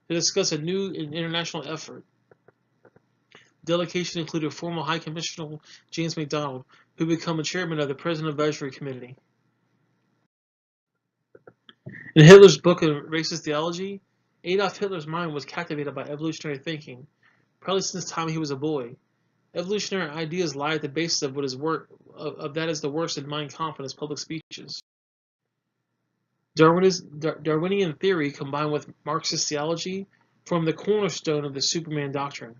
to discuss a new international effort. The delegation included former High Commissioner James MacDonald, who became a chairman of the President Advisory Committee. In Hitler's book of Racist Theology, Adolf Hitler's mind was captivated by evolutionary thinking, probably since the time he was a boy. Evolutionary ideas lie at the basis of what is that is the worst in Mein Kampf and his public speeches. Darwinian theory combined with Marxist theology form the cornerstone of the Superman doctrine.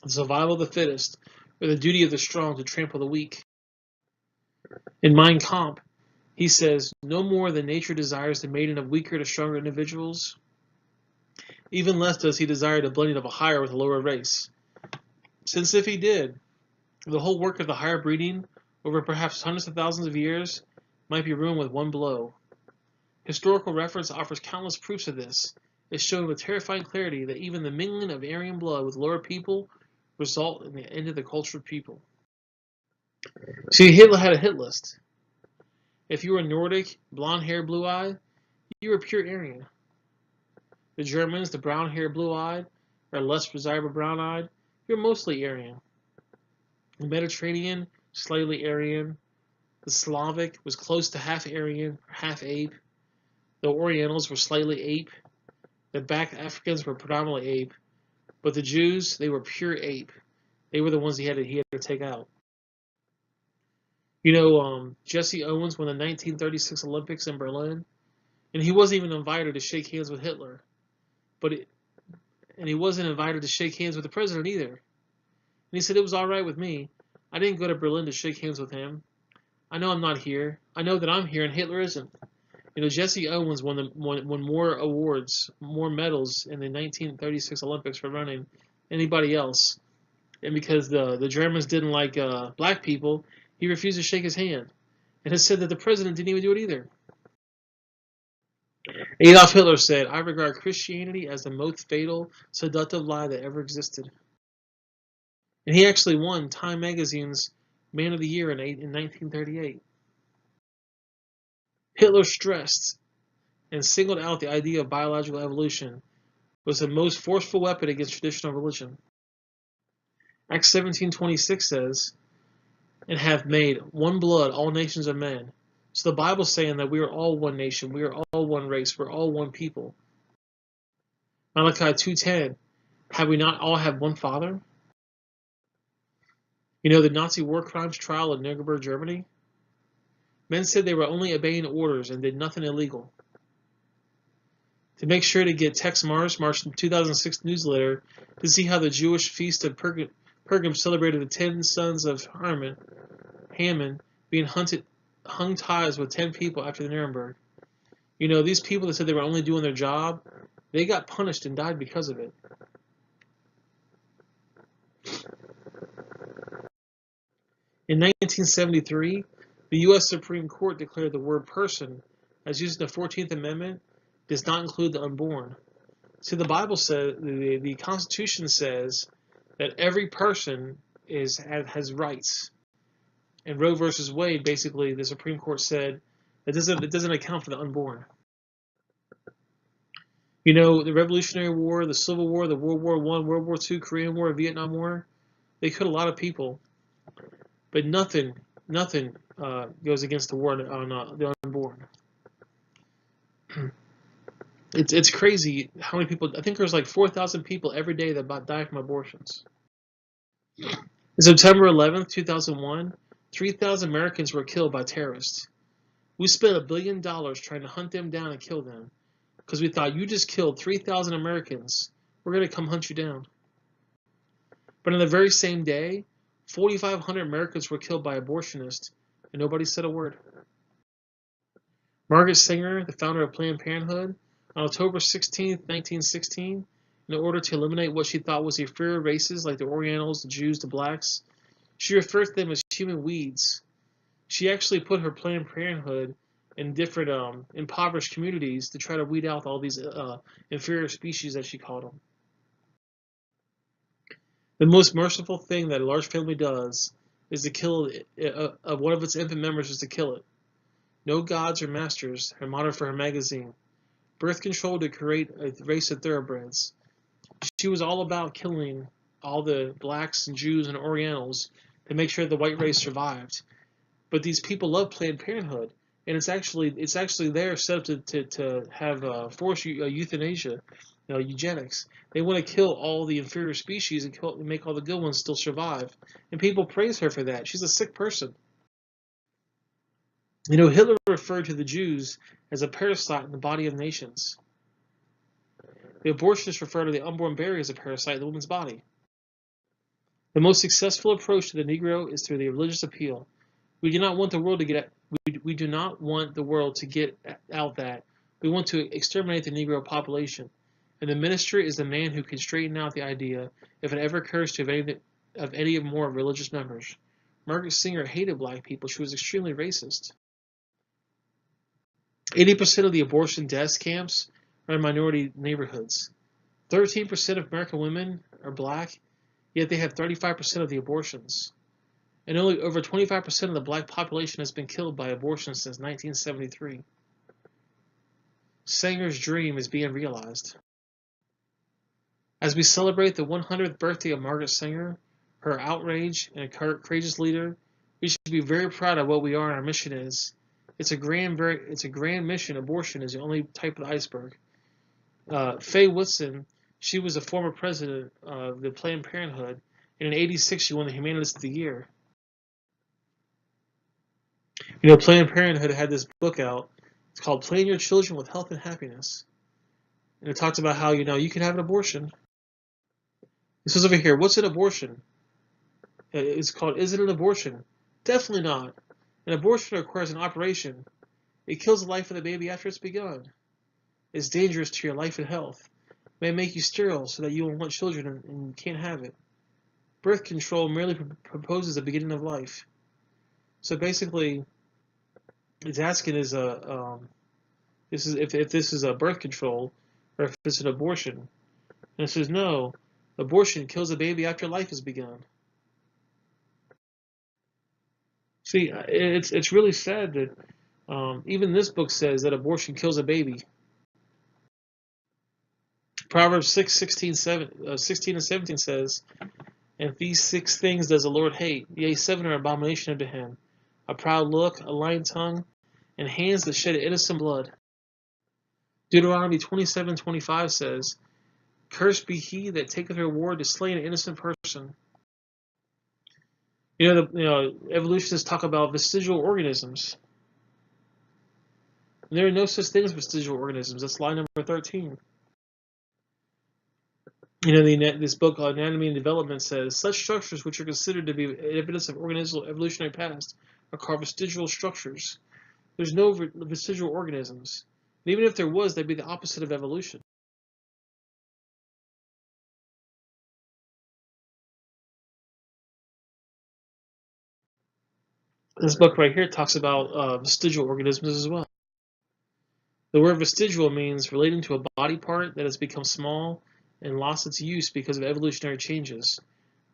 The survival of the fittest, or the duty of the strong to trample the weak. In Mein Kampf, he says, no more than nature desires the mating of weaker to stronger individuals, even less does he desire the blending of a higher with a lower race. Since if he did, the whole work of the higher breeding, over perhaps hundreds of thousands of years, might be ruined with one blow. Historical reference offers countless proofs of this. It shows with terrifying clarity that even the mingling of Aryan blood with lower people result in the end of the cultured people. See, Hitler had a hit list. If you were Nordic, blonde-haired, blue-eyed, you were pure Aryan. The Germans, the brown-haired, blue-eyed, or less desirable brown-eyed, you're mostly Aryan. The Mediterranean, slightly Aryan. The Slavic was close to half Aryan, half ape. The Orientals were slightly ape. The Black Africans were predominantly ape. But the Jews, they were pure ape. They were the ones he had to take out. You know, Jesse Owens won the 1936 Olympics in Berlin, and he wasn't even invited to shake hands with Hitler. And he wasn't invited to shake hands with the president either. And he said it was all right with me. I didn't go to Berlin to shake hands with him. I know I'm not here. I know that I'm here and Hitler isn't. You know, Jesse Owens won more awards, more medals in the 1936 Olympics for running than anybody else. And because the Germans didn't like black people, he refused to shake his hand. And has said that the president didn't even do it either. Adolf Hitler said, I regard Christianity as the most fatal, seductive lie that ever existed. And he actually won Time Magazine's Man of the Year in 1938. Hitler stressed and singled out the idea of biological evolution was the most forceful weapon against traditional religion. Acts 17:26 says, and have made one blood all nations of men. So the Bible's saying that we are all one nation, we are all one race, we're all one people. Malachi 2:10, have we not all had one Father? You know the Nazi war crimes trial in Nuremberg, Germany? Men said they were only obeying orders and did nothing illegal. To make sure to get Tex Marsh 2006 newsletter to see how the Jewish feast of Purim celebrated the 10 sons of Haman being hung ties with 10 people after the Nuremberg. You know, these people that said they were only doing their job, they got punished and died because of it. In 1973, the U.S. Supreme Court declared the word person, as used in the 14th Amendment, does not include the unborn. See, the Bible says, the Constitution says that every person has rights. And Roe versus Wade, basically, the Supreme Court said it doesn't account for the unborn. You know, the Revolutionary War, the Civil War, the World War I, World War II, Korean War, Vietnam War, they killed a lot of people. But nothing goes against the war on the unborn. It's crazy how many people. I think there's like 4,000 people every day that die from abortions. On September 11th, 2001, 3,000 Americans were killed by terrorists. We spent $1 billion trying to hunt them down and kill them because we thought you just killed 3,000 Americans. We're going to come hunt you down. But on the very same day, 4,500 Americans were killed by abortionists, and nobody said a word. Margaret Sanger, the founder of Planned Parenthood, on October 16, 1916, in order to eliminate what she thought was inferior races like the Orientals, the Jews, the blacks, she referred to them as human weeds. She actually put her Planned Parenthood in different impoverished communities to try to weed out all these inferior species, as she called them. The most merciful thing that a large family does is to kill one of its infant members is to kill it. No gods or masters, her motto for her magazine. Birth control to create a race of thoroughbreds. She was all about killing all the blacks and Jews and Orientals to make sure the white race survived. But these people love Planned Parenthood, and it's actually there set up to have forced euthanasia, eugenics. They want to kill all the inferior species and make all the good ones still survive. And people praise her for that. She's a sick person. You know, Hitler referred to the Jews as a parasite in the body of nations. The abortionists refer to the unborn baby as a parasite in the woman's body. The most successful approach to the Negro is through the religious appeal. We do not want the world to get out that we want to exterminate the Negro population, and the minister is the man who can straighten out the idea if it ever occurs to any more religious members. Margaret Sanger hated black people. She was extremely racist. 80% of the abortion death camps are in minority neighborhoods. 13% of American women are black, yet they have 35% of the abortions. And only over 25% of the black population has been killed by abortion since 1973. Sanger's dream is being realized. As we celebrate the 100th birthday of Margaret Sanger, her outrage and a courageous leader, we should be very proud of what we are and our mission is. It's a grand mission. Abortion is the only type of the iceberg. Faye Woodson, she was a former president of the Planned Parenthood, and in '86 she won the Humanist of the Year. You know, Planned Parenthood had this book out. It's called Plan Your Children with Health and Happiness. And it talks about how, you can have an abortion. This is over here. What's an abortion? It's called, is it an abortion? Definitely not. An abortion requires an operation. It kills the life of the baby after it's begun. It's dangerous to your life and health. It may make you sterile so that you won't want children and you can't have it. Birth control merely proposes the beginning of life. So basically, it's asking if this is a birth control or if it's an abortion. And it says no, abortion kills a baby after life has begun. See, it's really sad that even this book says that abortion kills a baby. Proverbs 6:16 and 17 says, And these 6 things does the Lord hate, yea, 7 are abomination unto him: a proud look, a lying tongue, and hands that shed innocent blood. Deuteronomy 27:25 says, Cursed be he that taketh reward to slay an innocent person. Evolutionists talk about vestigial organisms. And there are no such things as vestigial organisms. That's lie number 13. This book, Anatomy and Development, says such structures which are considered to be evidence of organismal evolutionary past are called vestigial structures. There's no vestigial organisms. And even if there was, they'd be the opposite of evolution. This book right here talks about vestigial organisms as well. The word vestigial means relating to a body part that has become small and lost its use because of evolutionary changes.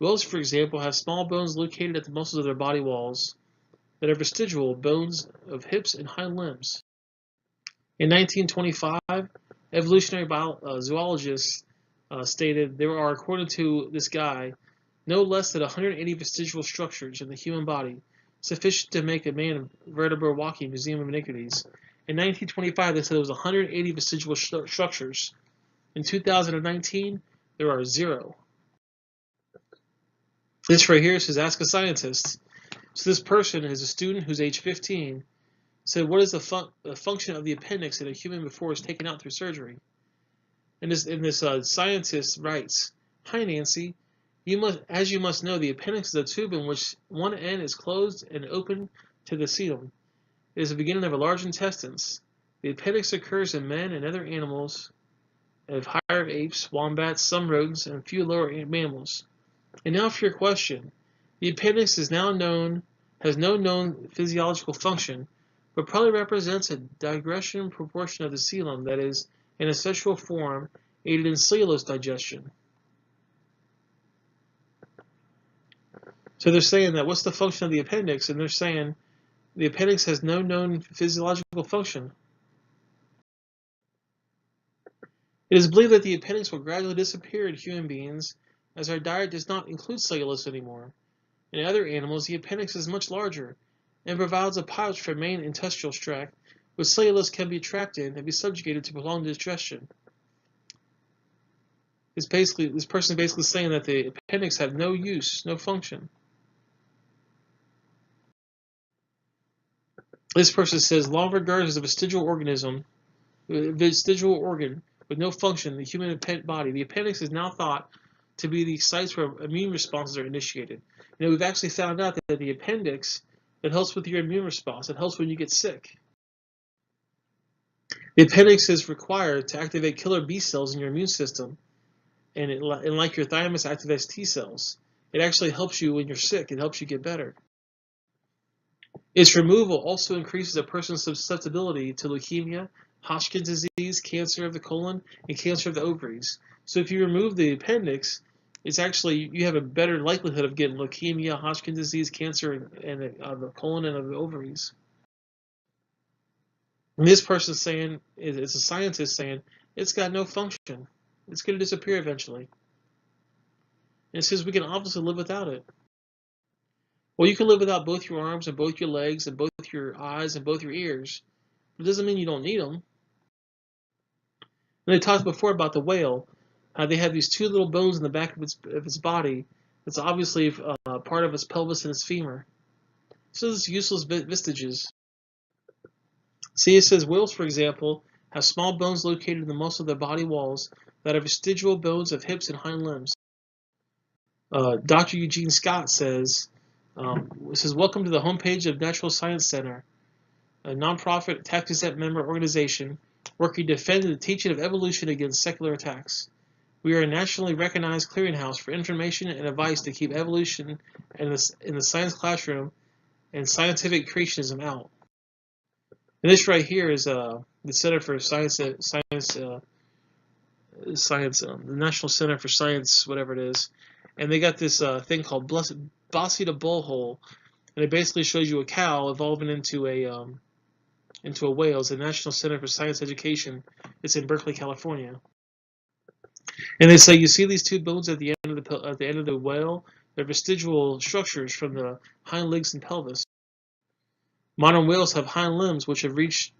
Whales, for example, have small bones located at the muscles of their body walls that are vestigial bones of hips and hind limbs. In 1925, evolutionary zoologists stated there are, according to this guy, no less than 180 vestigial structures in the human body, sufficient to make a man a veritable walking museum of iniquities. In 1925, they said there was 180 vestigial structures. In 2019, there are 0. This right here says, ask a scientist. So this person is a student who's age 15. Said, what is the function of the appendix in a human before it's taken out through surgery? And this scientist writes, Hi Nancy, as you must know, the appendix is a tube in which one end is closed and open to the cecum. It is the beginning of a large intestines. The appendix occurs in men and other animals, of higher apes, wombats, some rodents, and a few lower mammals. And now for your question. The appendix has no known physiological function, but probably represents a digression proportion of the coelom, that is, in a sexual form, aided in cellulose digestion. So they're saying that what's the function of the appendix? And they're saying the appendix has no known physiological function. It is believed that the appendix will gradually disappear in human beings as our diet does not include cellulose anymore. In other animals, the appendix is much larger and provides a pouch for main intestinal tract, which cellulose can be trapped in and be subjugated to prolonged digestion. This person is basically saying that the appendix have no use, no function. This person says, long regarded as a vestigial organ with no function in the human body, the appendix is now thought to be the sites where immune responses are initiated. We've actually found out that the appendix, it helps with your immune response. It helps when you get sick. The appendix is required to activate killer B cells in your immune system, and like your thymus activates T cells. It actually helps you when you're sick. It helps you get better. Its removal also increases a person's susceptibility to leukemia, Hodgkin's disease, cancer of the colon, and cancer of the ovaries. So if you remove the appendix, it's actually, you have a better likelihood of getting leukemia, Hodgkin's disease, cancer, and the colon and of the ovaries. And this person's saying, it's a scientist saying, it's got no function. It's going to disappear eventually. And it says we can obviously live without it. Well, you can live without both your arms and both your legs and both your eyes and both your ears. It doesn't mean you don't need them. And they talked before about the whale, how they have these 2 little bones in the back of its body. It's obviously part of its pelvis and its femur. So it's useless vestiges. See, it says whales, for example, have small bones located in the muscle of their body walls that are vestigial bones of hips and hind limbs. Dr. Eugene Scott says, welcome to the homepage of Natural Science Center, a nonprofit tax-exempt member organization working to defend the teaching of evolution against secular attacks. We are a nationally recognized clearinghouse for information and advice to keep evolution in the science classroom and scientific creationism out. And this right here is the Center for Science, the National Center for Science, whatever it is, and they got this thing called Bossy the Bullhole, and it basically shows you a cow evolving into a whale. It's the National Center for Science Education. It's in Berkeley, California. And they say you see these two bones at the end of the whale. They're vestigial structures from the hind legs and pelvis. Modern whales have hind limbs which have reduced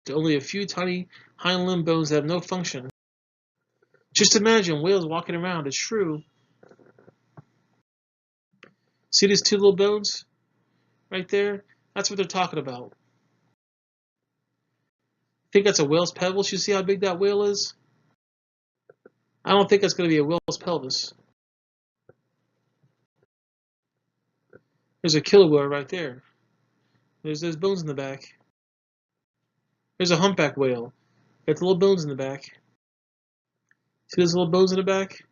to only a few tiny hind limb bones that have no function. Just imagine whales walking around. It's true. See these two little bones right there? That's what they're talking about. Think that's a whale's pelvis? You see how big that whale is? I don't think that's going to be a whale's pelvis. There's a killer whale right there. There's bones in the back. There's a humpback whale. Got the little bones in the back. See those little bones in the back?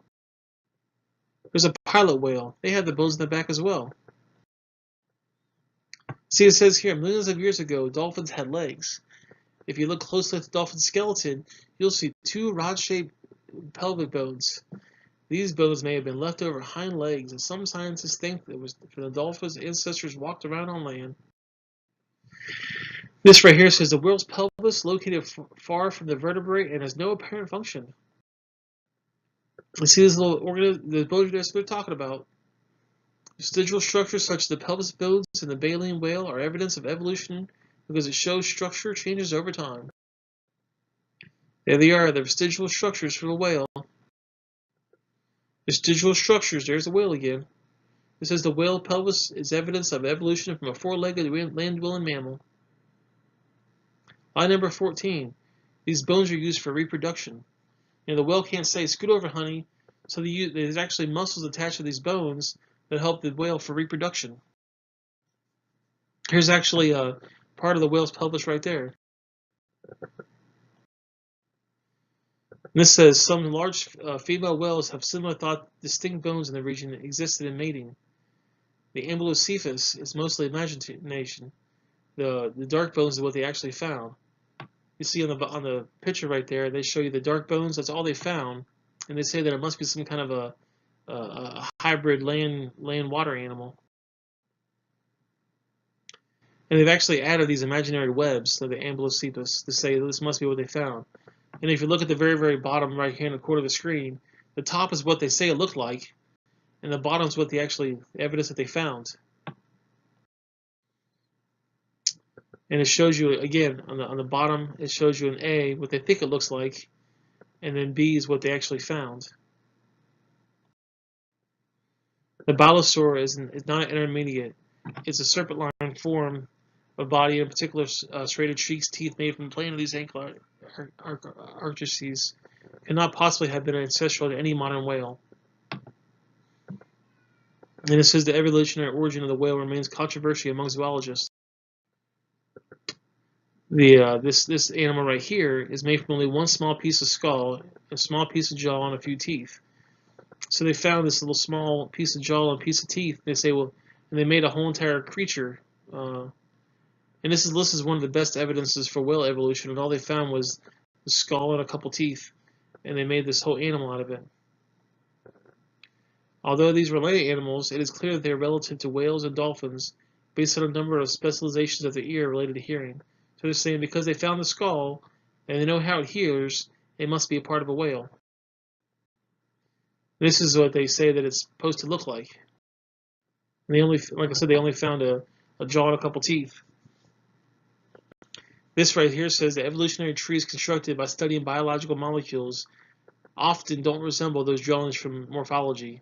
There's a pilot whale. They have the bones in the back as well. See, it says here, millions of years ago, dolphins had legs. If you look closely at the dolphin's skeleton, you'll see two rod-shaped pelvic bones. These bones may have been left over hind legs, and some scientists think it was from the dolphin's ancestors walked around on land. This right here says the whale's pelvis located far from the vertebrae and has no apparent function. You see this little the bones they're talking about. Vestigial structures such as the pelvis bones in the baleen whale are evidence of evolution because it shows structure changes over time. There they are, the vestigial structures for the whale. Vestigial structures, there's the whale again. It says the whale pelvis is evidence of evolution from a four-legged land-dwelling mammal. Line number 14. These bones are used for reproduction. The whale can't say, scoot over, honey, so there's actually muscles attached to these bones that help the whale for reproduction. Here's actually a part of the whale's pelvis right there. And this says some large female whales have similar thought distinct bones in the region that existed in mating. The Ambulocephus is mostly imagination. The dark bones is what they actually found. You see on the picture right there, they show you the dark bones. That's all they found, and they say that it must be some kind of a hybrid land-water animal. And they've actually added these imaginary webs to the Ambulocephus to say this must be what they found. And if you look at the very, very bottom right here in the corner of the screen, the top is what they say it looked like, and the bottom is what the evidence that they found. And it shows you, again, on the bottom, it shows you an A, what they think it looks like, and then B is what they actually found. The balosaur is not an intermediate. It's a serpent-like form of body, in particular serrated cheeks, teeth made from the plane of these ankle artices cannot possibly have been ancestral to any modern whale. And it says the evolutionary origin of the whale remains controversial among zoologists. This animal right here is made from only one small piece of skull, a small piece of jaw, and a few teeth. So they found this little small piece of jaw and piece of teeth. They say, well, and they made a whole entire creature. And this is listed as one of the best evidences for whale evolution, and all they found was the skull and a couple teeth, and they made this whole animal out of it. Although these were land animals, it is clear that they are relative to whales and dolphins based on a number of specializations of the ear related to hearing. So they're saying because they found the skull and they know how it hears, it must be a part of a whale. This is what they say that it's supposed to look like. And they only, like I said, they only found a jaw and a couple teeth. This right here says the evolutionary trees constructed by studying biological molecules often don't resemble those drawings from morphology.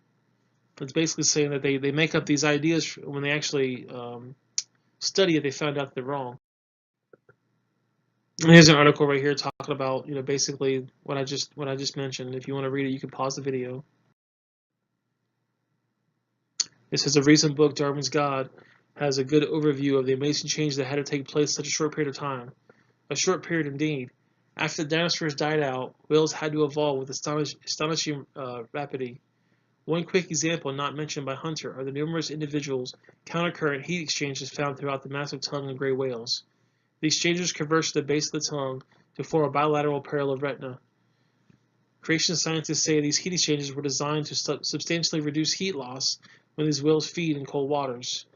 It's basically saying that they make up these ideas when they actually study it. They found out they're wrong. And here's an article right here talking about basically what I just mentioned. If you want to read it, you can pause the video. It says a recent book, Darwin's God, has a good overview of the amazing change that had to take place in such a short period of time. A short period indeed. After the dinosaurs died out, whales had to evolve with astonishing rapidity. One quick example not mentioned by Hunter are the numerous individuals countercurrent heat exchanges found throughout the massive tongue of gray whales. The exchanges converge at the base of the tongue to form a bilateral parallel retina. Creation scientists say these heat exchanges were designed to substantially reduce heat loss when these whales feed in cold waters.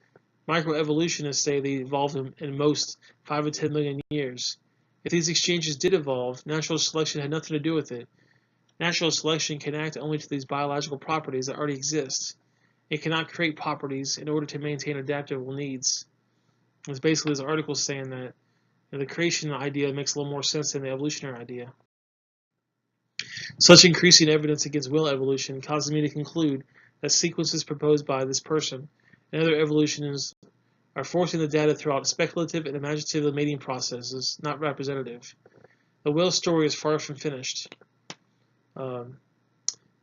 Microevolutionists say they evolved in most 5 to 10 million years. If these exchanges did evolve, natural selection had nothing to do with it. Natural selection can act only to these biological properties that already exist. It cannot create properties in order to maintain adaptable needs. It's basically this article saying that the creation idea makes a little more sense than the evolutionary idea. Such increasing evidence against will evolution causes me to conclude that sequences proposed by this person and other evolutionists are forcing the data throughout speculative and imaginative mating processes, not representative. The whale story is far from finished.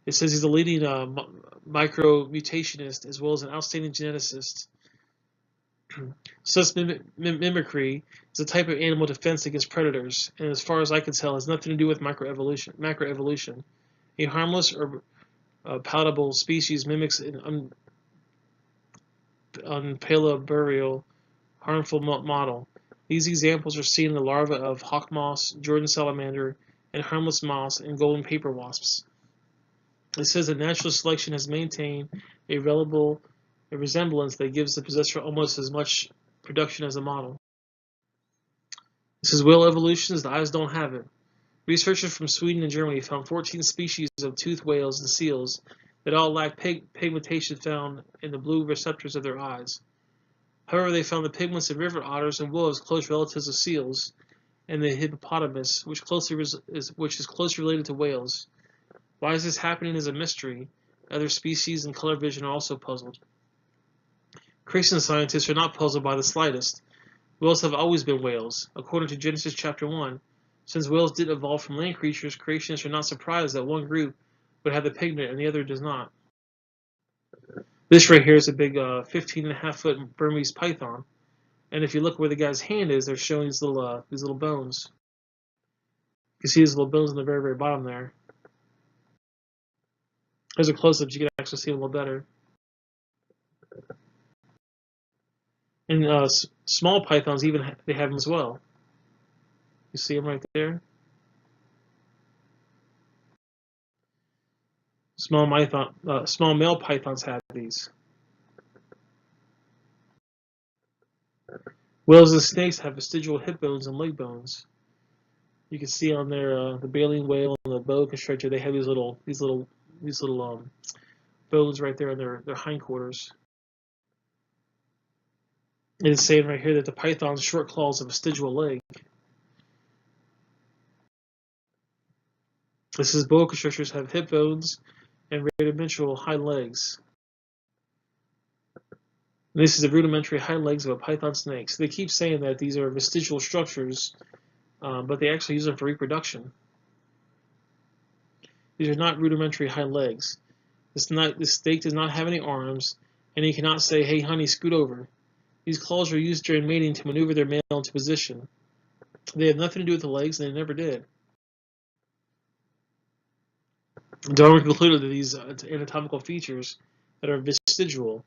It says he's a leading micro-mutationist as well as an outstanding geneticist. Such mimicry is a type of animal defense against predators, and as far as I can tell, has nothing to do with macroevolution. A harmless or palatable species mimics an unpalaburial, harmful model. These examples are seen in the larvae of hawk moths, Jordan salamander, and harmless moths and golden paper wasps. It says that natural selection has maintained a resemblance that gives the possessor almost as much production as the model. This is will evolution as the eyes don't have it. Researchers from Sweden and Germany found 14 species of toothed whales and seals that all lack pigmentation found in the blue receptors of their eyes. However, they found the pigments in river otters and wolves close relatives of seals, and the hippopotamus, which is closely related to whales. Why is this happening is a mystery. Other species and color vision are also puzzled. Creation scientists are not puzzled by the slightest. Whales have always been whales. According to Genesis chapter 1, since whales did evolve from land creatures, creationists are not surprised that one group would have the pigment and the other does not. This right here is a big 15.5-foot Burmese python. And if you look where the guy's hand is, they're showing these little bones. You can see these little bones on the very, very bottom there. There's a close-up, you can actually see them a little better. And small pythons even they have them as well. You see them right there. Small male pythons have these. Whales and snakes have vestigial hip bones and leg bones. You can see on there the baleen whale and the boa constrictor. They have these little bones right there on their hindquarters. It is saying right here that the python's short claws have a vestigial leg. This is boa constrictors have hip bones and rudimentary hind legs. And this is the rudimentary hind legs of a python snake. So they keep saying that these are vestigial structures, but they actually use them for reproduction. These are not rudimentary hind legs. This snake does not have any arms, and he cannot say, "Hey, honey, scoot over." These claws are used during mating to maneuver their male into position. They have nothing to do with the legs, and they never did. Darwin concluded that these anatomical features that are vestigial,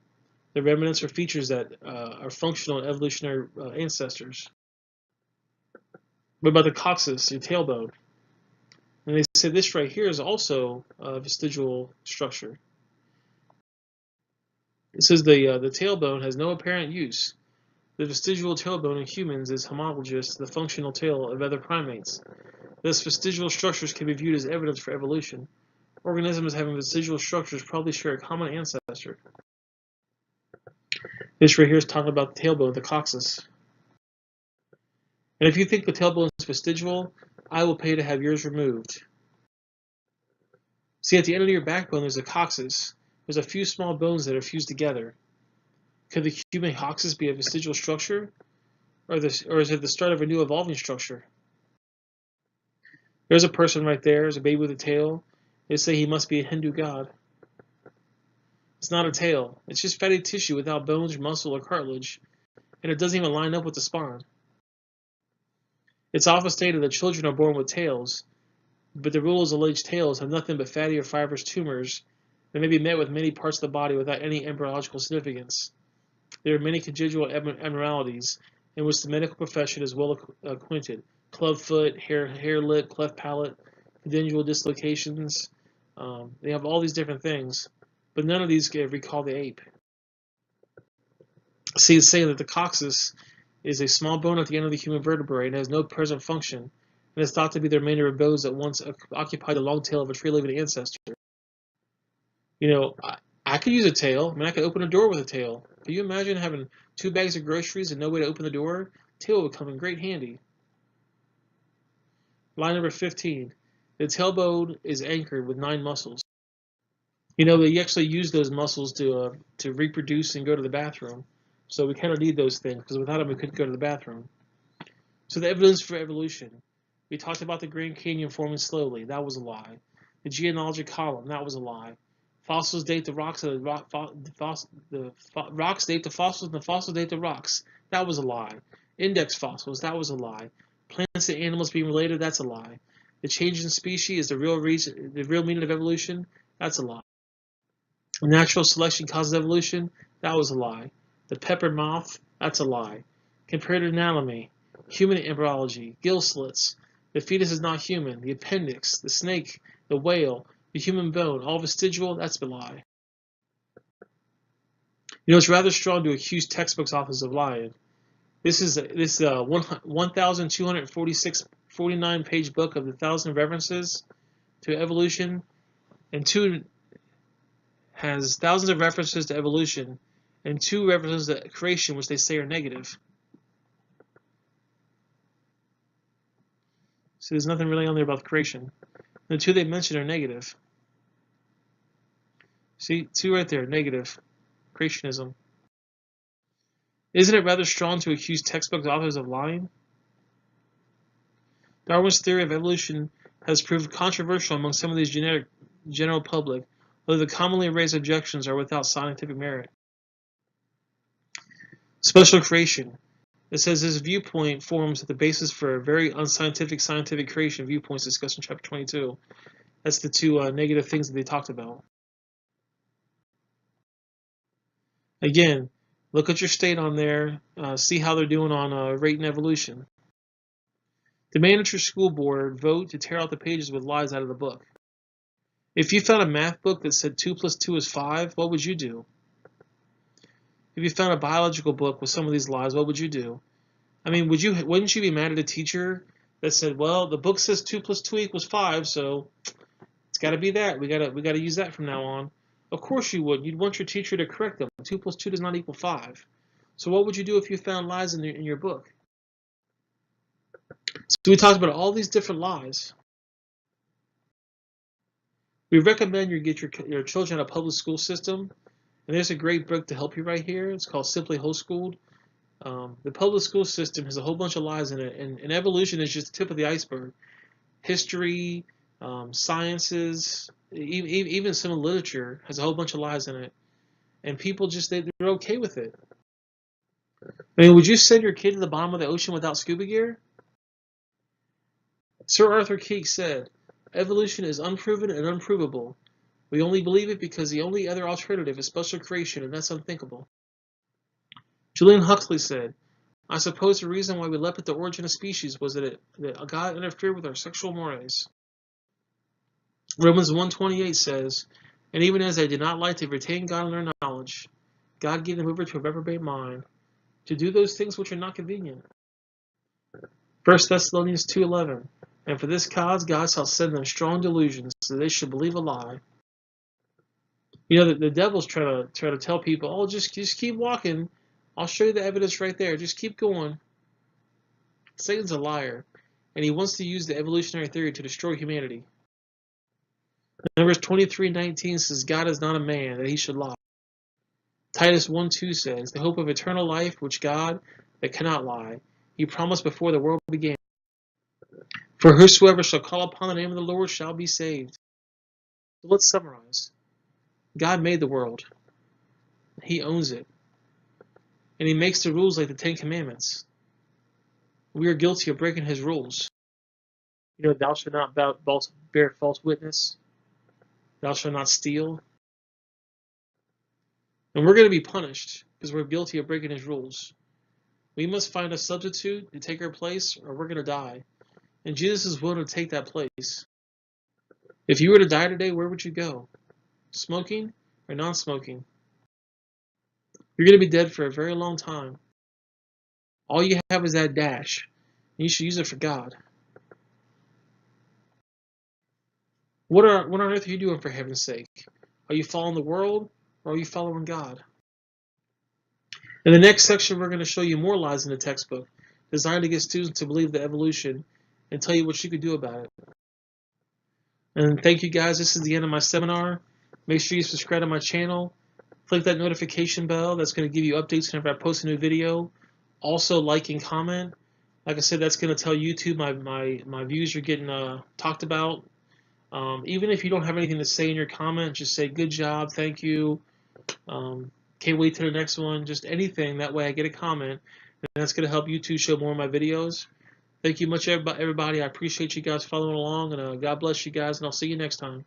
the remnants or features that are functional in evolutionary ancestors. What about the coccyx, your tailbone? And they say this right here is also a vestigial structure. It says the tailbone has no apparent use. The vestigial tailbone in humans is homologous to the functional tail of other primates. Thus, vestigial structures can be viewed as evidence for evolution. Organisms having vestigial structures probably share a common ancestor. This right here is talking about the tailbone, the coccyx. And if you think the tailbone is vestigial, I will pay to have yours removed. See, at the end of your backbone, there's a coccyx. There's a few small bones that are fused together. Could the human coccyx be a vestigial structure? Or is it the start of a new evolving structure? There's a person right there. There's a baby with a tail. They say he must be a Hindu god. It's not a tail. It's just fatty tissue without bones, muscle, or cartilage, and it doesn't even line up with the spine. It's often stated that children are born with tails, but the rules alleged tails have nothing but fatty or fibrous tumors that may be met with many parts of the body without any embryological significance. There are many congenital abnormalities in which the medical profession is well acquainted. Club foot, hair lip, cleft palate, congenital dislocations. They have all these different things, but none of these can recall the ape. See, it's saying that the coccyx is a small bone at the end of the human vertebrae and has no present function. and is thought to be the remainder of bows that once occupied the long tail of a tree-living ancestor. You know, I could use a tail. I mean, I could open a door with a tail. Can you imagine having 2 bags of groceries and no way to open the door? Tail would come in great handy. Line number 15. The tailbone is anchored with 9 muscles. You know, they actually use those muscles to reproduce and go to the bathroom. So we kind of need those things because without them we couldn't go to the bathroom. So the evidence for evolution. We talked about the Grand Canyon forming slowly. That was a lie. The geologic column. That was a lie. Fossils date the rocks. The rocks date the fossils, and the fossils date the rocks. That was a lie. Index fossils. That was a lie. Plants and animals being related. That's a lie. The change in species is the real reason. The real meaning of evolution. That's a lie. Natural selection causes evolution. That was a lie. The pepper moth. That's a lie. Comparative anatomy. Human embryology. Gill slits. The fetus is not human. The appendix. The snake. The whale. The human bone, all vestigial, that's a lie. You know, it's rather strong to accuse textbooks authors of lying. This 1,249 page book of the 1,000 references to evolution, and 2 has thousands of references to evolution, and 2 references to creation, which they say are negative. So there's nothing really on there about creation. The 2 they mention are negative. See, 2 right there, negative. Creationism. Isn't it rather strong to accuse textbook authors of lying? Darwin's theory of evolution has proved controversial among some of these general public, though the commonly raised objections are without scientific merit. Special creation. It says this viewpoint forms the basis for very unscientific scientific creation viewpoints discussed in chapter 22. That's the 2 negative things that they talked about. Again, look at your state on there, see how they're doing on rating evolution. Demand at your school board vote to tear out the pages with lies out of the book. If you found a math book that said 2 plus 2 is 5, what would you do? If you found a biological book with some of these lies, what would you do? I mean, wouldn't you be mad at a teacher that said, well, the book says 2 plus 2 equals 5, so it's got to be that. We got to use that from now on. Of course you would. You'd want your teacher to correct them. 2 plus 2 does not equal 5. So what would you do if you found lies in your book? So we talked about all these different lies. We recommend you get your children a public school system. And there's a great book to help you right here. It's called Simply Homeschooled. The public school system has a whole bunch of lies in it. And evolution is just the tip of the iceberg. History, sciences, even some literature has a whole bunch of lies in it. And people just, they're okay with it. I mean, would you send your kid to the bottom of the ocean without scuba gear? Sir Arthur Keek said, evolution is unproven and unprovable. We only believe it because the only other alternative is special creation, and that's unthinkable. Julian Huxley said, I suppose the reason why we leapt at the origin of species was that God interfered with our sexual mores. Romans 1:28 says, and even as they did not like to retain God in their knowledge, God gave them over to a reprobate mind, to do those things which are not convenient. 1 Thessalonians 2:11, and for this cause God shall send them strong delusions, so they should believe a lie. You know, the devil's trying to tell people, oh, just keep walking. I'll show you the evidence right there. Just keep going. Satan's a liar, and he wants to use the evolutionary theory to destroy humanity. Numbers 23:19 says, God is not a man that he should lie. Titus 1:2 says, the hope of eternal life, which God, that cannot lie, he promised before the world began. For whosoever shall call upon the name of the Lord shall be saved. So let's summarize. God made the world. He owns it. And he makes the rules like the 10 Commandments. We are guilty of breaking his rules. You know, thou shalt not bear false witness. Thou shalt not steal. And we're going to be punished because we're guilty of breaking his rules. We must find a substitute to take our place, or we're going to die. And Jesus is willing to take that place. If you were to die today, where would you go? Smoking or non-smoking? You're going to be dead for a very long time. All you have is that dash. And you should use it for God. What on earth are you doing for heaven's sake? Are you following the world or are you following God? In the next section, we're going to show you more lies in the textbook, designed to get students to believe the evolution and tell you what you could do about it. And thank you guys. This is the end of my seminar. Make sure you subscribe to my channel. Click that notification bell. That's going to give you updates whenever I post a new video. Also, like and comment. Like I said, that's going to tell YouTube my views are getting talked about. Even if you don't have anything to say in your comment, just say good job, thank you, can't wait to the next one, just anything. That way I get a comment, and that's going to help YouTube show more of my videos. Thank you much, everybody. I appreciate you guys following along, and God bless you guys, and I'll see you next time.